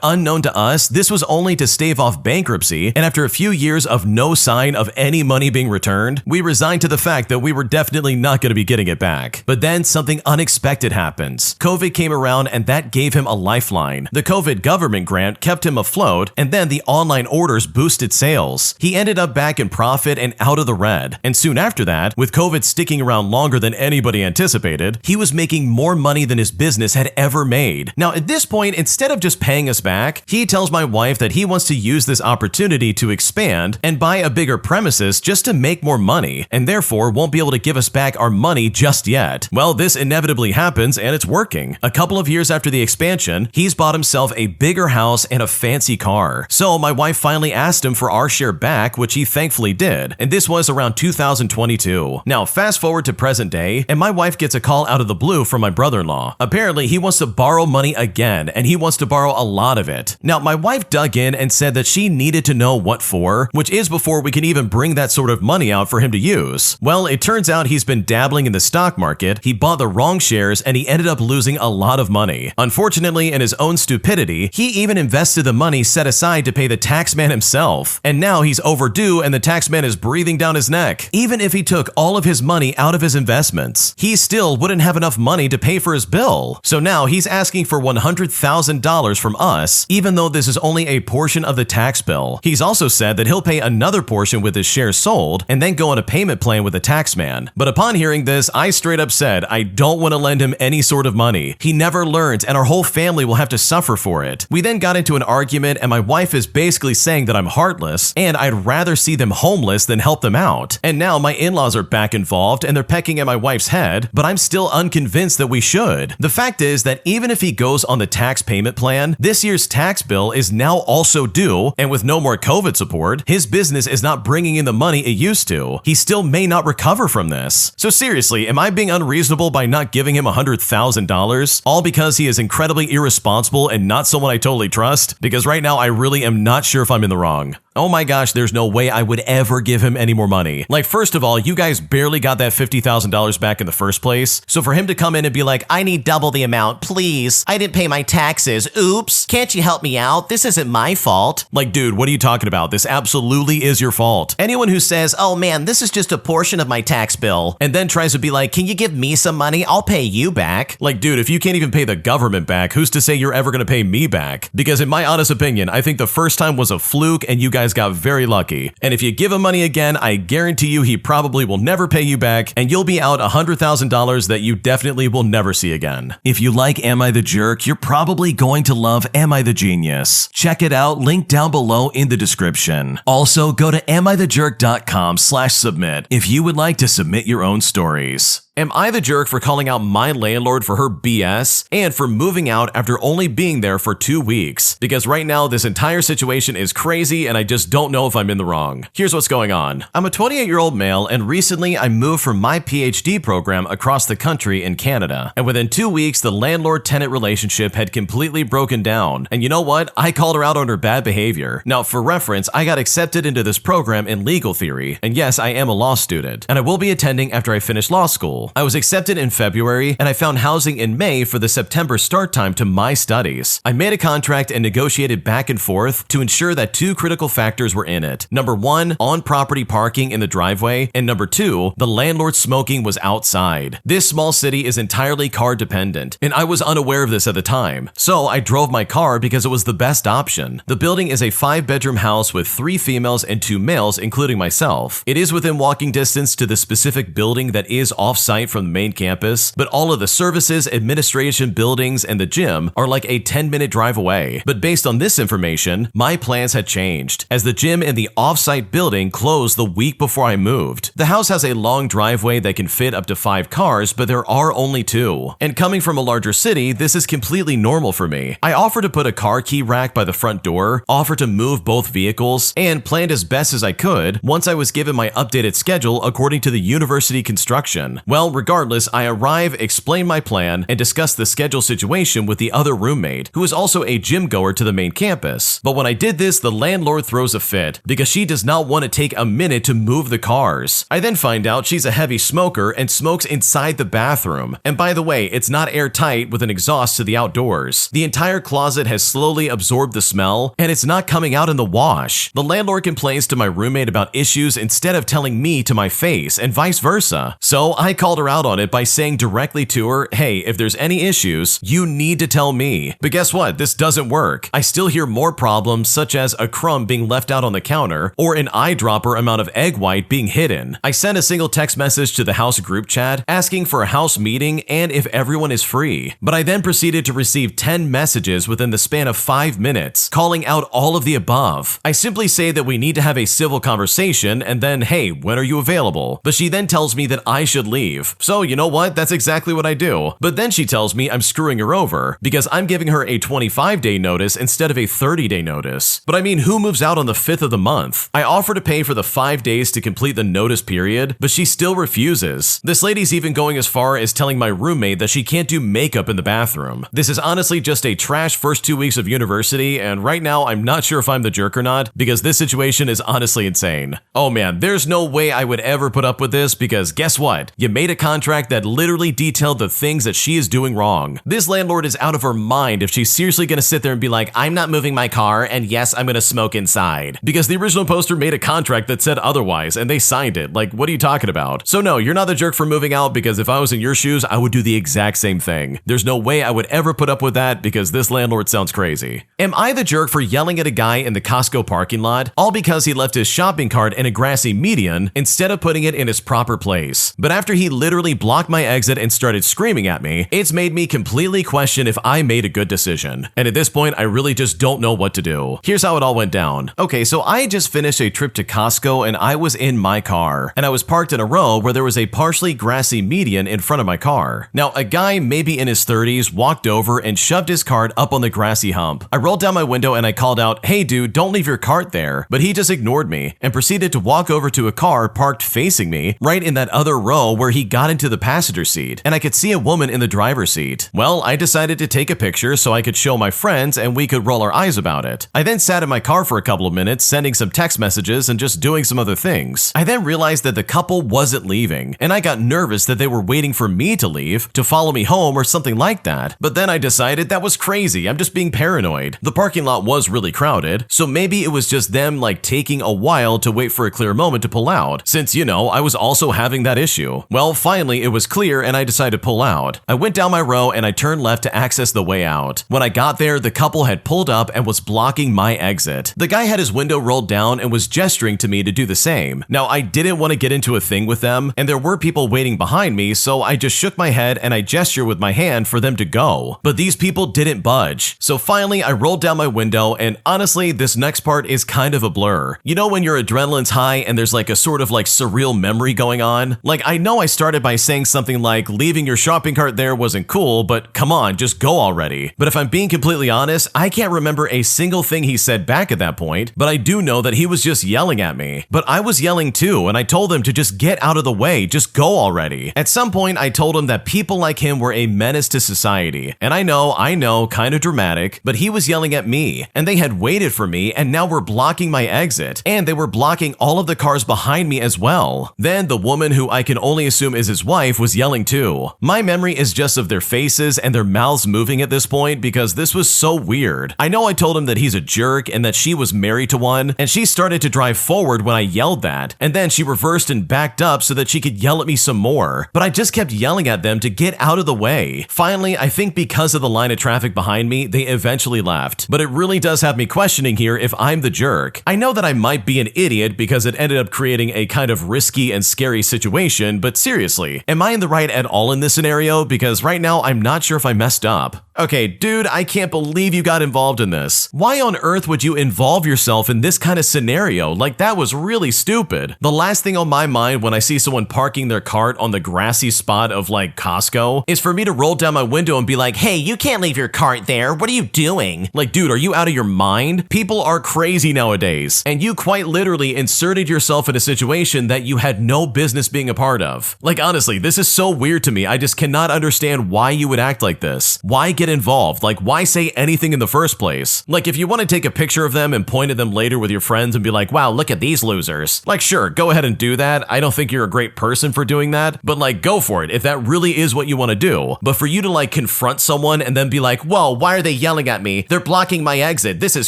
[SPEAKER 1] unknown to us, this was only to stave off bankruptcy, and after a few years of no sign of any money being returned, we resigned to the fact that we were definitely not going to be getting it back. But then something unexpected happens. COVID came around and that gave him a lifeline. The COVID government grant kept him afloat, and then the online orders boosted sales. He ended up back in profit and out of the red. And soon after that, with COVID sticking around longer than anybody anticipated, he was making more money than his business had ever made. Now at this point, instead of just paying us back, he tells my wife that he wants to use this opportunity to expand and buy a bigger premises just to make more money, and therefore won't be able to give us back our money just yet. Well, this inevitably happens and it's working. A couple of years after the expansion, he's bought himself a bigger house and a fancy car. So my wife finally asked him for our share back, which he thankfully did, and this was around 2022. Now fast forward to present day, and my wife gets a call out of the blue from my brother-in-law. Apparently he wants to borrow money again, and he wants to borrow a lot of it. Now my wife dug in and said that she needed to know what for, which is before we can even bring that sort of money out for him to use. Well, it turns out he's been dabbling in the stock market, he bought the wrong shares, and he ended up losing a lot of money. Unfortunately, in his own stupidity, he even invested the money set aside to pay the taxman himself. And now he's overdue and the taxman is breathing down his neck. Even if he took all of his money out of his investments, he still wouldn't have enough money to pay for his bill. So now he's asking for $100,000 from us, even though this is only a portion of the tax bill. He's also said that he'll pay another portion with his shares sold and then go on a payment plan with the taxman. But upon hearing this, I straight up said I don't want to lend him any sort of money. He never learns and our whole family will have to suffer for it. We then got into an argument and my wife is basically saying that I'm heartless and I'd rather see them homeless than help them out. And now my in-laws are back involved and they're pecking at my wife's head, but I'm still unconvinced that we should. The fact is that even if he goes on the tax payment plan, this year's tax bill is now also due, and with no more COVID support, his business is not bringing in the money it used to. He still may not recover from this. So seriously, am I being unreasonable by not giving him $100,000? All because he is incredibly irresponsible and not someone I totally trust? Because right now I really am not sure if I'm in the wrong. Oh my gosh, there's no way I would ever give him any more money. Like, first of all, you guys barely got that $50,000 back in the first place. So for him to come in and be like, I need double the amount, please. I didn't pay my taxes. Oops. Can't you help me out? This isn't my fault. Like, dude, what are you talking about? This absolutely is your fault. Anyone who says, oh man, this is just a portion of my tax bill, and then tries to be like, can you give me some money? I'll pay you back. Like, dude, if you can't even pay the government back, who's to say you're ever gonna pay me back? Because in my honest opinion, I think the first time was a fluke and you guys got very lucky. And if you give him money again, I guarantee you he probably will never pay you back, and you'll be out $100,000 that you definitely will never see again. If you like Am I the Jerk, you're probably going to love Am I the Genius. Check it out, link down below in the description. Also, go to AmITheJerk.com/submit if you would like to submit your own stories. Am I the jerk for calling out my landlord for her BS and for moving out after only being there for 2 weeks? Because right now this entire situation is crazy and I just don't know if I'm in the wrong. Here's what's going on. I'm a 28-year-old male and recently I moved from my PhD program across the country in Canada. And within 2 weeks, the landlord-tenant relationship had completely broken down. And you know what? I called her out on her bad behavior. Now, for reference, I got accepted into this program in legal theory. And yes, I am a law student. And I will be attending after I finish law school. I was accepted in February, and I found housing in May for the September start time to my studies. I made a contract and negotiated back and forth to ensure that 2 critical factors were in it. Number 1, on-property parking in the driveway, and number 2, the landlord smoking was outside. This small city is entirely car dependent, and I was unaware of this at the time. So I drove my car because it was the best option. The building is a 5-bedroom house with 3 females and 2 males, including myself. It is within walking distance to the specific building that is off-site from the main campus, but all of the services, administration buildings, and the gym are like a 10-minute drive away. But based on this information, my plans had changed, as the gym and the off-site building closed the week before I moved. The house has a long driveway that can fit up to 5 cars, but there are only 2. And coming from a larger city, this is completely normal for me. I offered to put a car key rack by the front door, offered to move both vehicles, and planned as best as I could once I was given my updated schedule according to the university construction. Well, regardless, I arrive, explain my plan, and discuss the schedule situation with the other roommate, who is also a gym goer to the main campus. But when I did this, the landlord throws a fit because she does not want to take a minute to move the cars. I then find out she's a heavy smoker and smokes inside the bathroom. And by the way, it's not airtight with an exhaust to the outdoors. The entire closet has slowly absorbed the smell, and it's not coming out in the wash. The landlord complains to my roommate about issues instead of telling me to my face, and vice versa. So I called her out on it by saying directly to her, hey, if there's any issues, you need to tell me. But guess what? This doesn't work. I still hear more problems, such as a crumb being left out on the counter or an eyedropper amount of egg white being hidden. I sent a single text message to the house group chat asking for a house meeting and if everyone is free. But I then proceeded to receive 10 messages within the span of 5 minutes, calling out all of the above. I simply say that we need to have a civil conversation and then, hey, when are you available? But she then tells me that I should leave. So you know what? That's exactly what I do. But then she tells me I'm screwing her over because I'm giving her a 25-day notice instead of a 30-day notice. But I mean, who moves out on the 5th of the month? I offer to pay for the 5 days to complete the notice period, but she still refuses. This lady's even going as far as telling my roommate that she can't do makeup in the bathroom. This is honestly just a trash first 2 weeks of university, and right now I'm not sure if I'm the jerk or not because this situation is honestly insane. Oh man, there's no way I would ever put up with this because guess what? You made a contract that literally detailed the things that she is doing wrong. This landlord is out of her mind if she's seriously gonna sit there and be like, I'm not moving my car, and yes, I'm gonna smoke inside. Because the original poster made a contract that said otherwise, and they signed it. Like, what are you talking about? So no, you're not the jerk for moving out because if I was in your shoes, I would do the exact same thing. There's no way I would ever put up with that because this landlord sounds crazy. Am I the jerk for yelling at a guy in the Costco parking lot, all because he left his shopping cart in a grassy median instead of putting it in its proper place? But after he literally blocked my exit and started screaming at me, it's made me completely question if I made a good decision. And at this point, I really just don't know what to do. Here's how it all went down. Okay, so I just finished a trip to Costco and I was in my car. And I was parked in a row where there was a partially grassy median in front of my car. Now, a guy maybe in his 30s walked over and shoved his cart up on the grassy hump. I rolled rolled down my window and I called out, "Hey dude, don't leave your cart there." But he just ignored me and proceeded to walk over to a car parked facing me, right in that other row where he got into the passenger seat, and I could see a woman in the driver's seat. Well, I decided to take a picture so I could show my friends and we could roll our eyes about it. I then sat in my car for a couple of minutes, sending some text messages and just doing some other things. I then realized that the couple wasn't leaving, and I got nervous that they were waiting for me to leave, to follow me home or something like that. But then I decided that was crazy, I'm just being paranoid. The parking lot was really crowded, so maybe it was just them like taking a while to wait for a clear moment to pull out, since, you know, I was also having that issue. Well, finally it was clear and I decided to pull out. I went down my row and I turned left to access the way out. When I got there, the couple had pulled up and was blocking my exit. The guy had his window rolled down and was gesturing to me to do the same. Now, I didn't want to get into a thing with them, and there were people waiting behind me, so I just shook my head and I gestured with my hand for them to go. But these people didn't budge. So finally, I rolled down my window, and honestly, this next part is kind of a blur. You know when your adrenaline's high and there's like a sort of like surreal memory going on? Like, I know I started by saying something like, leaving your shopping cart there wasn't cool, but come on, just go already. But if I'm being completely honest, I can't remember a single thing he said back at that point, but I do know that he was just yelling at me. But I was yelling too, and I told him to just get out of the way, just go already. At some point, I told him that people like him were a menace to society. And I know, kind of dramatic, but he was yelling at me, and they had waited for me, and now were blocking my exit, and they were blocking all of the cars behind me as well. Then the woman, who I can only assume is his wife, was yelling too. My memory is just of their faces and their mouths moving at this point because this was so weird. I know I told him that he's a jerk and that she was married to one, and she started to drive forward when I yelled that, and then she reversed and backed up so that she could yell at me some more. But I just kept yelling at them to get out of the way. Finally, I think because of the line of traffic behind me, they eventually left. But it really does have me questioning here if I'm the jerk. I know that I might be an idiot because it ended up creating a kind of risky and scary situation, but seriously, am I in the right at all in this scenario? Because right now, I'm not sure if I messed up. Okay, dude, I can't believe you got involved in this. Why on earth would you involve yourself in this kind of scenario? Like, that was really stupid. The last thing on my mind when I see someone parking their cart on the grassy spot of like Costco is for me to roll down my window and be like, "Hey, you can't leave your cart there. What are you doing?" Like, dude, are you out of your mind? People are crazy nowadays, and you quite literally inserted yourself in a situation that you had no business being a part of. Like, honestly, this is so weird to me. I just cannot understand why you would act like this. Why get involved? Like, why say anything in the first place? Like, if you want to take a picture of them and point at them later with your friends and be like, "Wow, look at these losers." Like, sure, go ahead and do that. I don't think you're a great person for doing that, but like, go for it if that really is what you want to do. But for you to like confront someone and then be like, "Whoa, why are they yelling at me? They're blocking my exit. This is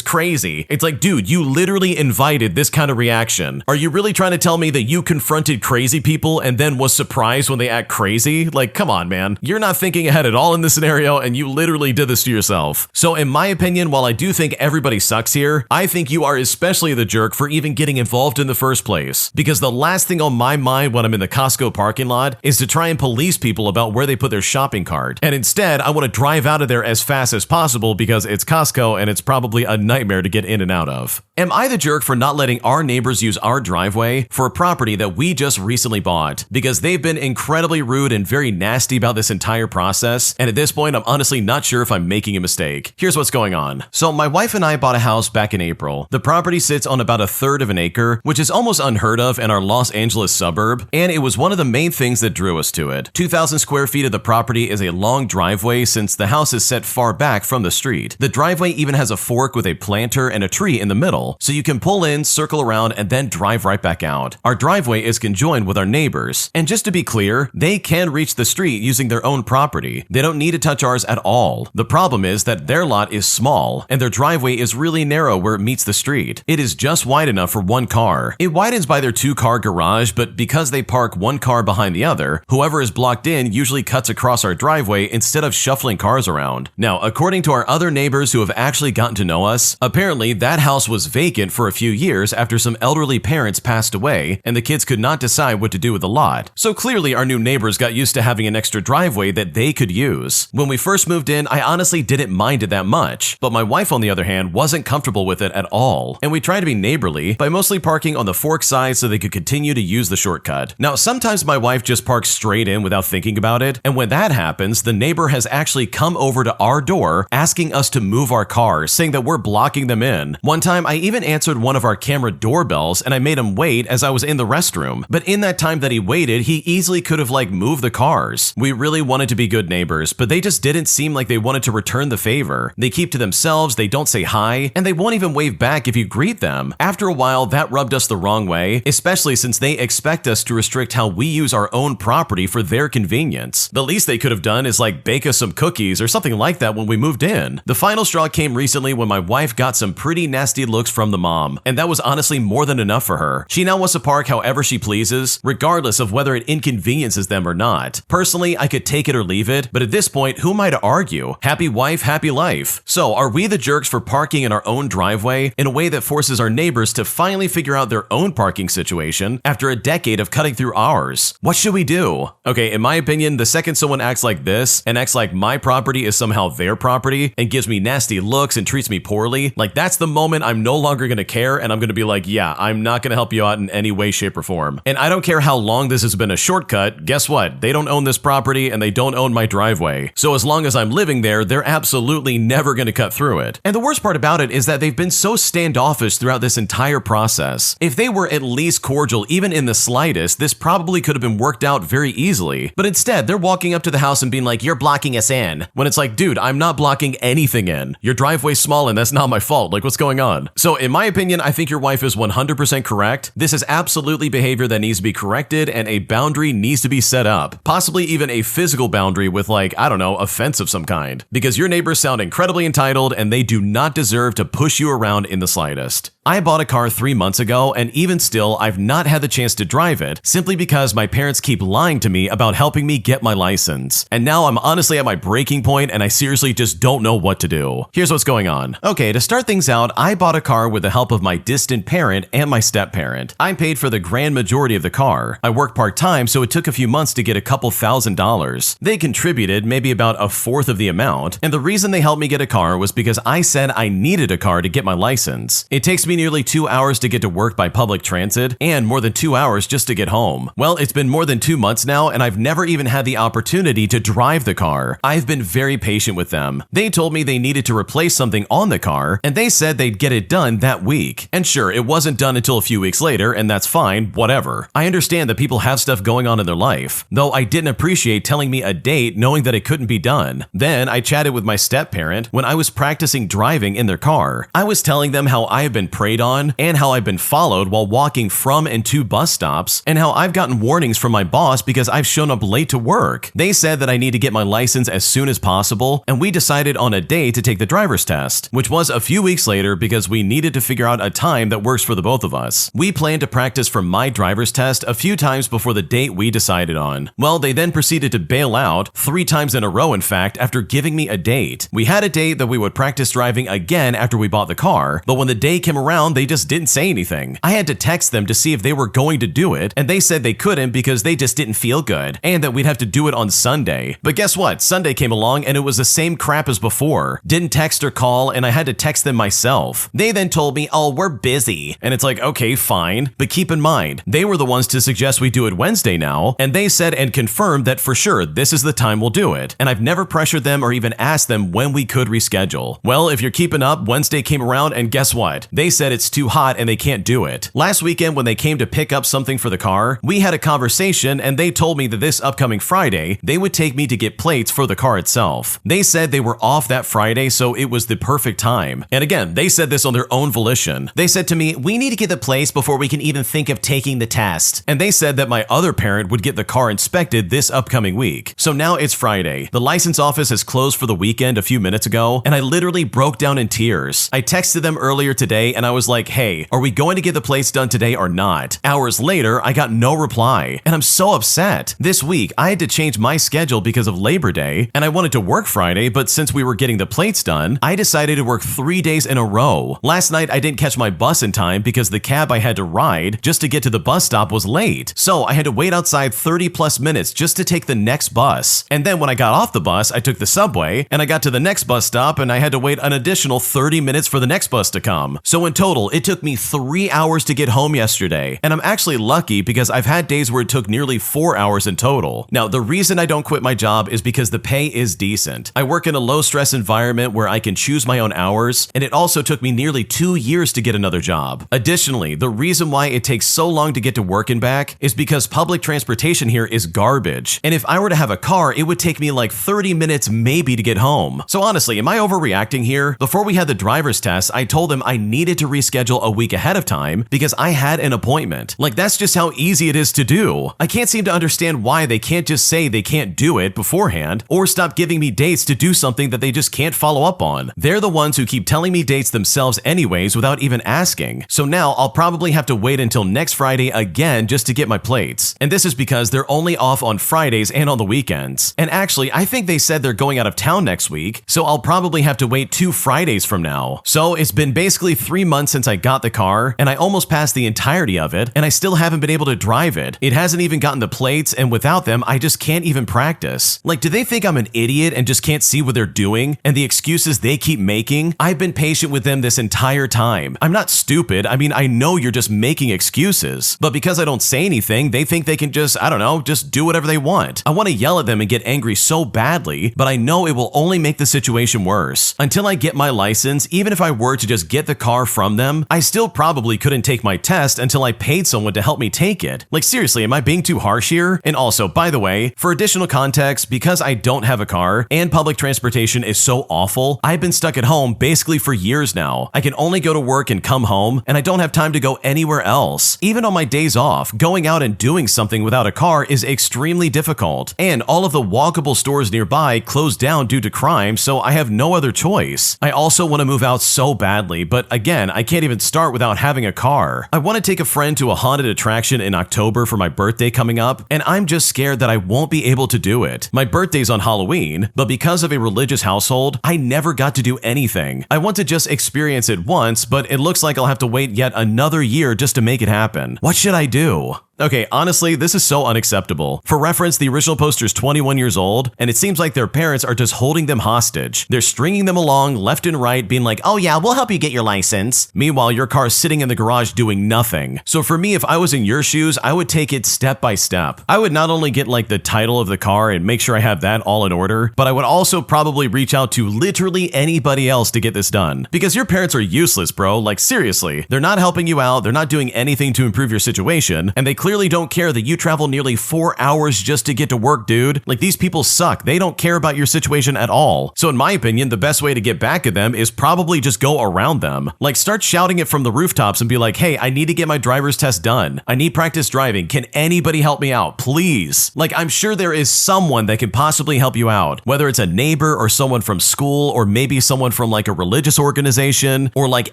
[SPEAKER 1] crazy." It's like, dude, you literally invited this kind of reaction. Are you really trying to tell me that you confronted crazy people and then was surprised when they act crazy? Like, come on, man. You're not thinking ahead at all in this scenario, and you literally did this to yourself. So in my opinion, while I do think everybody sucks here, I think you are especially the jerk for even getting involved in the first place. Because the last thing on my mind when I'm in the Costco parking lot is to try and police people about where they put their shopping cart. And instead, I want to drive out of there as fast as possible because it's Costco and it's probably a nightmare to get in and out of. Am I the jerk for not letting our neighbors use our driveway for a property that we just recently bought? Because they've been incredibly rude and very nasty about this entire process, and at this point, I'm honestly not sure if I'm making a mistake. Here's what's going on. So my wife and I bought a house back in April. The property sits on about 1/3 of an acre, which is almost unheard of in our Los Angeles suburb, and it was one of the main things that drew us to it. 2,000 square feet of the property is a long driveway since the house is set far back from the street. The driveway even has a fork with a planter and a tree in the middle, so you can pull in, circle around, and then drive right back out. Our driveway is conjoined with our neighbors, and just to be clear, they can reach the street using their own property. They don't need to touch ours at all. The problem is that their lot is small, and their driveway is really narrow where it meets the street. It is just wide enough for one car. It widens by their 2-car garage, but because they park one car behind the other, whoever is blocked in usually cuts across our driveway instead of shuffling cars around. Now, according to our other neighbors who have actually gotten to know us, apparently that house was vacant for a few years after some elderly parents passed away, and the kids could not decide what to do with the lot. So clearly our new neighbors got used to having an extra driveway that they could use. When we first moved in, I honestly didn't mind it that much, but my wife on the other hand wasn't comfortable with it at all, and we tried to be neighborly by mostly parking on the fork side so they could continue to use the shortcut. Now, sometimes my wife just parks straight in without thinking about it, and when that happens, the neighbor has actually come over to our door asking us to move our car, saying that we're blocking them in. One time, I even answered one of our camera doorbells and I made him wait as I was in the restroom, but in that time that he waited, he easily could have moved the cars. We really wanted to be good neighbors, but they just didn't seem like they wanted to return the favor. They keep to themselves, they don't say hi, and they won't even wave back if you greet them. After a while, that rubbed us the wrong way, especially since they expect us to restrict how we use our own property for their convenience. The least they could have done is bake us some cookies or something like that when we moved in. The final straw came recently when my wife got some pretty nasty looks from the mom, and that was honestly more than enough for her. She now wants to park however she pleases, regardless of whether it inconveniences them or not. Personally, I could take it or leave it, but at this point, who am I to argue? Happy wife, happy life. So, are we the jerks for parking in our own driveway in a way that forces our neighbors to finally figure out their own parking situation after a decade of cutting through ours? What should we do? Okay, in my opinion, the second someone acts like this and acts like my property is somehow their property and gives me nasty looks and treats me poorly, that's the moment I'm no longer gonna care and I'm gonna be yeah, I'm not gonna help you out in any way, shape, or form. And I don't care how long this has been a shortcut, guess what? They don't own this property and they don't own my driveway. So as long as I'm living there, they're absolutely never gonna cut through it. And the worst part about it is that they've been so standoffish throughout this entire process. If they were at least cordial, even in the slightest, this probably could have been worked out very easily. But instead, they're walking up to the house and being you're blocking us in. When it's dude, I'm not blocking anything in. Your driveway's small and that's not my fault. What's going on? So in my opinion, I think your wife is 100% correct. This is absolutely behavior that needs to be corrected and a boundary needs to be set up. Possibly even a physical boundary with I don't know, a fence of some kind. Because your neighbors sound incredibly entitled and they do not deserve to push you around in the slightest. I bought a car 3 months ago, and even still, I've not had the chance to drive it simply because my parents keep lying to me about helping me get my license. And now I'm honestly at my breaking point, and I seriously just don't know what to do. Here's what's going on. Okay, to start things out, I bought a car with the help of my distant parent and my step-parent. I paid for the grand majority of the car. I work part-time, so it took a few months to get a couple $1,000s. They contributed maybe about a fourth of the amount, and the reason they helped me get a car was because I said I needed a car to get my license. It takes me nearly 2 hours to get to work by public transit, and more than 2 hours just to get home. Well, it's been more than 2 months now, and I've never even had the opportunity to drive the car. I've been very patient with them. They told me they needed to replace something on the car, and they said they'd get it done that week. And sure, it wasn't done until a few weeks later, and that's fine, whatever. I understand that people have stuff going on in their life, though I didn't appreciate telling me a date knowing that it couldn't be done. Then I chatted with my step-parent when I was practicing driving in their car. I was telling them how I have been preyed on and how I've been followed while walking from and to bus stops, and how I've gotten warnings from my boss because I've shown up late to work. They said that I need to get my license as soon as possible, and we decided on a day to take the driver's test, which was a few weeks later because we needed to figure out a time that works for the both of us. We planned to practice for my driver's test a few times before the date we decided on. Well, they then proceeded to bail out 3 times in a row, in fact, after giving me a date. We had a date that we would practice driving again after we bought the car, but when the day came around, they just didn't say anything. I had to text them to see if they were going to do it, and they said they couldn't because they just didn't feel good, and that we'd have to do it on Sunday. But guess what? Sunday came along and it was the same crap as before. Didn't text or call, and I had to text them myself. They then told me, oh, we're busy. And it's okay, fine. But keep in mind, they were the ones to suggest we do it Wednesday now, and they said and confirmed that for sure this is the time we'll do it. And I've never pressured them or even asked them when we could reschedule. Well, if you're keeping up, Wednesday came around and guess what? They said it's too hot and they can't do it. Last weekend when they came to pick up something for the car, we had a conversation and they told me that this upcoming Friday, they would take me to get plates for the car itself. They said they were off that Friday, so it was the perfect time. And again, they said this on their own volition. They said to me, we need to get the plates before we can even think of taking the test. And they said that my other parent would get the car inspected this upcoming week. So now it's Friday. The license office has closed for the weekend a few minutes ago, and I literally broke down in tears. I texted them earlier today and and I was like, hey, are we going to get the plates done today or not? Hours later, I got no reply, and I'm so upset. This week, I had to change my schedule because of Labor Day, and I wanted to work Friday, but since we were getting the plates done, I decided to work 3 days in a row. Last night, I didn't catch my bus in time because the cab I had to ride just to get to the bus stop was late. So I had to wait outside 30 plus minutes just to take the next bus. And then when I got off the bus, I took the subway, and I got to the next bus stop, and I had to wait an additional 30 minutes for the next bus to come. So in total, it took me 3 hours to get home yesterday. And I'm actually lucky because I've had days where it took nearly 4 hours in total. Now, the reason I don't quit my job is because the pay is decent. I work in a low-stress environment where I can choose my own hours, and it also took me nearly 2 years to get another job. Additionally, the reason why it takes so long to get to work and back is because public transportation here is garbage. And if I were to have a car, it would take me like 30 minutes maybe to get home. So honestly, am I overreacting here? Before we had the driver's test, I told them I needed to reschedule a week ahead of time because I had an appointment. Like, that's just how easy it is to do. I can't seem to understand why they can't just say they can't do it beforehand or stop giving me dates to do something that they just can't follow up on. They're the ones who keep telling me dates themselves anyways without even asking. So now I'll probably have to wait until next Friday again just to get my plates. And this is because they're only off on Fridays and on the weekends. And actually, I think they said they're going out of town next week, so I'll probably have to wait 2 Fridays from now. So it's been basically 3 months since I got the car, and I almost passed the entirety of it, and I still haven't been able to drive it. It hasn't even gotten the plates, and without them, I just can't even practice. Like, do they think I'm an idiot and just can't see what they're doing and the excuses they keep making? I've been patient with them this entire time. I'm not stupid. I mean, I know you're just making excuses. But because I don't say anything, they think they can just, I don't know, just do whatever they want. I want to yell at them and get angry so badly, but I know it will only make the situation worse. Until I get my license, even if I were to just get the car from them, I still probably couldn't take my test until I paid someone to help me take it. Like, seriously, am I being too harsh here? And also, by the way, for additional context, because I don't have a car and public transportation is so awful, I've been stuck at home basically for years now. I can only go to work and come home, and I don't have time to go anywhere else. Even on my days off, going out and doing something without a car is extremely difficult. And all of the walkable stores nearby closed down due to crime, so I have no other choice. I also want to move out so badly, but again, I can't even start without having a car. I want to take a friend to a haunted attraction in October for my birthday coming up, and I'm just scared that I won't be able to do it. My birthday's on Halloween, but because of a religious household, I never got to do anything. I want to just experience it once, but it looks like I'll have to wait yet another year just to make it happen. What should I do? Okay, honestly, this is so unacceptable. For reference, the original poster's 21 years old, and it seems like their parents are just holding them hostage. They're stringing them along left and right, being like, oh yeah, we'll help you get your license. Meanwhile, your car's sitting in the garage doing nothing. So for me, if I was in your shoes, I would take it step by step. I would not only get like the title of the car and make sure I have that all in order, but I would also probably reach out to literally anybody else to get this done. Because your parents are useless, bro. Like, seriously. They're not helping you out, they're not doing anything to improve your situation, and they clearly don't care that you travel nearly 4 hours just to get to work, dude. Like, these people suck. They don't care about your situation at all. So in my opinion, the best way to get back at them is probably just go around them. Like, start shouting it from the rooftops and be like, hey, I need to get my driver's test done. I need practice driving. Can anybody help me out, please? Like, I'm sure there is someone that can possibly help you out, whether it's a neighbor or someone from school or maybe someone from like a religious organization or like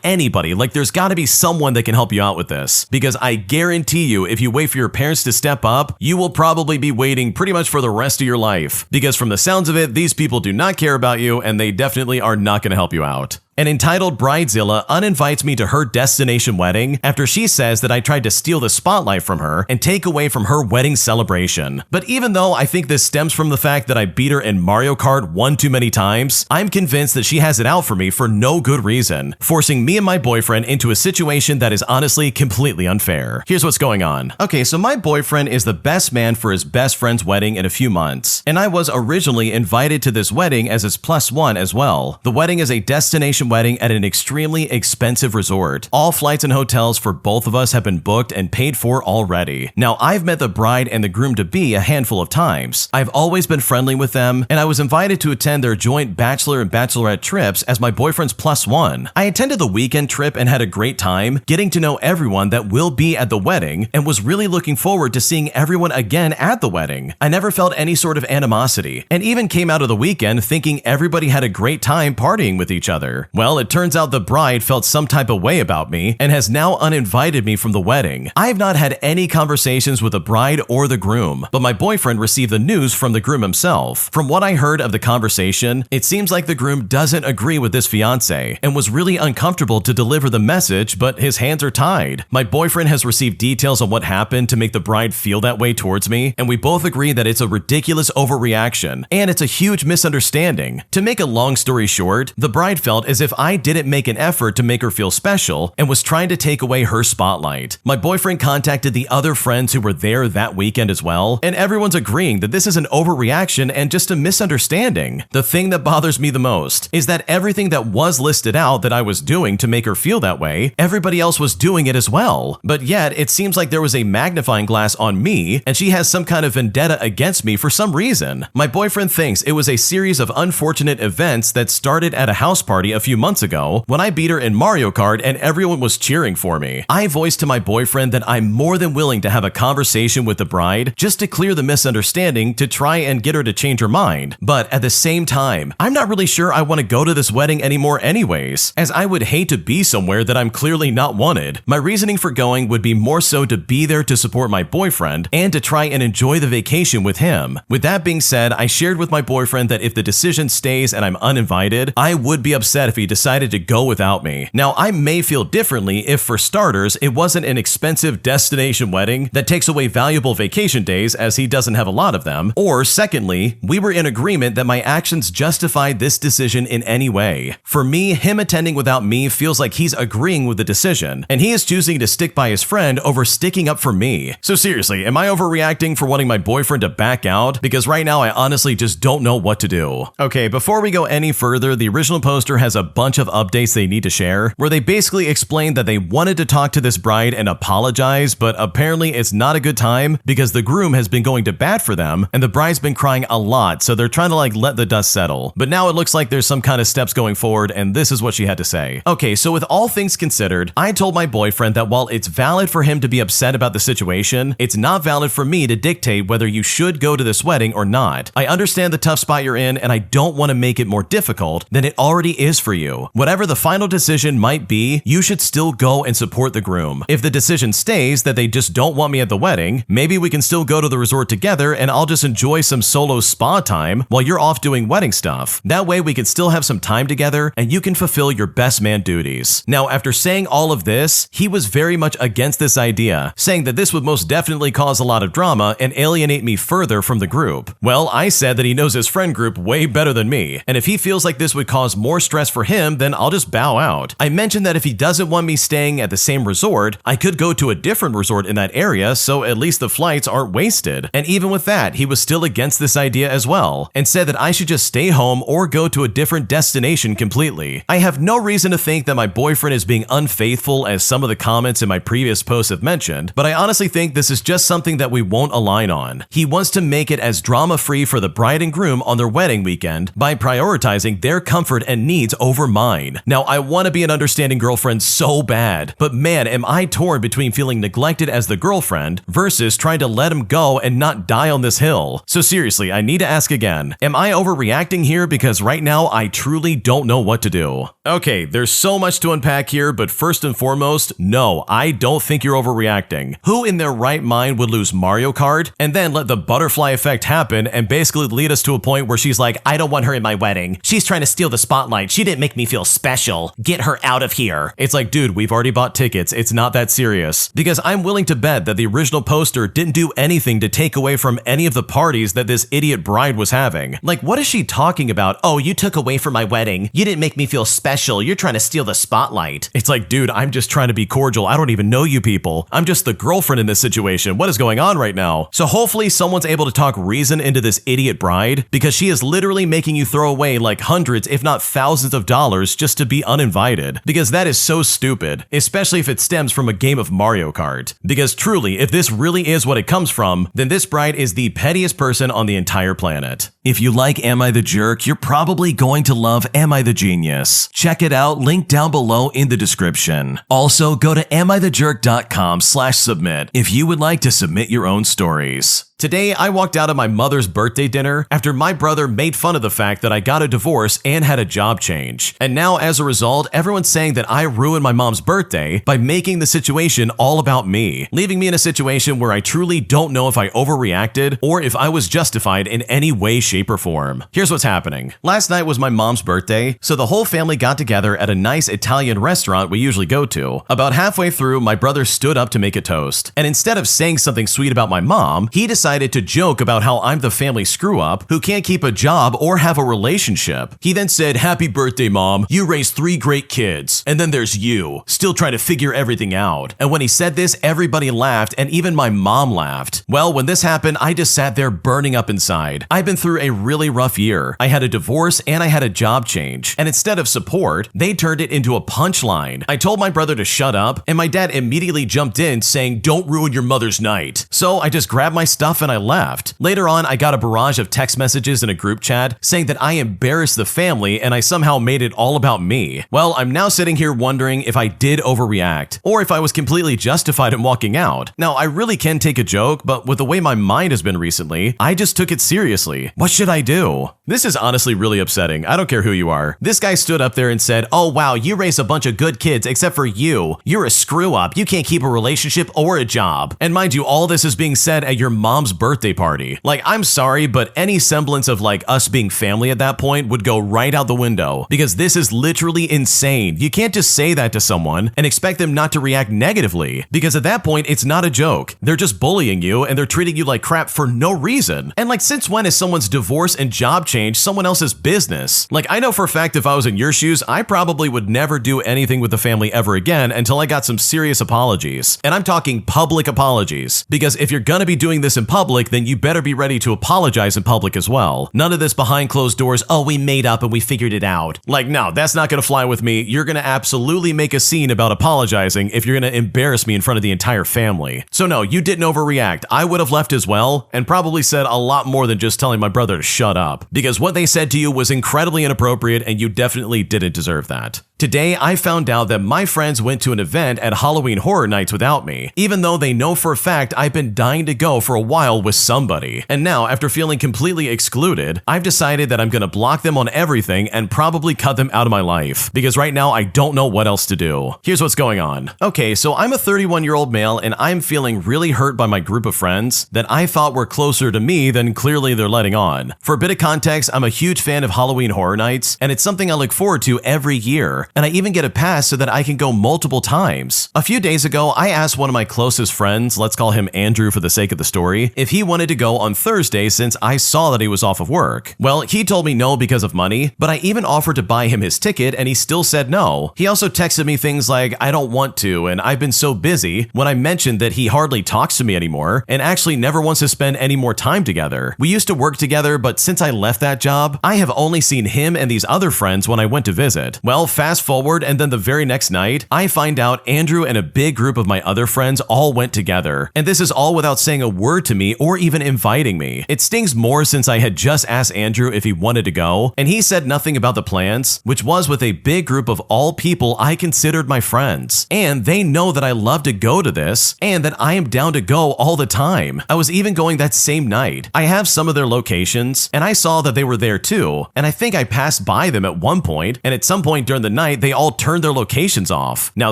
[SPEAKER 1] anybody. Like, there's got to be someone that can help you out with this, because I guarantee you, if you wait for your parents to step up, you will probably be waiting pretty much for the rest of your life. Because from the sounds of it, these people do not care about you, and they definitely are not going to help you out. An entitled bridezilla uninvites me to her destination wedding after she says that I tried to steal the spotlight from her and take away from her wedding celebration. But even though I think this stems from the fact that I beat her in Mario Kart one too many times, I'm convinced that she has it out for me for no good reason, forcing me and my boyfriend into a situation that is honestly completely unfair. Here's what's going on. Okay, so my boyfriend is the best man for his best friend's wedding in a few months, and I was originally invited to this wedding as his +1 as well. The wedding is a destination wedding at an extremely expensive resort. All flights and hotels for both of us have been booked and paid for already. Now, I've met the bride and the groom-to-be a handful of times. I've always been friendly with them, and I was invited to attend their joint bachelor and bachelorette trips as my boyfriend's +1. I attended the weekend trip and had a great time getting to know everyone that will be at the wedding, and was really looking forward to seeing everyone again at the wedding. I never felt any sort of animosity, and even came out of the weekend thinking everybody had a great time partying with each other. Well, it turns out the bride felt some type of way about me and has now uninvited me from the wedding. I have not had any conversations with the bride or the groom, but my boyfriend received the news from the groom himself. From what I heard of the conversation, it seems like the groom doesn't agree with this fiance and was really uncomfortable to deliver the message, but his hands are tied. My boyfriend has received details on what happened to make the bride feel that way towards me, and we both agree that it's a ridiculous overreaction and it's a huge misunderstanding. To make a long story short, the bride felt as if I didn't make an effort to make her feel special and was trying to take away her spotlight. My boyfriend contacted the other friends who were there that weekend as well, and everyone's agreeing that this is an overreaction and just a misunderstanding. The thing that bothers me the most is that everything that was listed out that I was doing to make her feel that way, everybody else was doing it as well. But yet, it seems like there was a magnifying glass on me, and she has some kind of vendetta against me for some reason. My boyfriend thinks it was a series of unfortunate events that started at a house party a few months ago when I beat her in Mario Kart and everyone was cheering for me. I voiced to my boyfriend that I'm more than willing to have a conversation with the bride just to clear the misunderstanding to try and get her to change her mind. But at the same time, I'm not really sure I want to go to this wedding anymore anyways, as I would hate to be somewhere that I'm clearly not wanted. My reasoning for going would be more so to be there to support my boyfriend and to try and enjoy the vacation with him. With that being said, I shared with my boyfriend that if the decision stays and I'm uninvited, I would be upset if he decided to go without me. Now, I may feel differently if, for starters, it wasn't an expensive destination wedding that takes away valuable vacation days as he doesn't have a lot of them, or secondly, we were in agreement that my actions justified this decision in any way. For me, him attending without me feels like he's agreeing with the decision, and he is choosing to stick by his friend over sticking up for me. So seriously, am I overreacting for wanting my boyfriend to back out? Because right now I honestly just don't know what to do. Okay, before we go any further, the original poster has a bunch of updates they need to share, where they basically explain that they wanted to talk to this bride and apologize, but apparently it's not a good time because the groom has been going to bat for them, and the bride's been crying a lot, so they're trying to let the dust settle. But now it looks like there's some kind of steps going forward, and this is what she had to say. Okay, so with all things considered, I told my boyfriend that while it's valid for him to be upset about the situation, it's not valid for me to dictate whether you should go to this wedding or not. I understand the tough spot you're in, and I don't want to make it more difficult than it already is for you. Whatever the final decision might be, you should still go and support the groom. If the decision stays that they just don't want me at the wedding, maybe we can still go to the resort together and I'll just enjoy some solo spa time while you're off doing wedding stuff. That way we can still have some time together and you can fulfill your best man duties. Now, after saying all of this, he was very much against this idea, saying that this would most definitely cause a lot of drama and alienate me further from the group. Well, I said that he knows his friend group way better than me, and if he feels like this would cause more stress for him, then I'll just bow out. I mentioned that if he doesn't want me staying at the same resort, I could go to a different resort in that area so at least the flights aren't wasted. And even with that, he was still against this idea as well, and said that I should just stay home or go to a different destination completely. I have no reason to think that my boyfriend is being unfaithful as some of the comments in my previous posts have mentioned, but I honestly think this is just something that we won't align on. He wants to make it as drama-free for the bride and groom on their wedding weekend by prioritizing their comfort and needs over mine. Now, I want to be an understanding girlfriend so bad, but man, am I torn between feeling neglected as the girlfriend versus trying to let him go and not die on this hill. So seriously, I need to ask again, am I overreacting here? Because right now, I truly don't know what to do. Okay, there's so much to unpack here, but first and foremost, no, I don't think you're overreacting. Who in their right mind would lose Mario Kart and then let the butterfly effect happen and basically lead us to a point where she's like, I don't want her in my wedding. She's trying to steal the spotlight. She didn't make me feel special. Get her out of here. It's like, dude, we've already bought tickets. It's not that serious. Because I'm willing to bet that the original poster didn't do anything to take away from any of the parties that this idiot bride was having. Like, what is she talking about? Oh, you took away from my wedding. You didn't make me feel special. You're trying to steal the spotlight. It's like, dude, I'm just trying to be cordial. I don't even know you people. I'm just the girlfriend in this situation. What is going on right now? So hopefully someone's able to talk reason into this idiot bride, because she is literally making you throw away like hundreds, if not thousands of dollars just to be uninvited. Because that is so stupid, especially if it stems from a game of Mario Kart. Because truly, if this really is what it comes from, then this bride is the pettiest person on the entire planet. If you like Am I the Jerk, you're probably going to love Am I the Genius. Check it out, link down below in the description. Also, go to AmITheJerk.com/submit if you would like to submit your own stories. Today, I walked out of my mother's birthday dinner after my brother made fun of the fact that I got a divorce and had a job change. And now, as a result, everyone's saying that I ruined my mom's birthday by making the situation all about me, leaving me in a situation where I truly don't know if I overreacted or if I was justified in any way, shape, or form. Here's what's happening. Last night was my mom's birthday, so the whole family got together at a nice Italian restaurant we usually go to. About halfway through, my brother stood up to make a toast, and instead of saying something sweet about my mom, he decided to joke about how I'm the family screw-up who can't keep a job or have a relationship. He then said, "Happy birthday, Mom. You raised 3 great kids. And then there's you, still trying to figure everything out." And when he said this, everybody laughed, and even my mom laughed. Well, when this happened, I just sat there burning up inside. I've been through a really rough year. I had a divorce and I had a job change. And instead of support, they turned it into a punchline. I told my brother to shut up, and my dad immediately jumped in saying, "Don't ruin your mother's night." So I just grabbed my stuff and I left. Later on, I got a barrage of text messages in a group chat saying that I embarrassed the family and I somehow made it all about me. Well, I'm now sitting here wondering if I did overreact or if I was completely justified in walking out. Now, I really can take a joke, but with the way my mind has been recently, I just took it seriously. What should I do? This is honestly really upsetting. I don't care who you are. This guy stood up there and said, "Oh wow, you raised a bunch of good kids except for you. You're a screw up. You can't keep a relationship or a job." And mind you, all this is being said at your mom's birthday party. Like, I'm sorry, but any semblance of like us being family at that point would go right out the window, because this is literally insane. You can't just say that to someone and expect them not to react negatively, because at that point, it's not a joke. They're just bullying you and they're treating you like crap for no reason. And like, since when is someone's divorce and job change someone else's business? Like, I know for a fact if I was in your shoes, I probably would never do anything with the family ever again until I got some serious apologies. And I'm talking public apologies, because if you're gonna be doing this in public, then you better be ready to apologize in public as well. None of this behind closed doors, "Oh, we made up and we figured it out." Like, no, that's not gonna fly with me. You're gonna absolutely make a scene about apologizing if you're gonna embarrass me in front of the entire family. So no, you didn't overreact. I would have left as well, and probably said a lot more than just telling my brother to shut up, because what they said to you was incredibly inappropriate and you definitely didn't deserve that. Today, I found out that my friends went to an event at Halloween Horror Nights without me, even though they know for a fact I've been dying to go for a while with somebody. And now, after feeling completely excluded, I've decided that I'm gonna block them on everything and probably cut them out of my life, because right now I don't know what else to do. Here's what's going on. Okay, so I'm a 31-year-old male and I'm feeling really hurt by my group of friends that I thought were closer to me than clearly they're letting on. For a bit of context, I'm a huge fan of Halloween Horror Nights, and it's something I look forward to every year. And I even get a pass so that I can go multiple times. A few days ago, I asked one of my closest friends, let's call him Andrew for the sake of the story, if he wanted to go on Thursday since I saw that he was off of work. Well, he told me no because of money, but I even offered to buy him his ticket and he still said no. He also texted me things like, "I don't want to, and I've been so busy," when I mentioned that he hardly talks to me anymore and actually never wants to spend any more time together. We used to work together, but since I left that job, I have only seen him and these other friends when I went to visit. Well, fast forward, and then the very next night, I find out Andrew and a big group of my other friends all went together. And this is all without saying a word to me or even inviting me. It stings more since I had just asked Andrew if he wanted to go, and he said nothing about the plans, which was with a big group of all people I considered my friends. And they know that I love to go to this, and that I am down to go all the time. I was even going that same night. I have some of their locations, and I saw that they were there too, and I think I passed by them at one point, and at some point during the night, they all turned their locations off. Now,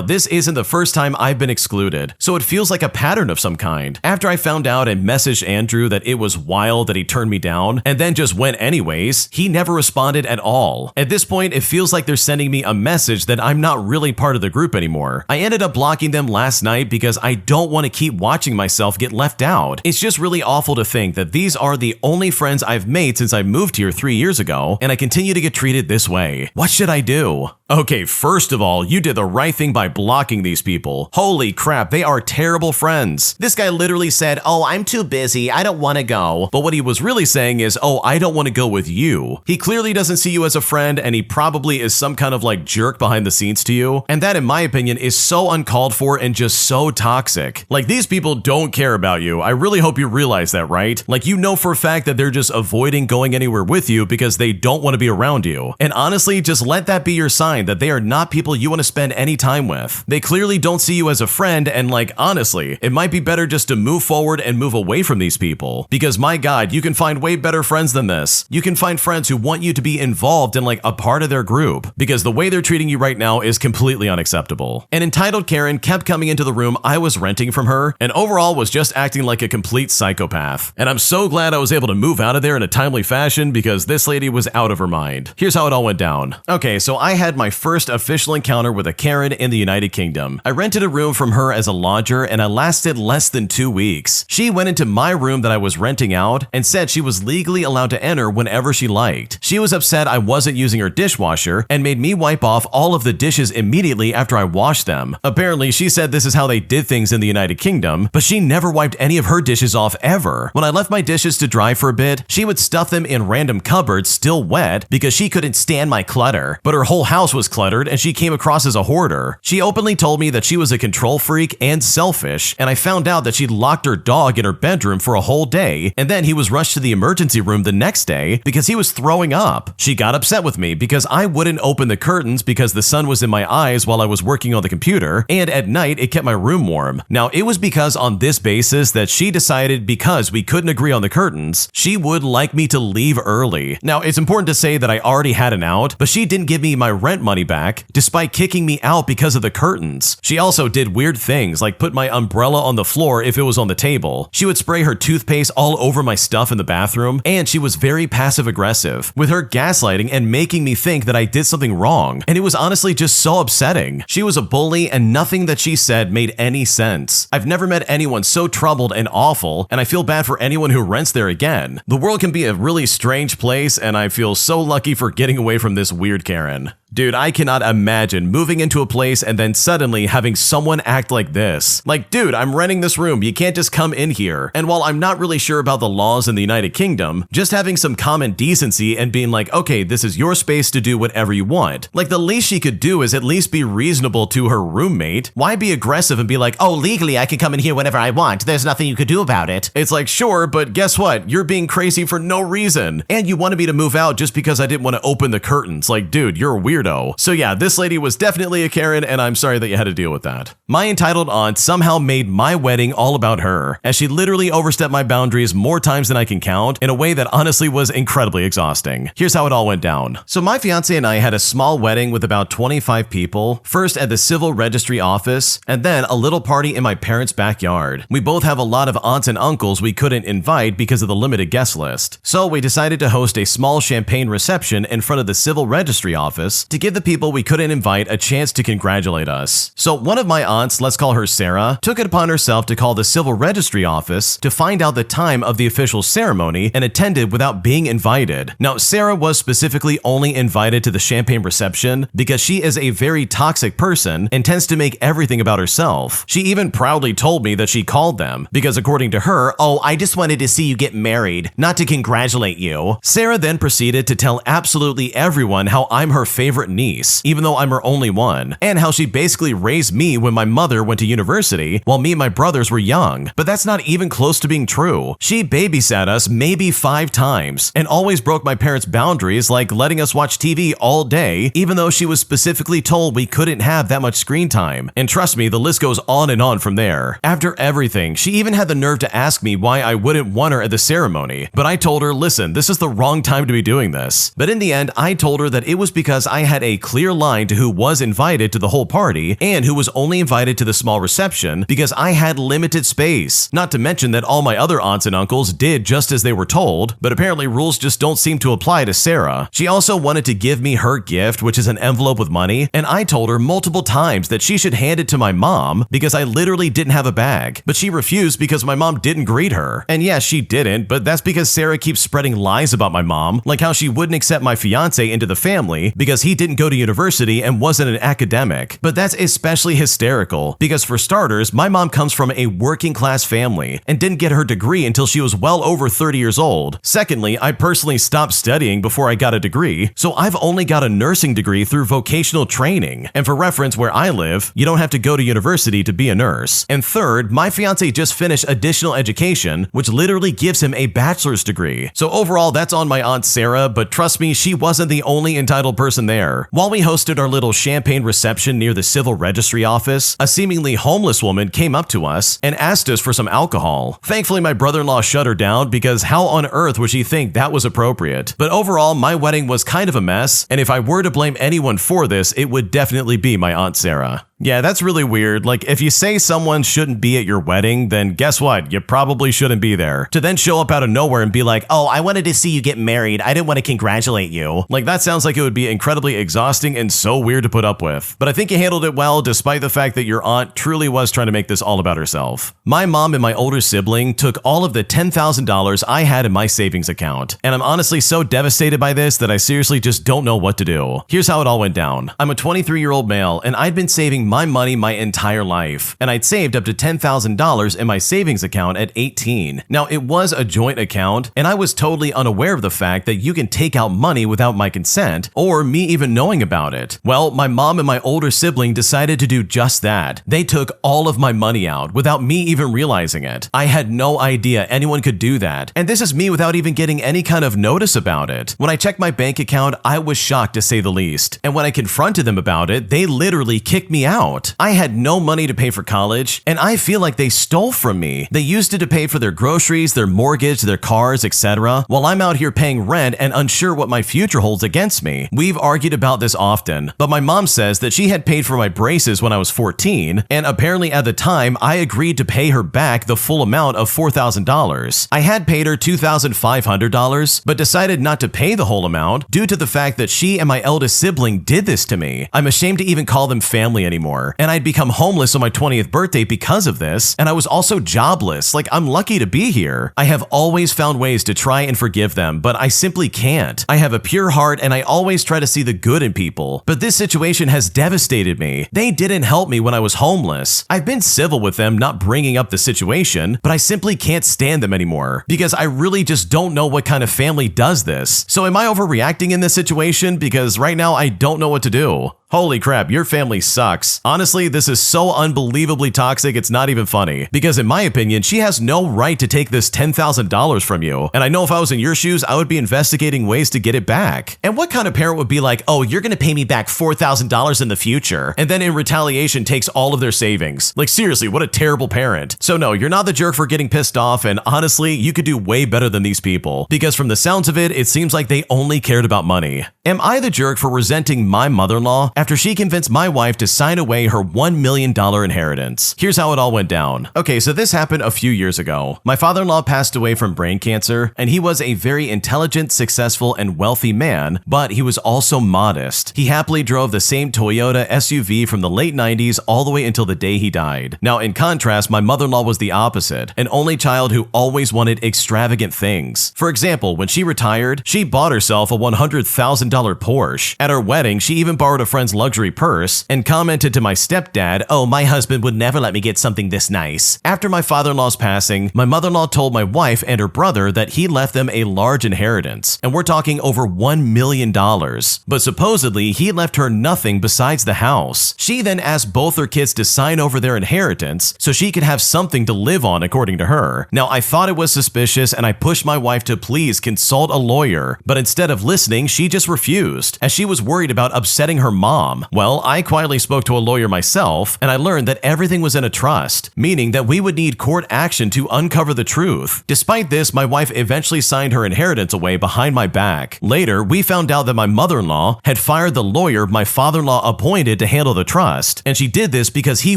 [SPEAKER 1] this isn't the first time I've been excluded, so it feels like a pattern of some kind. After I found out and messaged Andrew that it was wild that he turned me down, and then just went anyways, he never responded at all. At this point, it feels like they're sending me a message that I'm not really part of the group anymore. I ended up blocking them last night because I don't want to keep watching myself get left out. It's just really awful to think that these are the only friends I've made since I moved here 3 years ago, and I continue to get treated this way. What should I do? Okay, first of all, you did the right thing by blocking these people. Holy crap, they are terrible friends. This guy literally said, "Oh, I'm too busy, I don't want to go." But what he was really saying is, "Oh, I don't want to go with you." He clearly doesn't see you as a friend, and he probably is some kind of like jerk behind the scenes to you. And that, in my opinion, is so uncalled for and just so toxic. Like, these people don't care about you. I really hope you realize that, right? Like, you know for a fact that they're just avoiding going anywhere with you because they don't want to be around you. And honestly, just let that be your sign that that they are not people you want to spend any time with. They clearly don't see you as a friend, and like, honestly, it might be better just to move forward and move away from these people. Because my God, you can find way better friends than this. You can find friends who want you to be involved in like a part of their group, because the way they're treating you right now is completely unacceptable. An entitled Karen kept coming into the room I was renting from her, and overall was just acting like a complete psychopath. And I'm so glad I was able to move out of there in a timely fashion, because this lady was out of her mind. Here's how it all went down. Okay, so I had my first official encounter with a Karen in the United Kingdom. I rented a room from her as a lodger, and I lasted less than 2 weeks. She went into my room that I was renting out and said she was legally allowed to enter whenever she liked. She was upset I wasn't using her dishwasher and made me wipe off all of the dishes immediately after I washed them. Apparently, she said this is how they did things in the United Kingdom, but she never wiped any of her dishes off ever. When I left my dishes to dry for a bit, she would stuff them in random cupboards still wet because she couldn't stand my clutter. But her whole house was cluttered and she came across as a hoarder. She openly told me that she was a control freak and selfish, and I found out that she'd locked her dog in her bedroom for a whole day, and then he was rushed to the emergency room the next day because he was throwing up. She got upset with me because I wouldn't open the curtains because the sun was in my eyes while I was working on the computer, and at night it kept my room warm. Now, it was because on this basis that she decided because we couldn't agree on the curtains, she would like me to leave early. Now, it's important to say that I already had an out, but she didn't give me my rent money back despite kicking me out because of the curtains. She also did weird things like put my umbrella on the floor if it was on the table. She would spray her toothpaste all over my stuff in the bathroom, and she was very passive aggressive with her gaslighting and making me think that I did something wrong, and it was honestly just so upsetting. She was a bully and nothing that she said made any sense. I've never met anyone so troubled and awful, and I feel bad for anyone who rents there again. The world can be a really strange place, and I feel so lucky for getting away from this weird Karen. Dude, I cannot imagine moving into a place and then suddenly having someone act like this. Like, dude, I'm renting this room, you can't just come in here. And while I'm not really sure about the laws in the United Kingdom, just having some common decency and being like, okay, this is your space to do whatever you want. Like, the least she could do is at least be reasonable to her roommate. Why be aggressive and be like, oh, legally I can come in here whenever I want, there's nothing you could do about it. It's like, sure, but guess what? You're being crazy for no reason. And you wanted me to move out just because I didn't want to open the curtains. Like, dude, you're a weirdo. So yeah, this lady was definitely a Karen, and I'm sorry that you had to deal with that. My entitled aunt somehow made my wedding all about her, as she literally overstepped my boundaries more times than I can count in a way that honestly was incredibly exhausting. Here's how it all went down. So my fiance and I had a small wedding with about 25 people, first at the civil registry office, and then a little party in my parents' backyard. We both have a lot of aunts and uncles we couldn't invite because of the limited guest list. So we decided to host a small champagne reception in front of the civil registry office to give the people we couldn't invite a chance to congratulate us. So one of my aunts, let's call her Sarah, took it upon herself to call the civil registry office to find out the time of the official ceremony and attended without being invited. Now, Sarah was specifically only invited to the champagne reception because she is a very toxic person and tends to make everything about herself. She even proudly told me that she called them because according to her, oh, I just wanted to see you get married, not to congratulate you. Sarah then proceeded to tell absolutely everyone how I'm her favorite niece, even though I'm her only one, and how she basically raised me when my mother went to university while me and my brothers were young. But that's not even close to being true. She babysat us maybe 5 times and always broke my parents' boundaries, like letting us watch TV all day, even though she was specifically told we couldn't have that much screen time. And trust me, the list goes on and on from there. After everything, she even had the nerve to ask me why I wouldn't want her at the ceremony, but I told her, listen, this is the wrong time to be doing this. But in the end, I told her that it was because I had a clear line to who was invited to the whole party and who was only invited to the small reception because I had limited space. Not to mention that all my other aunts and uncles did just as they were told, but apparently rules just don't seem to apply to Sarah. She also wanted to give me her gift, which is an envelope with money, and I told her multiple times that she should hand it to my mom because I literally didn't have a bag, but she refused because my mom didn't greet her. And yes, she didn't, but that's because Sarah keeps spreading lies about my mom, like how she wouldn't accept my fiance into the family because he didn't go to university and wasn't an academic. But that's especially hysterical because for starters, my mom comes from a working class family and didn't get her degree until she was well over 30 years old. Secondly, I personally stopped studying before I got a degree, so I've only got a nursing degree through vocational training. And for reference, where I live, you don't have to go to university to be a nurse. And third, my fiance just finished additional education, which literally gives him a bachelor's degree. So overall, that's on my aunt Sarah, but trust me, she wasn't the only entitled person there. While While we hosted our little champagne reception near the civil registry office, a seemingly homeless woman came up to us and asked us for some alcohol. Thankfully, my brother-in-law shut her down because how on earth would she think that was appropriate? But overall, my wedding was kind of a mess, and if I were to blame anyone for this, it would definitely be my Aunt Sarah. Yeah, that's really weird. Like, if you say someone shouldn't be at your wedding, then guess what? You probably shouldn't be there. To then show up out of nowhere and be like, oh, I wanted to see you get married. I didn't want to congratulate you. Like, that sounds like it would be incredibly exhausting and so weird to put up with. But I think you handled it well, despite the fact that your aunt truly was trying to make this all about herself. My mom and my older sibling took all of the $10,000 I had in my savings account. And I'm honestly so devastated by this that I seriously just don't know what to do. Here's how it all went down. I'm a 23-year-old male, and I'd been saving my money my entire life, and I'd saved up to $10,000 in my savings account at 18. Now, it was a joint account, and I was totally unaware of the fact that you can take out money without my consent, or me even knowing about it. Well, my mom and my older sibling decided to do just that. They took all of my money out without me even realizing it. I had no idea anyone could do that, and this is me without even getting any kind of notice about it. When I checked my bank account, I was shocked to say the least, and when I confronted them about it, they literally kicked me out. I had no money to pay for college, and I feel like they stole from me. They used it to pay for their groceries, their mortgage, their cars, etc., while I'm out here paying rent and unsure what my future holds against me. We've argued about this often, but my mom says that she had paid for my braces when I was 14, and apparently at the time, I agreed to pay her back the full amount of $4,000. I had paid her $2,500, but decided not to pay the whole amount due to the fact that she and my eldest sibling did this to me. I'm ashamed to even call them family anymore, and I'd become homeless on my 20th birthday because of this, and I was also jobless. Like, I'm lucky to be here. I have always found ways to try and forgive them, but I simply can't. I have a pure heart, and I always try to see the good in people, but this situation has devastated me. They didn't help me when I was homeless. I've been civil with them, not bringing up the situation, but I simply can't stand them anymore because I really just don't know what kind of family does this. So am I overreacting in this situation? Because right now I don't know what to do. Holy crap, your family sucks. Honestly, this is so unbelievably toxic, it's not even funny. Because in my opinion, she has no right to take this $10,000 from you. And I know if I was in your shoes, I would be investigating ways to get it back. And what kind of parent would be like, oh, you're gonna pay me back $4,000 in the future, and then in retaliation takes all of their savings? Like, seriously, what a terrible parent. So no, you're not the jerk for getting pissed off, and honestly, you could do way better than these people. Because from the sounds of it, it seems like they only cared about money. Am I the jerk for resenting my mother-in-law after she convinced my wife to sign away her $1 million inheritance? Here's how it all went down. Okay, so this happened a few years ago. My father-in-law passed away from brain cancer, and he was a very intelligent, successful, and wealthy man, but he was also modest. He happily drove the same Toyota SUV from the late 90s all the way until the day he died. Now, in contrast, my mother-in-law was the opposite, an only child who always wanted extravagant things. For example, when she retired, she bought herself a $100,000 Porsche. At her wedding, she even borrowed a friend's luxury purse and commented to my stepdad, oh, my husband would never let me get something this nice. After my father-in-law's passing, my mother-in-law told my wife and her brother that he left them a large inheritance, and we're talking over $1 million. But supposedly, he left her nothing besides the house. She then asked both her kids to sign over their inheritance so she could have something to live on, according to her. Now, I thought it was suspicious, and I pushed my wife to please consult a lawyer, but instead of listening, she just refused, as she was worried about upsetting her mom. Well, I quietly spoke to a lawyer myself, and I learned that everything was in a trust, meaning that we would need court action to uncover the truth. Despite this, my wife eventually signed her inheritance away behind my back. Later, we found out that my mother-in-law had fired the lawyer my father-in-law appointed to handle the trust, and she did this because he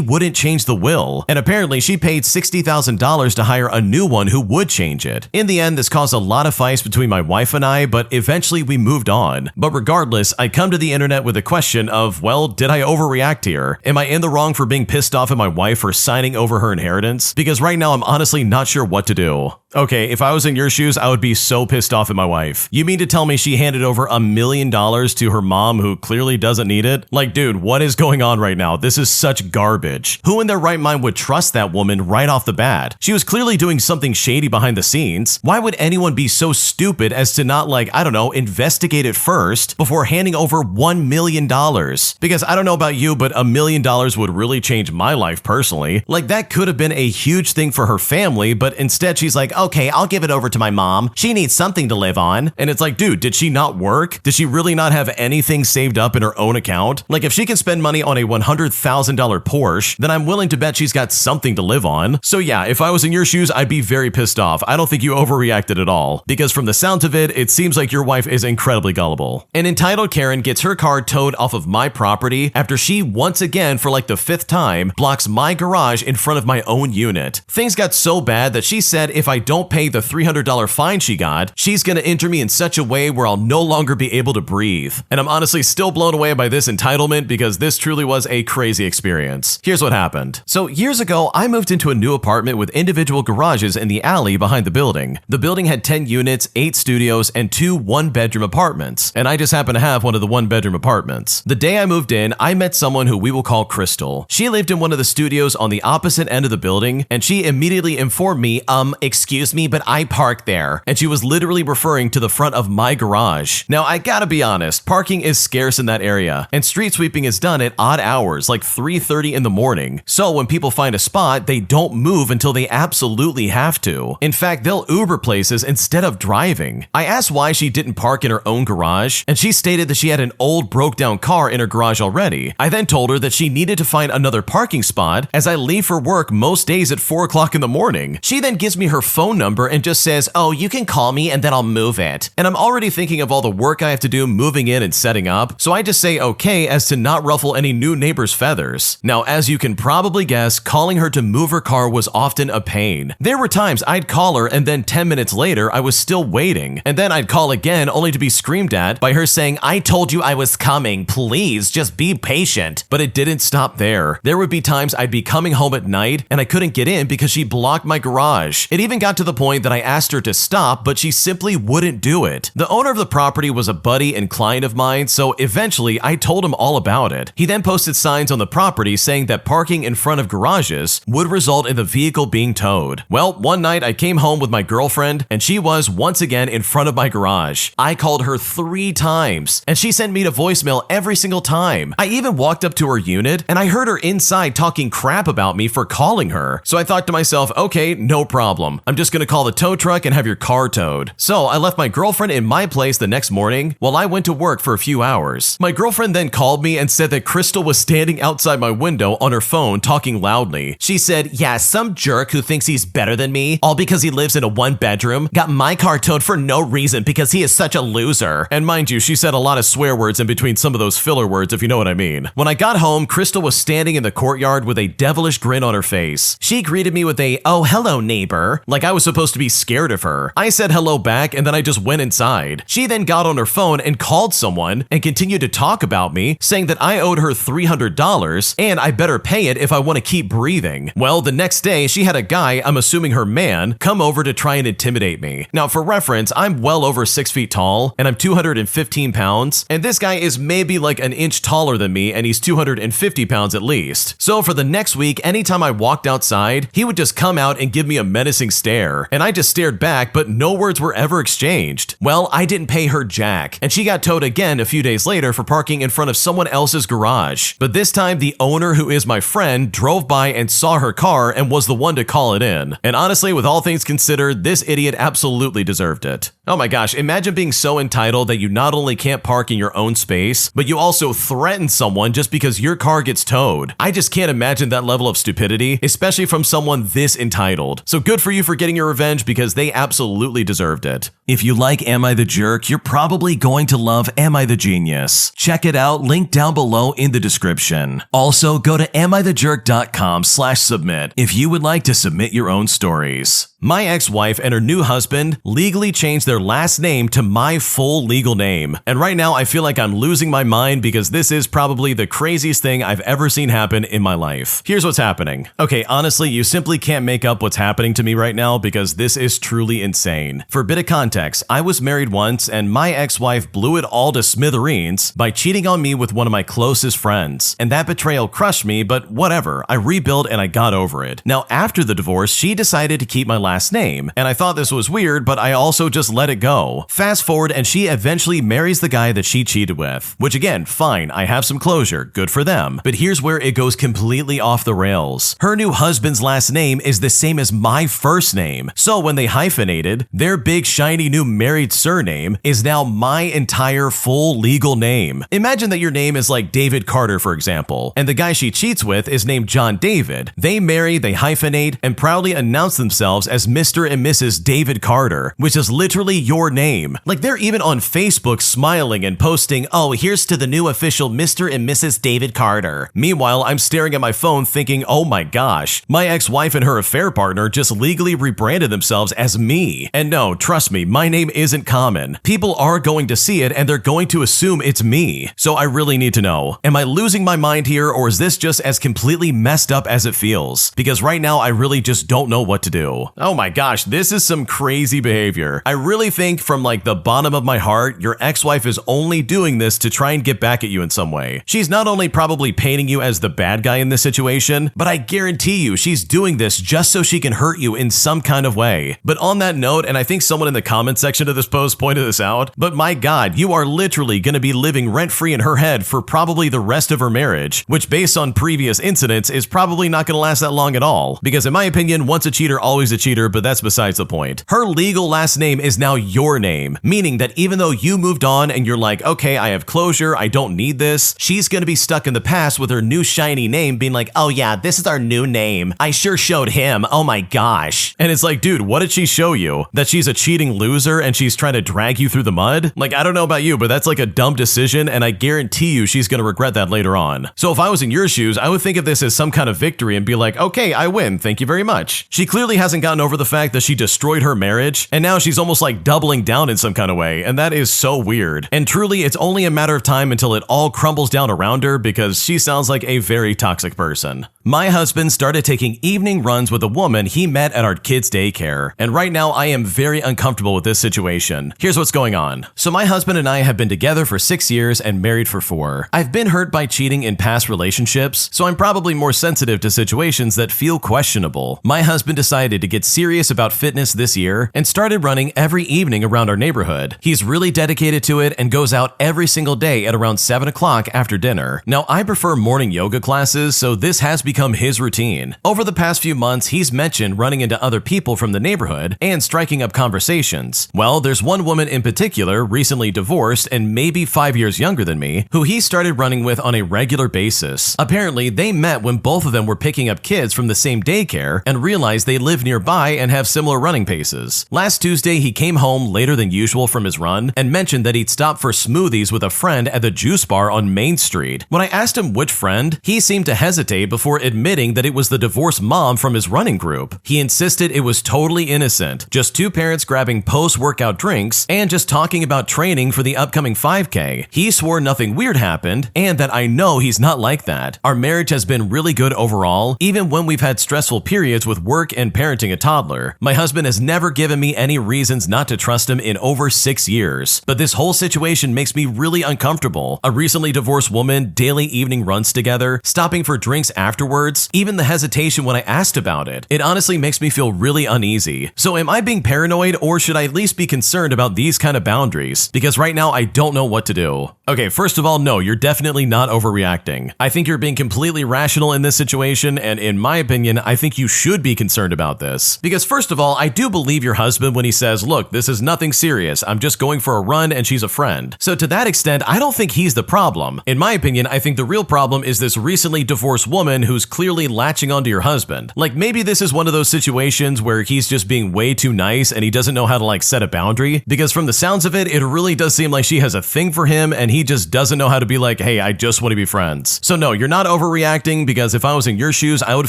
[SPEAKER 1] wouldn't change the will, and apparently she paid $60,000 to hire a new one who would change it. In the end, this caused a lot of fights between my wife and I, but eventually we moved on. But regardless, I come to the internet with a question of, well, did I overreact here? Am I in the wrong for being pissed off at my wife for signing over her inheritance? Because right now I'm honestly not sure what to do. Okay, if I was in your shoes, I would be so pissed off at my wife. You mean to tell me she handed over $1 million to her mom who clearly doesn't need it? Like, dude, what is going on right now? This is such garbage. Who in their right mind would trust that woman right off the bat? She was clearly doing something shady behind the scenes. Why would anyone be so stupid as to not, like, I don't know, investigate it first before handing over $1 million? Because I don't know about you, but $1 million would really change my life personally. Like, that could have been a huge thing for her family, but instead she's like, oh okay, I'll give it over to my mom. She needs something to live on. And it's like, dude, did she not work? Did she really not have anything saved up in her own account? Like, if she can spend money on a $100,000 Porsche, then I'm willing to bet she's got something to live on. So yeah, if I was in your shoes, I'd be very pissed off. I don't think you overreacted at all, because from the sounds of it, it seems like your wife is incredibly gullible. An entitled Karen gets her car towed off of my property after she once again, for like the 5th time, blocks my garage in front of my own unit. Things got so bad that she said if I don't pay the $300 fine she got, she's gonna enter me in such a way where I'll no longer be able to breathe. And I'm honestly still blown away by this entitlement, because this truly was a crazy experience. Here's what happened. So years ago, I moved into a new apartment with individual garages in the alley behind the building. The building had 10 units, 8 studios, and 2 one-bedroom apartments, and I just happened to have one of the one-bedroom apartments. The day I moved in, I met someone who we will call Crystal. She lived in one of the studios on the opposite end of the building, and she immediately informed me, excuse me, but I park there. And she was literally referring to the front of my garage. Now, I gotta be honest, parking is scarce in that area, and street sweeping is done at odd hours, like 3:30 in the morning. So when people find a spot, they don't move until they absolutely have to. In fact, they'll Uber places instead of driving. I asked why she didn't park in her own garage, and she stated that she had an old broke down car in her garage already. I then told her that she needed to find another parking spot, as I leave for work most days at 4 o'clock in the morning. She then gives me her phone number and just says, oh, you can call me and then I'll move it. And I'm already thinking of all the work I have to do moving in and setting up, so I just say okay as to not ruffle any new neighbors' feathers. Now, as you can probably guess, calling her to move her car was often a pain. There were times I'd call her and then 10 minutes later I was still waiting, and then I'd call again only to be screamed at by her saying, I told you I was coming, please just be patient. But it didn't stop there. There would be times I'd be coming home at night and I couldn't get in because she blocked my garage. It even got to the point that I asked her to stop, but she simply wouldn't do it. The owner of the property was a buddy and client of mine, so eventually I told him all about it. He then posted signs on the property saying that parking in front of garages would result in the vehicle being towed. Well, one night I came home with my girlfriend and she was once again in front of my garage. I called her 3 times and she sent me to voicemail every single time. I even walked up to her unit and I heard her inside talking crap about me for calling her. So I thought to myself, okay, no problem. I'm just gonna call the tow truck and have your car towed. So I left my girlfriend in my place the next morning while I went to work for a few hours. My girlfriend then called me and said that Crystal was standing outside my window on her phone talking loudly. She said, yeah, some jerk who thinks he's better than me, all because he lives in a 1-bedroom, got my car towed for no reason because he is such a loser. And mind you, she said a lot of swear words in between some of those filler words, if you know what I mean. When I got home, Crystal was standing in the courtyard with a devilish grin on her face. She greeted me with a, oh, hello, neighbor, like I was supposed to be scared of her. I said hello back and then I just went inside. She then got on her phone and called someone and continued to talk about me, saying that I owed her $300 and I better pay it if I want to keep breathing. Well, the next day she had a guy, I'm assuming her man, come over to try and intimidate me. Now, for reference, I'm well over 6 feet tall and I'm 215 pounds, and this guy is maybe like an inch taller than me and he's 250 pounds at least. So for the next week, anytime I walked outside, he would just come out and give me a menacing stare, and I just stared back, but no words were ever exchanged. Well, I didn't pay her jack, and she got towed again a few days later for parking in front of someone else's garage. But this time, the owner, who is my friend, drove by and saw her car and was the one to call it in. And honestly, with all things considered, this idiot absolutely deserved it. Oh my gosh, imagine being so entitled that you not only can't park in your own space, but you also threaten someone just because your car gets towed. I just can't imagine that level of stupidity, especially from someone this entitled. So good for you for getting your revenge, because they absolutely deserved it. If you like Am I the Jerk, you're probably going to love Am I the Genius. Check it out, link down below in the description. Also, go to amithejerk.com/submit if you would like to submit your own stories. My ex-wife and her new husband legally changed their last name to my full legal name. And right now I feel like I'm losing my mind, because this is probably the craziest thing I've ever seen happen in my life. Here's what's happening. Okay, honestly, you simply can't make up what's happening to me right now, because this is truly insane. For a bit of context, context, I was married once and my ex-wife blew it all to smithereens by cheating on me with one of my closest friends. And that betrayal crushed me, but whatever, I rebuilt and I got over it. Now, after the divorce, she decided to keep my last name, and I thought this was weird, but I also just let it go. Fast forward, and she eventually marries the guy that she cheated with. Which again, fine, I have some closure, good for them. But here's where it goes completely off the rails. Her new husband's last name is the same as my first name. So when they hyphenated, their big shiny new married surname is now my entire full legal name. Imagine that your name is like David Carter, for example, and the guy she cheats with is named John David. They marry, they hyphenate, and proudly announce themselves as Mr. and Mrs. David Carter, which is literally your name. Like, they're even on Facebook smiling and posting, "Oh, here's to the new official Mr. and Mrs. David Carter." Meanwhile, I'm staring at my phone thinking, oh my gosh, my ex-wife and her affair partner just legally rebranded themselves as me. And no, trust me, my name isn't common. People are going to see it and they're going to assume it's me. So I really need to know, am I losing my mind here, or is this just as completely messed up as it feels? Because right now I really just don't know what to do. Oh my gosh, this is some crazy behavior. I really think from like the bottom of my heart, your ex-wife is only doing this to try and get back at you in some way. She's not only probably painting you as the bad guy in this situation, but I guarantee you she's doing this just so she can hurt you in some kind of way. But on that note, and I think someone in the comment section of this post pointed this out, but my God, you are literally going to be living rent-free in her head for probably the rest of her marriage, which based on previous incidents is probably not going to last that long at all. Because in my opinion, once a cheater, always a cheater, but that's besides the point. Her legal last name is now your name, meaning that even though you moved on and you're like, okay, I have closure, I don't need this, she's going to be stuck in the past with her new shiny name being like, oh yeah, this is our new name. I sure showed him. Oh my gosh. And it's like, dude, what did she show you? That she's a cheating loser and she's trying to drag you through the mud? Like, I don't know about you, but that's like a dumb decision, and I guarantee you she's going to regret that later on. So if I was in your shoes, I would think of this as some kind of victory and be like, okay, I win. Thank you very much. She clearly hasn't gotten over the fact that she destroyed her marriage, and now she's almost like doubling down in some kind of way, and that is so weird. And truly, it's only a matter of time until it all crumbles down around her, because she sounds like a very toxic person. My husband started taking evening runs with a woman he met at our kids' daycare, and right now I am very uncomfortable with this situation. Here's what's going on. So my husband and I have been together for 6 years and married for 4. I've been hurt by cheating in past relationships, so I'm probably more sensitive to situations that feel questionable. My husband decided to get serious about fitness this year and started running every evening around our neighborhood. He's really dedicated to it and goes out every single day at around 7 o'clock after dinner. Now, I prefer morning yoga classes, so this has become his routine. Over the past few months, he's mentioned running into other people from the neighborhood and striking up conversations. Well, there's one woman in particular, recently divorced and maybe 5 years younger than me, who he started running with on a regular basis. Apparently, they met when both of them were picking up kids from the same daycare and realized they live nearby and have similar running paces. Last Tuesday, he came home later than usual from his run and mentioned that he'd stopped for smoothies with a friend at the juice bar on Main Street. When I asked him which friend, he seemed to hesitate before admitting that it was the divorced mom from his running group. He insisted it was totally innocent, just two parents grabbing post-workout drinks and just talking about training for the upcoming 5K. He swore nothing weird happened and that I know he's not like that. Our marriage has been really good overall, even when we've had stressful periods with work and parenting a toddler. My husband has never given me any reasons not to trust him in over 6 years, but this whole situation makes me really uncomfortable. A recently divorced woman, daily evening runs together, stopping for drinks afterwards, even the hesitation when I asked about it. It honestly makes me feel really uneasy. So am I being paranoid, or should I at least be concerned about these kind of boundaries? Because right now I don't know what to do. Okay, first of all, no, you're definitely not overreacting. I think you're being completely rational in this situation, and in my opinion, I think you should be concerned about this. Because first of all, I do believe your husband when he says, look, this is nothing serious, I'm just going for a run and she's a friend. So to that extent, I don't think he's the problem. In my opinion, I think the real problem is this recently divorced woman who's clearly latching onto your husband. Like, maybe this is one of those situations where he's just being way too nice and he doesn't know how to like set a boundary, because from the sounds of it, it really does seem like she has a thing for him and he just doesn't know how to be like, hey, I just want to be friends. So no, you're not overreacting, because if I was in your shoes, I would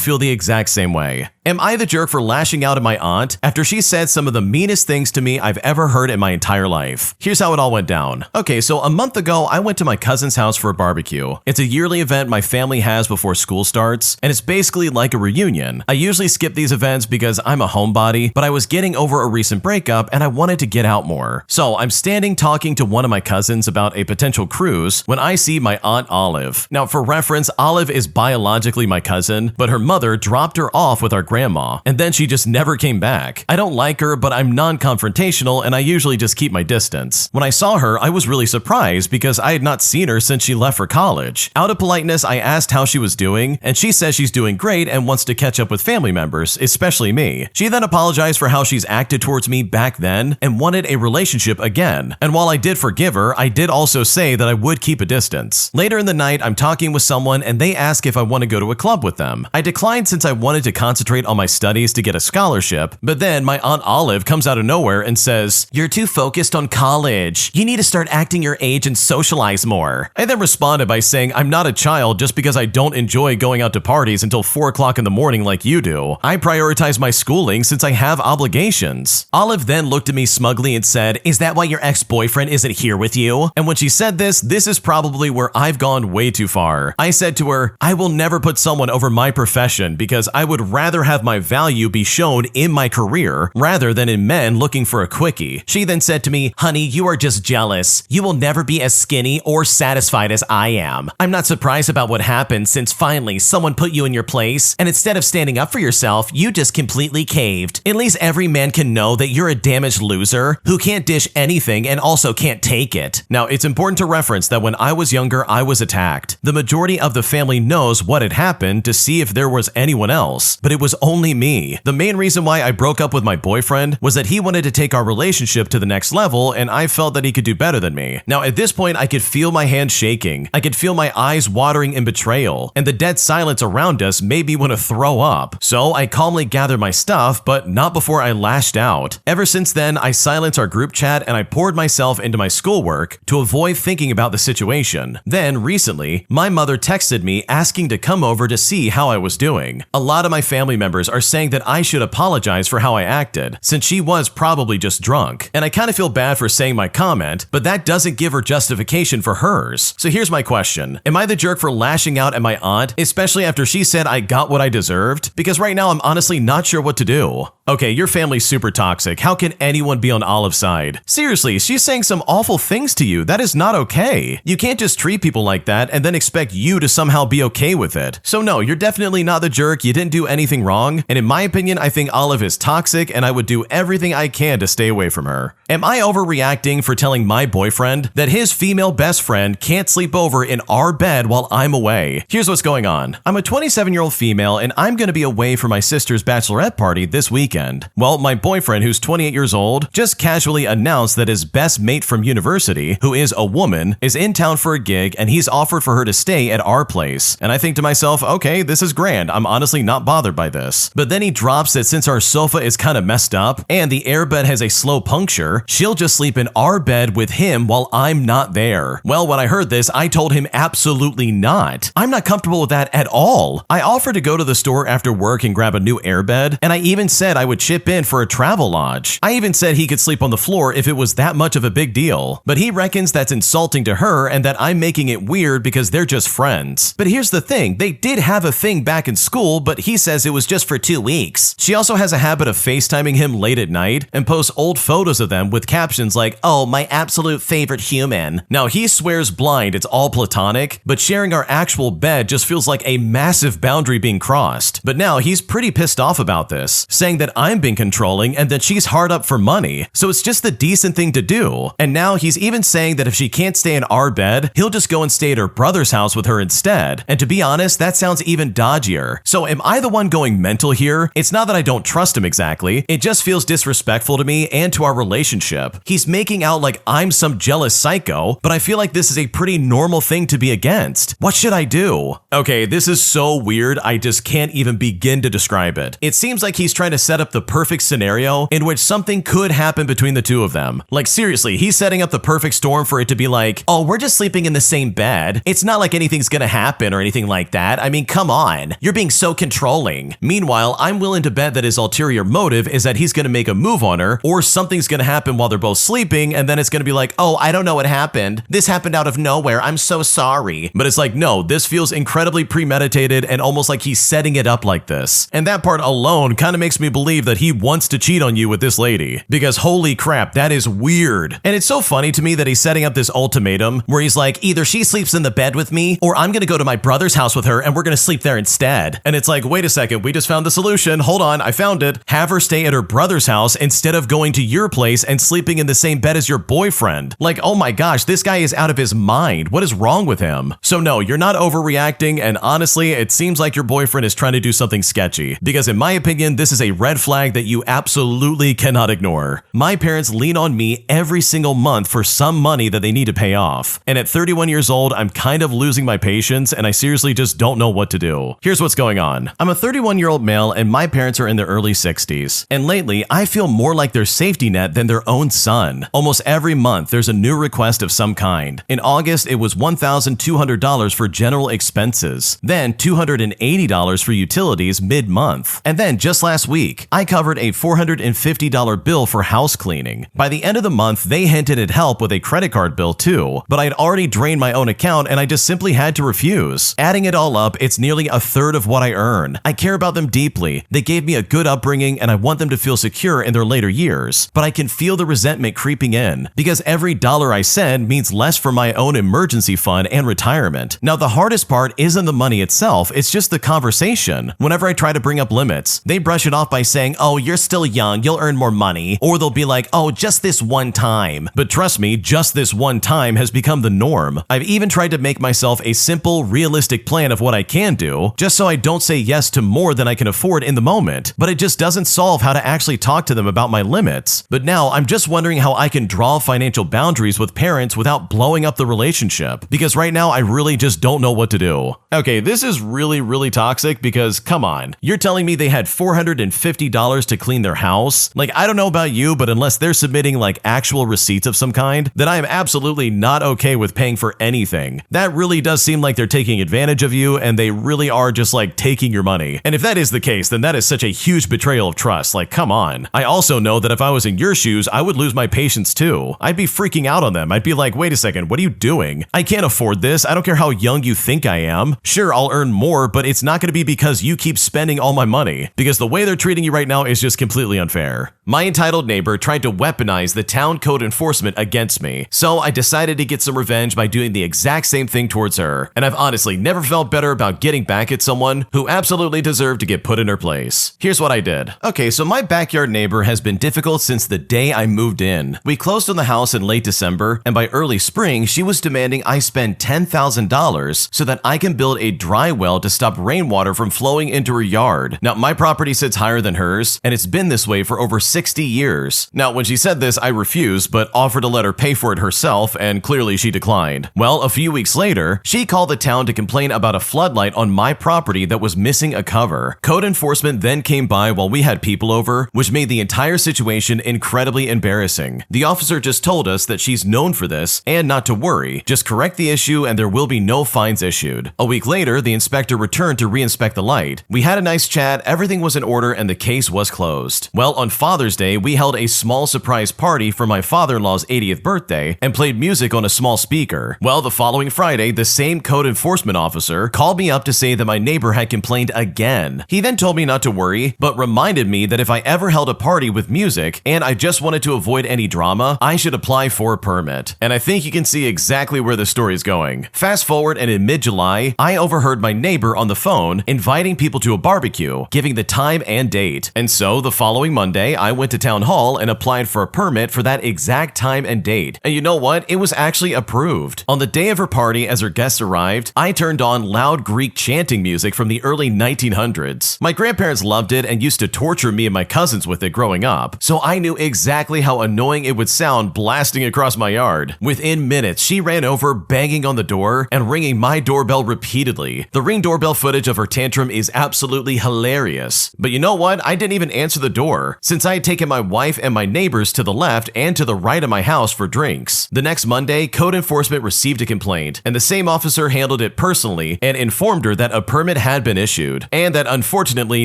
[SPEAKER 1] feel the exact same way. Am I the jerk for lashing out at my aunt after she said some of the meanest things to me I've ever heard in my entire life? Here's how it all went down. Okay, so a month ago, I went to my cousin's house for a barbecue. It's a yearly event my family has before school starts, and it's basically like a reunion. I usually skip these events because I'm a homebody, but I was getting over a recent breakup and I wanted to get out more. So I'm standing talking to one of my cousins about a potential cruise when I see my Aunt Olive. Now, for reference, Olive is biologically my cousin, but her mother dropped her off with our grandma, and then she just never came back. I don't like her, but I'm non-confrontational and I usually just keep my distance. When I saw her, I was really surprised because I had not seen her since she left for college. Out of politeness, I asked how she was doing, and she says she's doing great and wants to catch up with family members, especially me. She then apologized for how she's acted towards me back then and wanted a relationship again. And while I did forgive her, I did also say that I would keep a distance. Later in the night, I'm talking with someone and they ask if I want to go to a club with them. I declined since I wanted to concentrate on my studies to get a scholarship, but then my Aunt Olive comes out of nowhere and says, "You're too focused on college. You need to start acting your age and socialize more." I then responded by saying I'm not a child just because I don't enjoy going out to parties until 4 o'clock in the morning like you do. I prioritize my schooling since I have obligations. Olive then looked at me smugly and said, "Is that why your ex-boyfriend isn't here with you?" And when she said this is probably where I've gone way too far. I said to her, "I will never put someone over my profession because I would rather have my value be shown in my career rather than in men looking for a quickie." She then said to me, "Honey, you are just jealous. You will never be as skinny or satisfied as I am. I'm not surprised about what happened since finally someone put you in your place, and instead of standing up for yourself, you just completely caved. At least every man can know that you're a damaged loser who can't dish anything and also can't take it." Now, it's important to reference that when I was younger, I was attacked. The majority of the family knows what had happened to see if there was anyone else, but it was only me. The main reason why I broke up with my boyfriend was that he wanted to take our relationship to the next level, and I felt that he could do better than me. Now, at this point, I could feel my hands shaking. I could feel my eyes watering in betrayal, and the dead silence around us made me want to throw up. So I calmly gathered my stuff, but not before I lashed out. Ever since then, I silenced our group chat and I poured myself into my schoolwork to avoid thinking about the situation. Then, recently, my mother texted me asking to come over to see how I was doing. A lot of my family members are saying that I should apologize for how I acted, since she was probably just drunk. And I kind of feel bad for saying my comment, but that doesn't give her justification for hers. So here's my question. Am I the jerk for lashing out at my aunt, especially after she said I got what I deserved? Because right now I'm honestly not sure what to do. Okay, your family's super toxic. How can anyone be on Olive's side? Seriously, she's saying some awful things to you. That is not okay. You can't just treat people like that and then expect you to somehow be okay with it. So no, you're definitely not the jerk. You didn't do anything wrong. And in my opinion, I think Olive is toxic and I would do everything I can to stay away from her. Am I overreacting for telling my boyfriend that his female best friend can't sleep over in our bed while I'm away? Here's what's going on. I'm a 27-year-old female and I'm going to be away for my sister's bachelorette party this weekend. Well, my boyfriend, who's 28 years old, just casually announced that his best mate from university, who is a woman, is in town for a gig and he's offered for her to stay at our place. And I think to myself, okay, this is grand. I'm honestly not bothered by this. But then he drops that since our sofa is kind of messed up and the airbed has a slow puncture, she'll just sleep in our bed with him while I'm not there. Well, when I heard this, I told him absolutely not. I'm not comfortable with that at all. I offered to go to the store after work and grab a new airbed, and I even said I would chip in for a travel lodge. I even said he could sleep on the floor if it was that much of a big deal. But he reckons that's insulting to her and that I'm making it weird because they're just friends. But here's the thing, they did have a thing back in school, but he says it was just for 2 weeks. She also has a habit of FaceTiming him late at night and posts old photos of them with captions like, "Oh, my absolute favorite human." Now, he swears blind it's all platonic, but sharing our actual bed just feels like a massive boundary being crossed. But now he's pretty pissed off about this, saying that I'm being controlling and that she's hard up for money, so it's just the decent thing to do. And now he's even saying that if she can't stay in our bed, he'll just go and stay at her brother's house with her instead. And to be honest, that sounds even dodgier. So am I the one going mental here? It's not that I don't trust him exactly, it just feels disrespectful to me and to our relationship. He's making out like I'm some jealous psycho, but I feel like this is a pretty normal thing to be against. What should I do? Okay, this is so weird, I just can't even begin to describe it. It seems like he's trying to set up the perfect scenario in which something could happen between the two of them. Like seriously, he's setting up the perfect storm for it to be like, "Oh, we're just sleeping in the same bed. It's not like anything's gonna happen or anything like that. I mean, come on. You're being so controlling." Meanwhile, I'm willing to bet that his ulterior motive is that he's going to make a move on her, or something's going to happen while they're both sleeping, and then it's going to be like, oh, I don't know what happened. This happened out of nowhere. I'm so sorry. But it's like, no, this feels incredibly premeditated and almost like he's setting it up like this. And that part alone kind of makes me believe that he wants to cheat on you with this lady. Because holy crap, that is weird. And it's so funny to me that he's setting up this ultimatum where he's like, either she sleeps in the bed with me, or I'm going to go to my brother's house with her and we're going to sleep there instead. And it's like, wait a second, we just found the solution. Hold on, I found it. Have her stay at her brother's house instead of going to your place and sleeping in the same bed as your boyfriend. Like, oh my gosh, this guy is out of his mind. What is wrong with him? So no, you're not overreacting, and honestly, it seems like your boyfriend is trying to do something sketchy. Because in my opinion, this is a red flag that you absolutely cannot ignore. My parents lean on me every single month for some money that they need to pay off. And at 31 years old, I'm kind of losing my patience, and I seriously just don't know what to do. Here's what's going on. I'm a 31-year-old male, and my parents are in their early 60s. And lately, I feel more like their safety net than their own son. Almost every month, there's a new request of some kind. In August, it was $1,200 for general expenses, then $280 for utilities mid-month. And then just last week, I covered a $450 bill for house cleaning. By the end of the month, they hinted at help with a credit card bill too, but I'd already drained my own account and I just simply had to refuse. Adding it all up, it's nearly a third of what I earn. I care about them deeply. They gave me a good upbringing and I want them to feel secure in their later years, but I can feel the resentment creeping in because every dollar I send means less for my own emergency fund and retirement. Now, the hardest part isn't the money itself, it's just the conversation. Whenever I try to bring up limits, they brush it off by saying, oh, you're still young, you'll earn more money, or they'll be like, oh, just this one time. But trust me, just this one time has become the norm. I've even tried to make myself a simple, realistic plan of what I can do, just so I don't say yes to more than I can afford in the moment, but it just doesn't solve how to actually talk to them about my limits. But now I'm just wondering how I can draw financial boundaries with parents without blowing up the relationship, because right now I really just don't know what to do. Okay, this is really toxic because come on, you're telling me they had $450 to clean their house? Like, I don't know about you, but unless they're submitting like actual receipts of some kind, then I am absolutely not okay with paying for anything. That really does seem like they're taking advantage of you and they really are just like taking your money. And if that is the case, then that is such a huge betrayal of trust. Like, come on. I also know that if I was in your shoes, I would lose my patience too. I'd be freaking out on them. I'd be like, wait a second, what are you doing? I can't afford this. I don't care how young you think I am. Sure, I'll earn more, but it's not going to be because you keep spending all my money, because the way they're treating you right now is just completely unfair. My entitled neighbor tried to weaponize the town code enforcement against me, so I decided to get some revenge by doing the exact same thing towards her. And I've honestly never felt better about getting back at someone who absolutely deserved to get put in her place. Here's what I did. Okay, so my backyard neighbor has been difficult since the day I moved in. We closed on the house in late December, and by early spring, she was demanding I spend $10,000 so that I can build a dry well to stop rainwater from flowing into her yard. Now, my property sits higher than hers, and it's been this way for over 60 years. Now, when she said this, I refused, but offered to let her pay for it herself, and clearly she declined. Well, a few weeks later, she called the town to complain about a floodlight on my property that was missing a cover. Code enforcement then came by while we had people over, which made the entire situation incredibly embarrassing. The officer just told us that she's known for this and not to worry, just correct the issue and there will be no fines issued. A week later, the inspector returned to re-inspect the light. We had a nice chat, everything was in order, and the case was closed. Well, on Father's Day, we held a small surprise party for my father-in-law's 80th birthday and played music on a small speaker. Well, the following Friday, the same code enforcement officer called me up to say that my neighbor had complained again. He then told me not to worry, but reminded me that if I ever held a party with music and I just wanted to avoid any drama, I should apply for a permit. And I think you can see exactly where the story is going. Fast forward, and in mid-July, I overheard my neighbor on the phone inviting people to a barbecue, giving the time and date. And so the following Monday, I went to town hall and applied for a permit for that exact time and date. And you know what? It was actually approved. On the day of her party, as her guests arrived, I turned on loud Greek chanting music from the early 1900s. My grandparents loved it and used to torture me and my cousins with it growing up, so I knew exactly how annoying it would sound blasting across my yard. Within minutes, she ran over, banging on the door and ringing my doorbell repeatedly. The Ring doorbell footage of her tantrum is absolutely hilarious. But you know what? I didn't even answer the door, since I had taken my wife and my neighbors to the left and to the right of my house for drinks. The next Monday, code enforcement received a complaint, and the same officer handled it personally and informed her that a permit had been issued, and that unfortunately,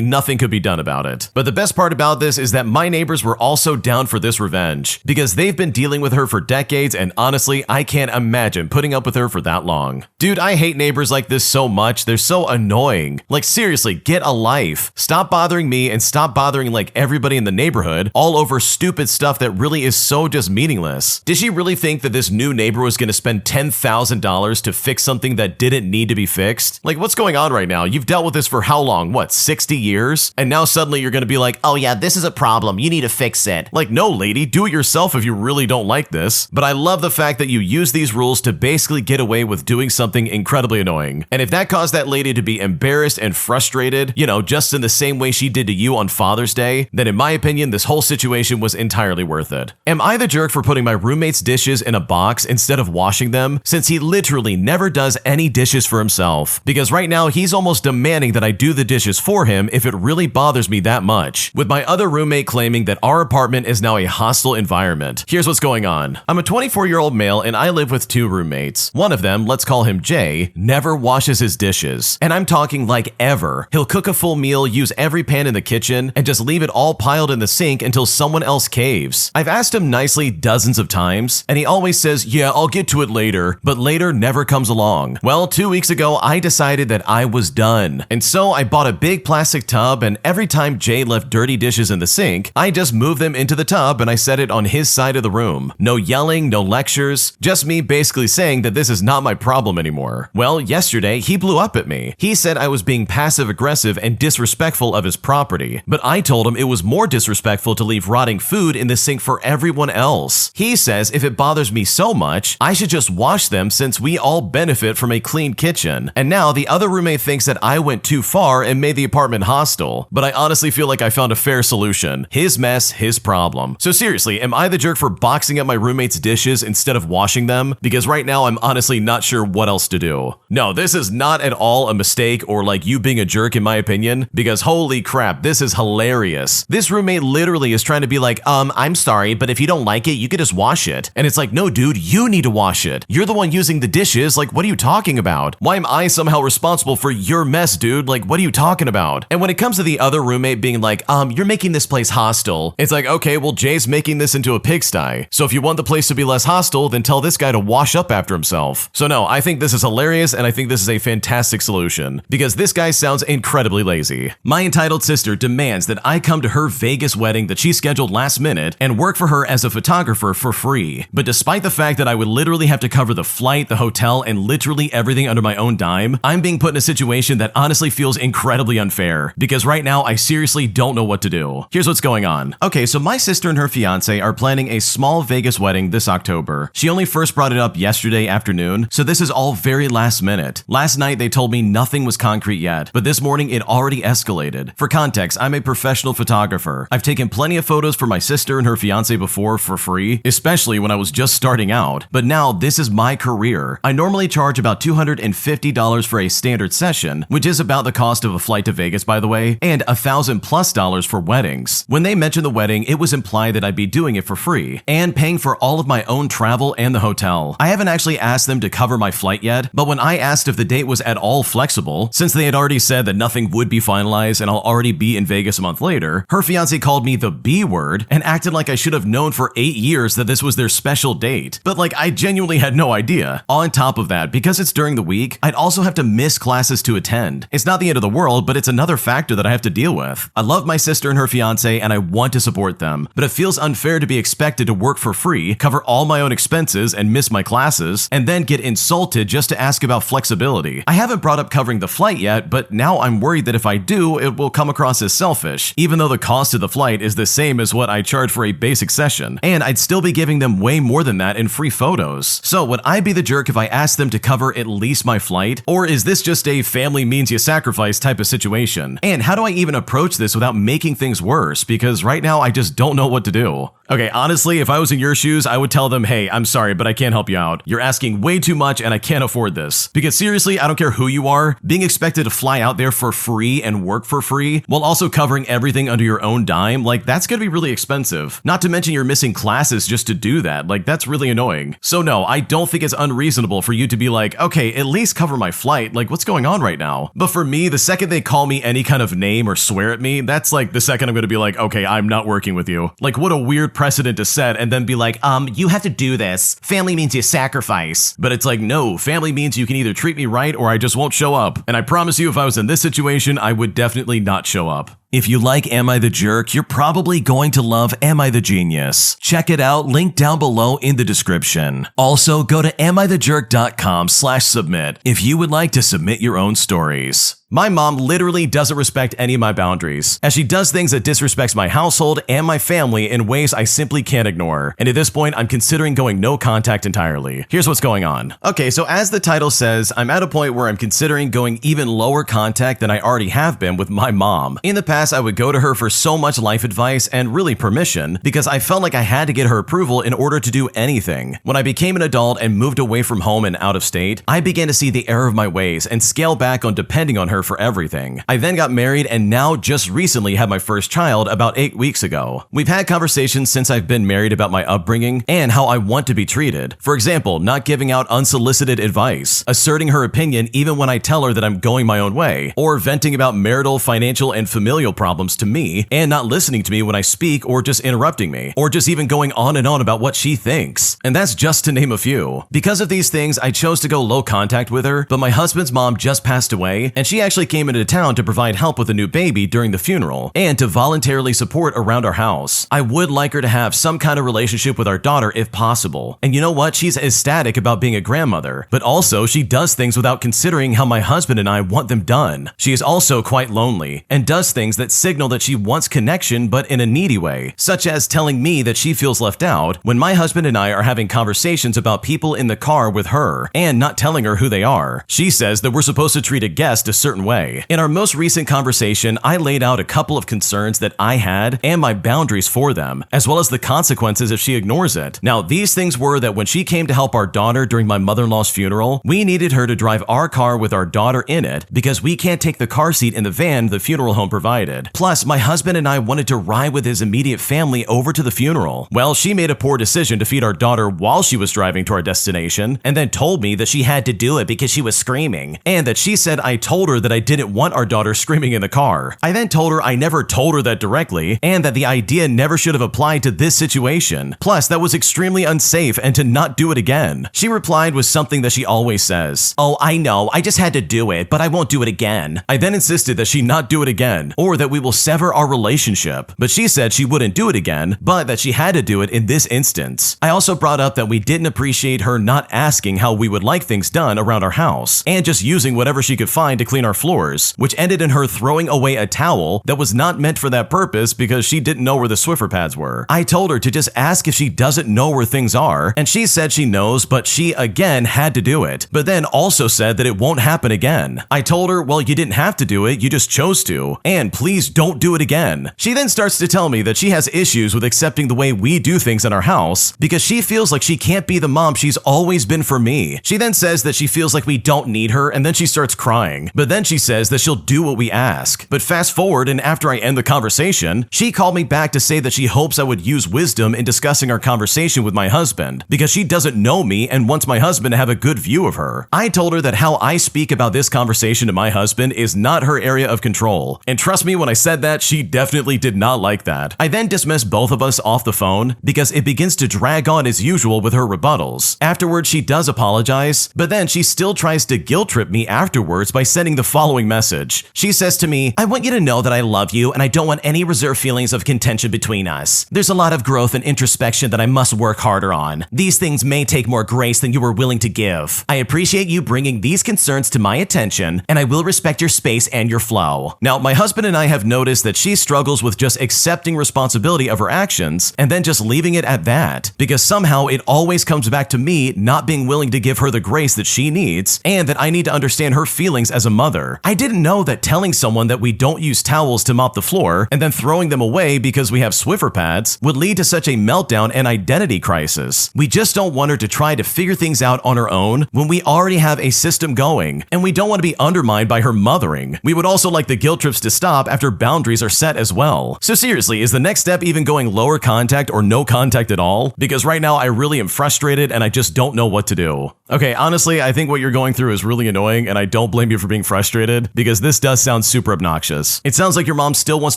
[SPEAKER 1] nothing could be done about it. But the best part about this is that my neighbors were also down for this revenge, because they've been dealing with her for decades, and honestly, I can't imagine putting up with her for that long. Dude, I hate neighbors like this so much. They're so annoying. Like, seriously, get a life. Stop bothering me and stop bothering like everybody in the neighborhood all over stupid stuff that really is so just meaningless. Did she really think that this new neighbor was going to spend $10,000 to fix something that didn't need to be fixed? Like, what's going on right now? You've dealt with this for how long? What, 60 years? And now suddenly you're going to be like, oh yeah, this is a problem. You need to fix it. Like, no, lady, do it yourself if you really don't like this. But I love the fact that you use these rules to basically get away with doing something incredibly annoying. And if that caused that lady to be embarrassed and frustrated, you know, just in the same way she did to you on Father's Day, then in my opinion, this whole situation was entirely worth it. Am I the jerk for putting my roommate's dishes in a box instead of washing them, since he literally never does any dishes for himself? Because right now he's almost demanding that I do the dishes for him if it really bothers me that much, with my other roommate claiming that our apartment is now a hostile environment. Here's what's going on. I'm a 24-year-old male and I live with two roommates. One of them, let's call him Jay, never washes his dishes. And I'm talking like ever. He'll cook a full meal, use every pan in the kitchen, and just leave it all piled in the sink until someone else caves. I've asked him nicely dozens of times, and he always says, yeah, I'll get to it later, but later never comes along. Well, 2 weeks ago, I decided that I was done. And so I bought a big plastic tub, and every time Jay left dirty dishes in the sink, I just moved them into the tub and I set it on his side of the room. No yelling, no lectures, just me basically saying that this is not my problem anymore. Well, yesterday, he blew up at me. He said I was being passive-aggressive and disrespectful of his property, but I told him it was more disrespectful to leave rotting food in the sink for everyone else. He says if it bothers me so much, I should just wash them since we all benefit from a clean kitchen. And now the other roommate thinks that I went too far and made the apartment hostile, but I honestly feel like I found a fair solution. His mess, his problem. So seriously, am I the jerk for boxing up my roommate's dishes instead of washing them? Because right now I'm honestly not sure what else to do. No, this is not at all a mistake or like you being a jerk in my opinion, because holy crap, this is hilarious. This roommate literally is trying to be like, I'm sorry, but if you don't like it, you could just wash it. And it's like, no dude, you need to wash it. You're the one using the dishes, like what are you talking about? Why am I somehow responsible for your mess, dude? Like what are you talking about? And when it comes to the other roommate being like, you're making this place hostile, it's like, okay, well Jay's making this into a pigsty. So if you want the place to be less hostile, then tell this guy to wash up after himself. So no, I think this is hilarious and I think this is a fantastic solution, because this guy sounds incredibly lazy. My entitled sister demands that I come to her Vegas wedding that she scheduled last minute and work for her as a photographer for free. But despite the fact that I would literally have to cover the flight, the hotel, and literally everything under my own dime, I'm being put in a situation that honestly feels incredibly unfair, because right now I seriously don't know what to do. Here's what's going on. Okay, so my sister and her fiance are planning a small Vegas wedding this October. She only first brought it up yesterday afternoon, so this is all very last minute. Last night they told me nothing was concrete yet, but this morning it already escalated. For context, I'm a professional photographer. I've taken plenty of photos for my sister and her fiance before for free, especially when I was just starting out, but now this is my career. I normally charge about $250 for a standard session, which is about the cost of a flight to Vegas, by the way, and $1,000+ for weddings. When they mentioned the wedding, it was implied that I'd be doing it for free and paying for all of my own travel and the hotel. I haven't actually asked them to cover my flight yet, but when I asked if the date was at all flexible, since they had already said that nothing would be finalized and I'll already be in Vegas a month later, her fiance called me the B word and acted like I should have known for 8 years that this was their special date. But like, I genuinely had no idea. On top of that, because it's during the week, I'd also have to miss classes to attend. It's not the end of the world, but it's another factor that I have to deal with. I love my sister and her fiance and I want to support them, but it feels unfair to be expected to work for free, cover all my own expenses and miss my classes, and then get insulted just to ask about flexibility. I haven't brought up covering the flight yet, but now I'm worried that if I do, it will come across as selfish, even though the cost of the flight is the same as what I charge for a basic session, and I'd still be giving them way more than that in free photos. So would I be the jerk if I asked them to cover at least my flight? Or is this just a family means you sacrifice type of situation? And how do I even approach this without making things worse? Because right now I just don't know what to do. Okay, honestly, if I was in your shoes, I would tell them, hey, I'm sorry, but I can't help you out. You're asking way too much and I can't afford this. Because seriously, I don't care who you are, being expected to fly out there for free and work for free while also covering everything under your own dime, like that's gonna be really expensive. Not to mention you're missing classes just to do that, like that's really annoying. So no, I don't think it's unreasonable for you to be like, okay, at least cover my flight, like what's going on right now? But for me, the second they call me any kind of name or swear at me, that's like the second I'm gonna be like, okay, I'm not working with you. Like what a weird precedent to set and then be like, you have to do this. Family means you sacrifice. But it's like, no, family means you can either treat me right or I just won't show up. And I promise you, if I was in this situation, I would definitely not show up. If you like Am I the Jerk, you're probably going to love Am I the Genius. Check it out, link down below in the description. Also, go to AmITheJerk.com/submit if you would like to submit your own stories. My mom literally doesn't respect any of my boundaries, as she does things that disrespects my household and my family in ways I simply can't ignore. And at this point, I'm considering going no contact entirely. Here's what's going on. Okay, so as the title says, I'm at a point where I'm considering going even lower contact than I already have been with my mom. In the past, I would go to her for so much life advice and really permission because I felt like I had to get her approval in order to do anything. When I became an adult and moved away from home and out of state, I began to see the error of my ways and scale back on depending on her for everything. I then got married and now just recently had my first child about 8 weeks ago. We've had conversations since I've been married about my upbringing and how I want to be treated. For example, not giving out unsolicited advice, asserting her opinion even when I tell her that I'm going my own way, or venting about marital, financial, and familial problems to me and not listening to me when I speak or just interrupting me, or just even going on and on about what she thinks. And that's just to name a few. Because of these things, I chose to go low contact with her, but my husband's mom just passed away and she actually came into town to provide help with a new baby during the funeral and to voluntarily support around our house. I would like her to have some kind of relationship with our daughter if possible. And you know what? She's ecstatic about being a grandmother, but also she does things without considering how my husband and I want them done. She is also quite lonely and does things that signal that she wants connection but in a needy way, such as telling me that she feels left out when my husband and I are having conversations about people in the car with her and not telling her who they are. She says that we're supposed to treat a guest a certain way. In our most recent conversation, I laid out a couple of concerns that I had and my boundaries for them, as well as the consequences if she ignores it. Now, these things were that when she came to help our daughter during my mother-in-law's funeral, we needed her to drive our car with our daughter in it because we can't take the car seat in the van the funeral home provided. Plus, my husband and I wanted to ride with his immediate family over to the funeral. Well, she made a poor decision to feed our daughter while she was driving to our destination and then told me that she had to do it because she was screaming and that she said I told her that I didn't want our daughter screaming in the car. I then told her I never told her that directly and that the idea never should have applied to this situation. Plus, that was extremely unsafe and to not do it again. She replied with something that she always says, "Oh, I know, I just had to do it, but I won't do it again." I then insisted that she not do it again or that we will sever our relationship, but she said she wouldn't do it again, but that she had to do it in this instance. I also brought up that we didn't appreciate her not asking how we would like things done around our house and just using whatever she could find to clean our floors, which ended in her throwing away a towel that was not meant for that purpose because she didn't know where the Swiffer pads were. I told her to just ask if she doesn't know where things are, and she said she knows, but she again had to do it, but then also said that it won't happen again. I told her, well, you didn't have to do it, you just chose to, and please don't do it again. She then starts to tell me that she has issues with accepting the way we do things in our house because she feels like she can't be the mom she's always been for me. She then says that she feels like we don't need her, and then she starts crying, but then she says that she'll do what we ask. But fast forward, and after I end the conversation, she called me back to say that she hopes I would use wisdom in discussing our conversation with my husband because she doesn't know me and wants my husband to have a good view of her. I told her that how I speak about this conversation to my husband is not her area of control, and trust me when I said that, she definitely did not like that. I then dismissed both of us off the phone because it begins to drag on as usual with her rebuttals. Afterwards, she does apologize, but then she still tries to guilt trip me afterwards by sending the following message. She says to me, "I want you to know that I love you and I don't want any reserved feelings of contention between us. There's a lot of growth and introspection that I must work harder on. These things may take more grace than you were willing to give. I appreciate you bringing these concerns to my attention and I will respect your space and your flow." Now, my husband and I I have noticed that she struggles with just accepting responsibility of her actions and then just leaving it at that, because somehow it always comes back to me not being willing to give her the grace that she needs and that I need to understand her feelings as a mother. I didn't know that telling someone that we don't use towels to mop the floor and then throwing them away because we have Swiffer pads would lead to such a meltdown and identity crisis. We just don't want her to try to figure things out on her own when we already have a system going, and we don't want to be undermined by her mothering. We would also like the guilt trips to stop after boundaries are set as well. So seriously, is the next step even going lower contact or no contact at all? Because right now I really am frustrated and I just don't know what to do. Okay, honestly, I think what you're going through is really annoying, and I don't blame you for being frustrated because this does sound super obnoxious. It sounds like your mom still wants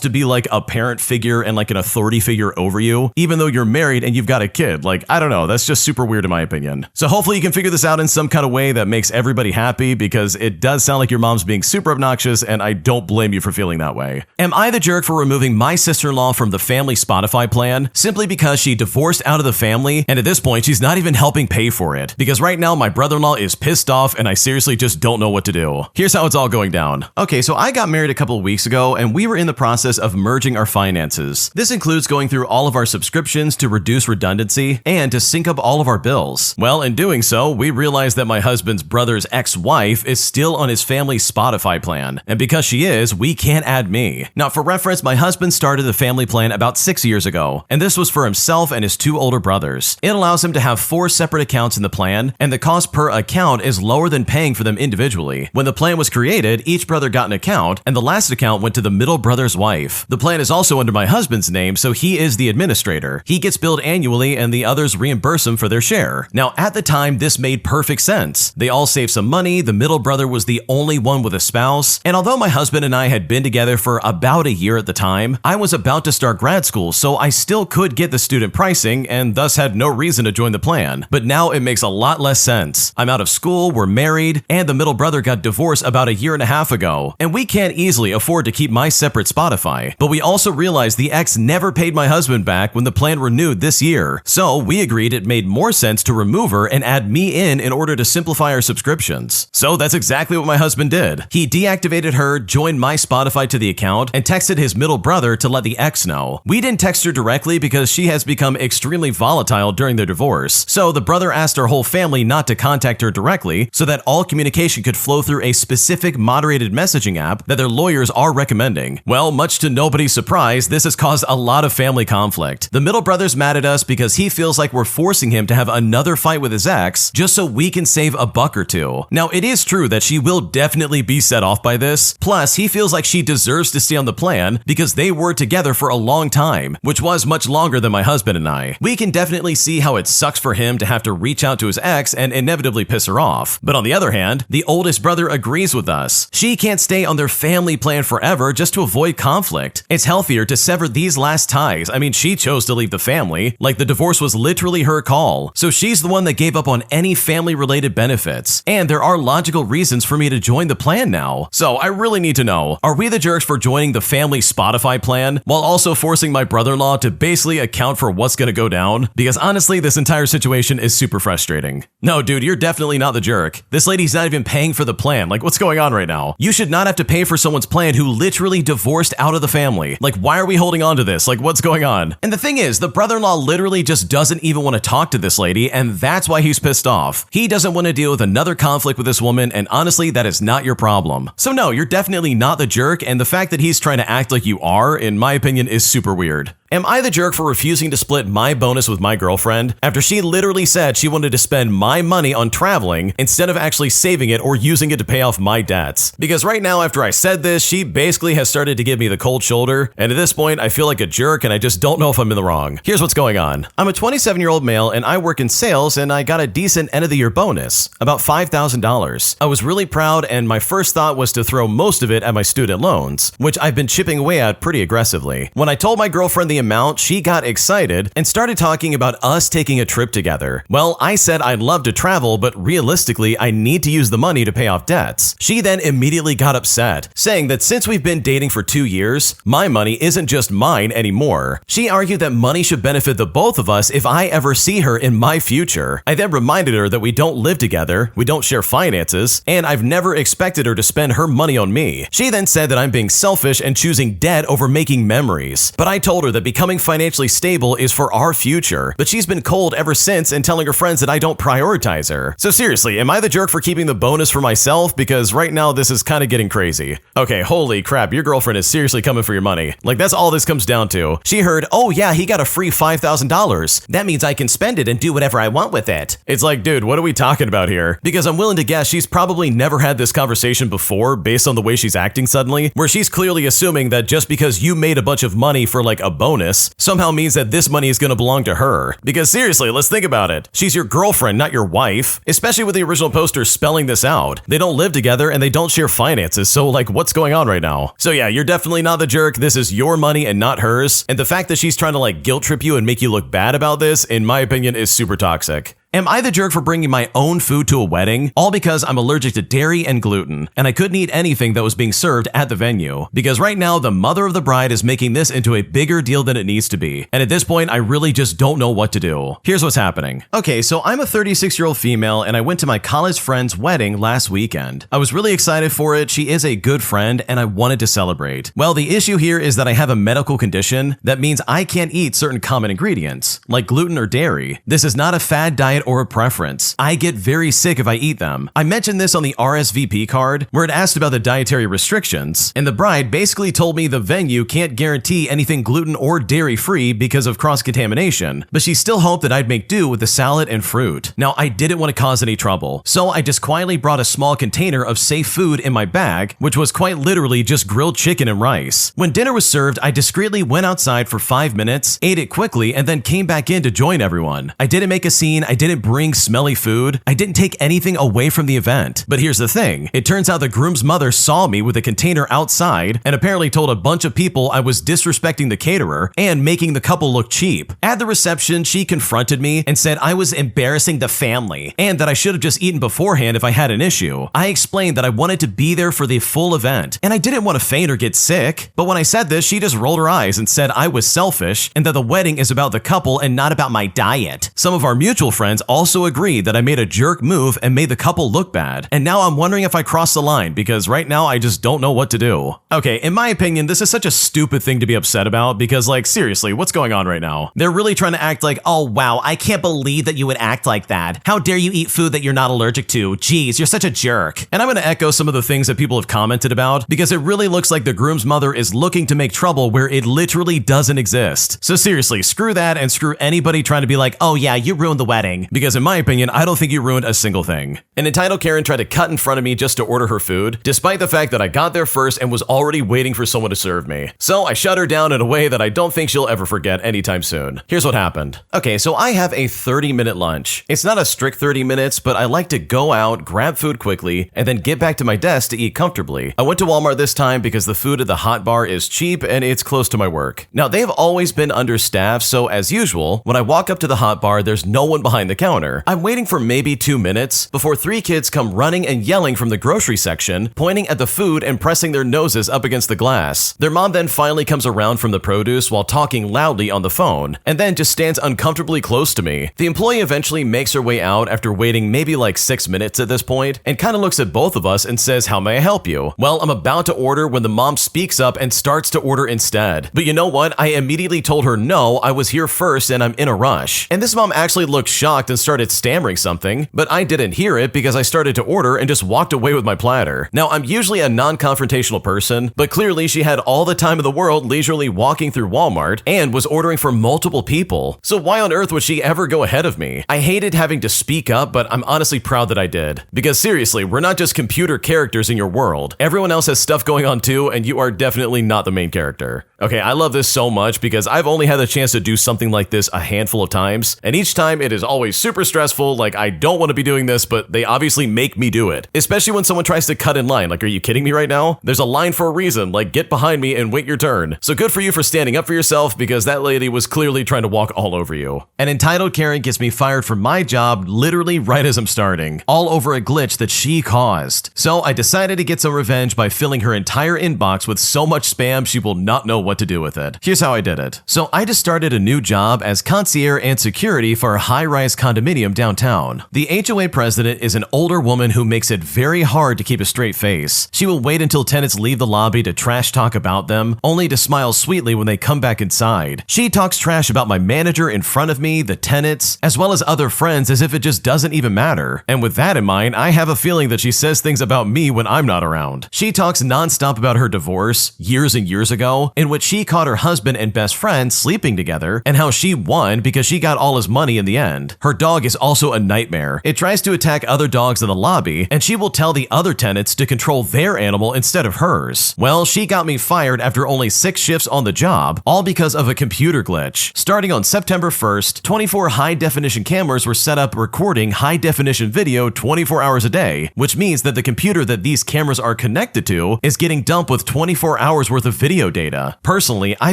[SPEAKER 1] to be like a parent figure and like an authority figure over you, even though you're married and you've got a kid. Like, I don't know, that's just super weird in my opinion. So hopefully you can figure this out in some kind of way that makes everybody happy, because it does sound like your mom's being super obnoxious, and I don't blame you for feeling that way. Am I the jerk for removing my sister-in-law from the family Spotify plan simply because she divorced out of the family, and at this point she's not even helping pay for it? Because right now my brother-in-law is pissed off and I seriously just don't know what to do. Here's how it's all going down. Okay, so I got married a couple of weeks ago and we were in the process of merging our finances. This includes going through all of our subscriptions to reduce redundancy and to sync up all of our bills. Well, in doing so, we realized that my husband's brother's ex-wife is still on his family Spotify plan, and because she is, we can't add me. Now, for reference, my husband started the family plan about 6 years ago, and this was for himself and his 2 older brothers. It allows him to have 4 separate accounts in the plan, and the cost per account is lower than paying for them individually. When the plan was created, each brother got an account, and the last account went to the middle brother's wife. The plan is also under my husband's name, so he is the administrator. He gets billed annually, and the others reimburse him for their share. Now, at the time, this made perfect sense. They all saved some money, the middle brother was the only one with a spouse, and although my husband and I had been together for about a year at the time, I was about to start grad school, so I still could get the student pricing and thus had no reason to join the plan. But now it makes a lot less sense. I'm out of school, we're married, and the middle brother got divorced about a year and a half ago, and we can't easily afford to keep my separate Spotify. But we also realized the ex never paid my husband back when the plan renewed this year, so we agreed it made more sense to remove her and add me in order to simplify our subscriptions. So that's exactly what my husband did. He deactivated her, joined my Spotify to the account, and texted his middle brother to let the ex know. We didn't text her directly because she has become extremely volatile during their divorce, so the brother asked our whole family not to contact her directly so that all communication could flow through a specific moderated messaging app that their lawyers are recommending. Well, much to nobody's surprise, this has caused a lot of family conflict. The middle brother's mad at us because he feels like we're forcing him to have another fight with his ex just so we can save a buck or two. Now, it is true that she will definitely be set off by this. Plus, he feels like she deserves to stay on the plan because they were together for a long time, which was much longer than my husband and I. We can definitely see how it sucks for him to have to reach out to his ex and inevitably piss her off. But on the other hand, the oldest brother agrees with us. She can't stay on their family plan forever just to avoid conflict. It's healthier to sever these last ties. I mean, she chose to leave the family. Like, the divorce was literally her call. So she's the one that gave up on any family-related benefits. And there are logical reasons for me to join the plan now. So I really need to know, are we the jerks for joining the family Spotify plan while also forcing my brother-in-law to basically account for what's gonna go down? Because honestly, this entire situation is super frustrating. No, dude, you're definitely not the jerk. This lady's not even paying for the plan. Like, what's going on right now? You should not have to pay for someone's plan who literally divorced out of the family. Like, why are we holding on to this? Like, what's going on? And the thing is, the brother-in-law literally just doesn't even want to talk to this lady, and that's why he's pissed off. He doesn't want to deal with another conflict with this woman, and honestly, that is not your problem. So no, you're definitely not the jerk, and the fact that he's trying to act like you are, in my opinion, is super weird. Am I the jerk for refusing to split my bonus with my girlfriend after she literally said she wanted to spend my money on traveling instead of actually saving it or using it to pay off my debts? Because right now, after I said this, she basically has started to give me the cold shoulder, and at this point, I feel like a jerk and I just don't know if I'm in the wrong. Here's what's going on. I'm a 27-year-old male and I work in sales, and I got a decent end-of-the-year bonus, about $5,000. I was really proud, and my first thought was to throw most of it at my student loans, which I've been chipping away at pretty aggressively. When I told my girlfriend the the amount, she got excited and started talking about us taking a trip together. Well, I said I'd love to travel, but realistically, I need to use the money to pay off debts. She then immediately got upset, saying that since we've been dating for 2 years, my money isn't just mine anymore. She argued that money should benefit the both of us if I ever see her in my future. I then reminded her that we don't live together, we don't share finances, and I've never expected her to spend her money on me. She then said that I'm being selfish and choosing debt over making memories. But I told her that becoming financially stable is for our future, but she's been cold ever since and telling her friends that I don't prioritize her. So seriously, am I the jerk for keeping the bonus for myself? Because right now this is kind of getting crazy. Okay, holy crap, your girlfriend is seriously coming for your money. Like, that's all this comes down to. She heard, oh yeah, he got a free $5,000. That means I can spend it and do whatever I want with it. It's like, dude, what are we talking about here? Because I'm willing to guess she's probably never had this conversation before based on the way she's acting suddenly, where she's clearly assuming that just because you made a bunch of money for like a bonus somehow means that this money is going to belong to her. Because seriously, let's think about it. She's your girlfriend, not your wife, especially with the original poster spelling this out. They don't live together and they don't share finances, so like, what's going on right now? So yeah, you're definitely not the jerk. This is your money and not hers. And the fact that she's trying to like guilt trip you and make you look bad about this, in my opinion, is super toxic. Am I the jerk for bringing my own food to a wedding? All because I'm allergic to dairy and gluten, and I couldn't eat anything that was being served at the venue. Because right now, the mother of the bride is making this into a bigger deal than it needs to be. And at this point, I really just don't know what to do. Here's what's happening. Okay, so I'm a 36-year-old female, and I went to my college friend's wedding last weekend. I was really excited for it. She is a good friend, and I wanted to celebrate. Well, the issue here is that I have a medical condition that means I can't eat certain common ingredients, like gluten or dairy. This is not a fad diet or a preference. I get very sick if I eat them. I mentioned this on the RSVP card, where it asked about the dietary restrictions, and the bride basically told me the venue can't guarantee anything gluten or dairy free because of cross-contamination, but she still hoped that I'd make do with the salad and fruit. Now, I didn't want to cause any trouble, so I just quietly brought a small container of safe food in my bag, which was quite literally just grilled chicken and rice. When dinner was served, I discreetly went outside for 5 minutes, ate it quickly, and then came back in to join everyone. I didn't make a scene, I didn't bring smelly food, I didn't take anything away from the event. But here's the thing, it turns out the groom's mother saw me with a container outside and apparently told a bunch of people I was disrespecting the caterer and making the couple look cheap. At the reception, she confronted me and said I was embarrassing the family and that I should have just eaten beforehand if I had an issue. I explained that I wanted to be there for the full event and I didn't want to faint or get sick. But when I said this, she just rolled her eyes and said I was selfish and that the wedding is about the couple and not about my diet. Some of our mutual friends also agreed that I made a jerk move and made the couple look bad. And now I'm wondering if I crossed the line because right now I just don't know what to do. Okay, in my opinion, this is such a stupid thing to be upset about because like seriously, what's going on right now? They're really trying to act like, oh wow, I can't believe that you would act like that. How dare you eat food that you're not allergic to? Jeez, you're such a jerk. And I'm going to echo some of the things that people have commented about because it really looks like the groom's mother is looking to make trouble where it literally doesn't exist. So seriously, screw that and screw anybody trying to be like, oh yeah, you ruined the wedding. Because in my opinion, I don't think you ruined a single thing. An entitled Karen tried to cut in front of me just to order her food, despite the fact that I got there first and was already waiting for someone to serve me. So I shut her down in a way that I don't think she'll ever forget anytime soon. Here's what happened. Okay, so I have a 30-minute lunch. It's not a strict 30 minutes, but I like to go out, grab food quickly, and then get back to my desk to eat comfortably. I went to Walmart this time because the food at the hot bar is cheap and it's close to my work. Now, they've always been understaffed, so as usual, when I walk up to the hot bar, there's no one behind the counter. I'm waiting for maybe 2 minutes before 3 kids come running and yelling from the grocery section, pointing at the food and pressing their noses up against the glass. Their mom then finally comes around from the produce while talking loudly on the phone, and then just stands uncomfortably close to me. The employee eventually makes her way out after waiting maybe like 6 minutes at this point, and kind of looks at both of us and says, how may I help you? Well, I'm about to order when the mom speaks up and starts to order instead. But you know what? I immediately told her no, I was here first and I'm in a rush. And this mom actually looked shocked and started stammering something, but I didn't hear it because I started to order and just walked away with my platter. Now, I'm usually a non-confrontational person, but clearly she had all the time in the world leisurely walking through Walmart and was ordering for multiple people. So why on earth would she ever go ahead of me? I hated having to speak up, but I'm honestly proud that I did. Because seriously, we're not just computer characters in your world. Everyone else has stuff going on too, and you are definitely not the main character. Okay, I love this so much because I've only had the chance to do something like this a handful of times, and each time it is always super stressful, like I don't want to be doing this, but they obviously make me do it. Especially when someone tries to cut in line. Like, are you kidding me right now? There's a line for a reason, like get behind me and wait your turn. So good for you for standing up for yourself, because that lady was clearly trying to walk all over you. An entitled Karen gets me fired from my job literally right as I'm starting, all over a glitch that she caused. So I decided to get some revenge by filling her entire inbox with so much spam she will not know what to do with it. Here's how I did it. So I just started a new job as concierge and security for a high-rise condominium downtown. The HOA president is an older woman who makes it very hard to keep a straight face. She will wait until tenants leave the lobby to trash talk about them, only to smile sweetly when they come back inside. She talks trash about my manager in front of me, the tenants, as well as other friends, as if it just doesn't even matter. And with that in mind, I have a feeling that she says things about me when I'm not around. She talks nonstop about her divorce years and years ago, in which she caught her husband and best friend sleeping together, and how she won because she got all his money in the end. Her dog is also a nightmare. It tries to attack other dogs in the lobby, and she will tell the other tenants to control their animal instead of hers. Well, she got me fired after only 6 shifts on the job, all because of a computer glitch. Starting on September 1st, 24 high-definition cameras were set up recording high-definition video 24 hours a day, which means that the computer that these cameras are connected to is getting dumped with 24 hours worth of video data. Personally, I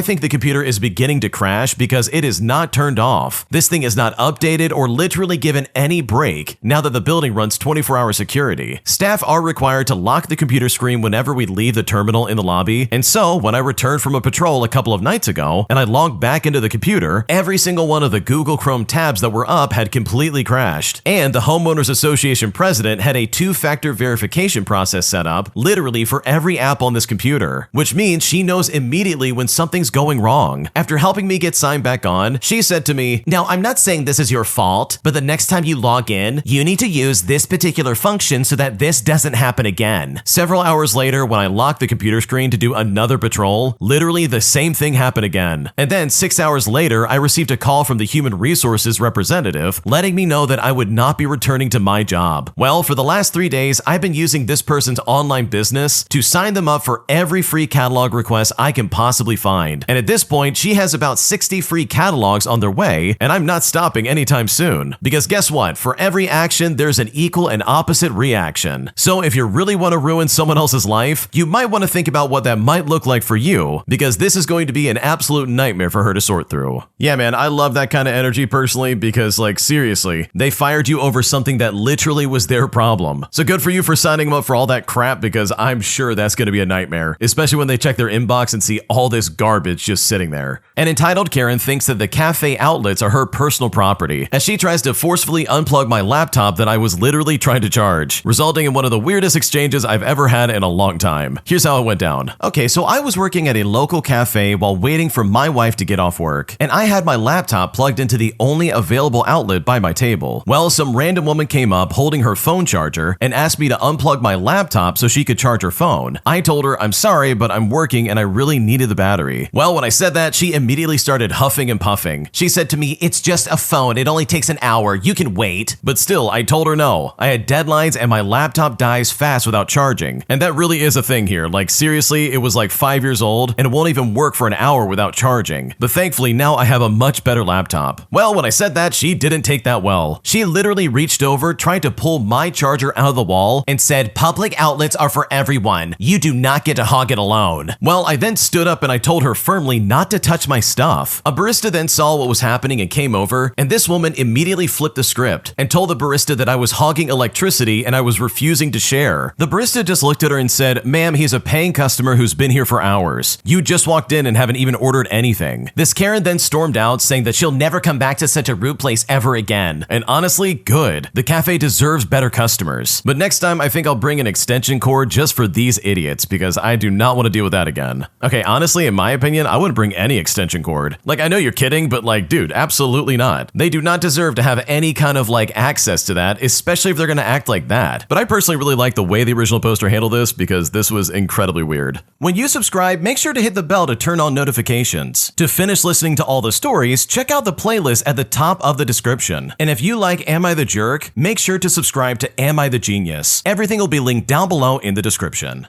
[SPEAKER 1] think the computer is beginning to crash because it is not turned off. This thing is not updated or literally given any break now that the building runs 24-hour security. Staff are required to lock the computer screen whenever we leave the terminal in the lobby, and so when I returned from a patrol a couple of nights ago and I logged back into the computer, every single one of the Google Chrome tabs that were up had completely crashed, and the Homeowners Association president had a 2-factor verification process set up literally for every app on this computer, which means she knows immediately when something's going wrong. After helping me get signed back on, she said to me, "Now, I'm not saying this is your fault, but the next time you log in, you need to use this particular function so that this doesn't happen again." Several hours later, when I locked the computer screen to do another patrol, literally the same thing happened again. And then 6 hours later, I received a call from the human resources representative letting me know that I would not be returning to my job. Well, for the last 3 days, I've been using this person's online business to sign them up for every free catalog request I can possibly find. And at this point, she has about 60 free catalogs on their way, and I'm not stopping anytime soon. Because guess what? For every action, there's an equal and opposite reaction. So if you really want to ruin someone else's life, you might want to think about what that might look like for you, because this is going to be an absolute nightmare for her to sort through. Yeah, man, I love that kind of energy personally, because like seriously, they fired you over something that literally was their problem. So good for you for signing them up for all that crap, because I'm sure that's going to be a nightmare, especially when they check their inbox and see all this garbage just sitting there. An entitled Karen thinks that the cafe outlets are her personal property, as she tries to forcefully unplug my laptop that I was literally trying to charge, resulting in one of the weirdest exchanges I've ever had in a long time. Here's how it went down. Okay, so I was working at a local cafe while waiting for my wife to get off work, and I had my laptop plugged into the only available outlet by my table. Well, some random woman came up holding her phone charger and asked me to unplug my laptop so she could charge her phone. I told her, "I'm sorry, but I'm working and I really needed the battery." Well, when I said that, she immediately started huffing and puffing. She said to me, "It's just a phone. It only takes an hour. You can wait." But still, I told her no. I had deadlines and my laptop dies fast without charging. And that really is a thing here. Like seriously, it was like 5 years old and it won't even work for an hour without charging. But thankfully, now I have a much better laptop. Well, when I said that, she didn't take that well. She literally reached over, tried to pull my charger out of the wall, and said, "Public outlets are for everyone. You do not get to hog it alone." Well, I then stood up and I told her firmly not to touch my stuff. A barista then saw what was happening and came over, and this woman immediately flipped the script and told the barista that I was hogging electricity and I was refusing to share. The barista just looked at her and said, "Ma'am, he's a paying customer who's been here for hours. You just walked in and haven't even ordered anything." This Karen then stormed out saying that she'll never come back to such a rude place ever again. And honestly, good. The cafe deserves better customers. But next time, I think I'll bring an extension cord just for these idiots, because I do not want to deal with that again. Okay, honestly, in my opinion, I wouldn't bring any extension cord. Like, I know you're kidding, but like, dude, absolutely not. They do not deserve to have any kind of like access to that, especially if they're gonna act like that. But I personally really like the way the original poster handled this, because this was incredibly weird. When you subscribe, make sure to hit the bell to turn on notifications. To finish listening to all the stories, check out the playlist at the top of the description. And if you like Am I the Jerk, make sure to subscribe to Am I the Genius. Everything will be linked down below in the description.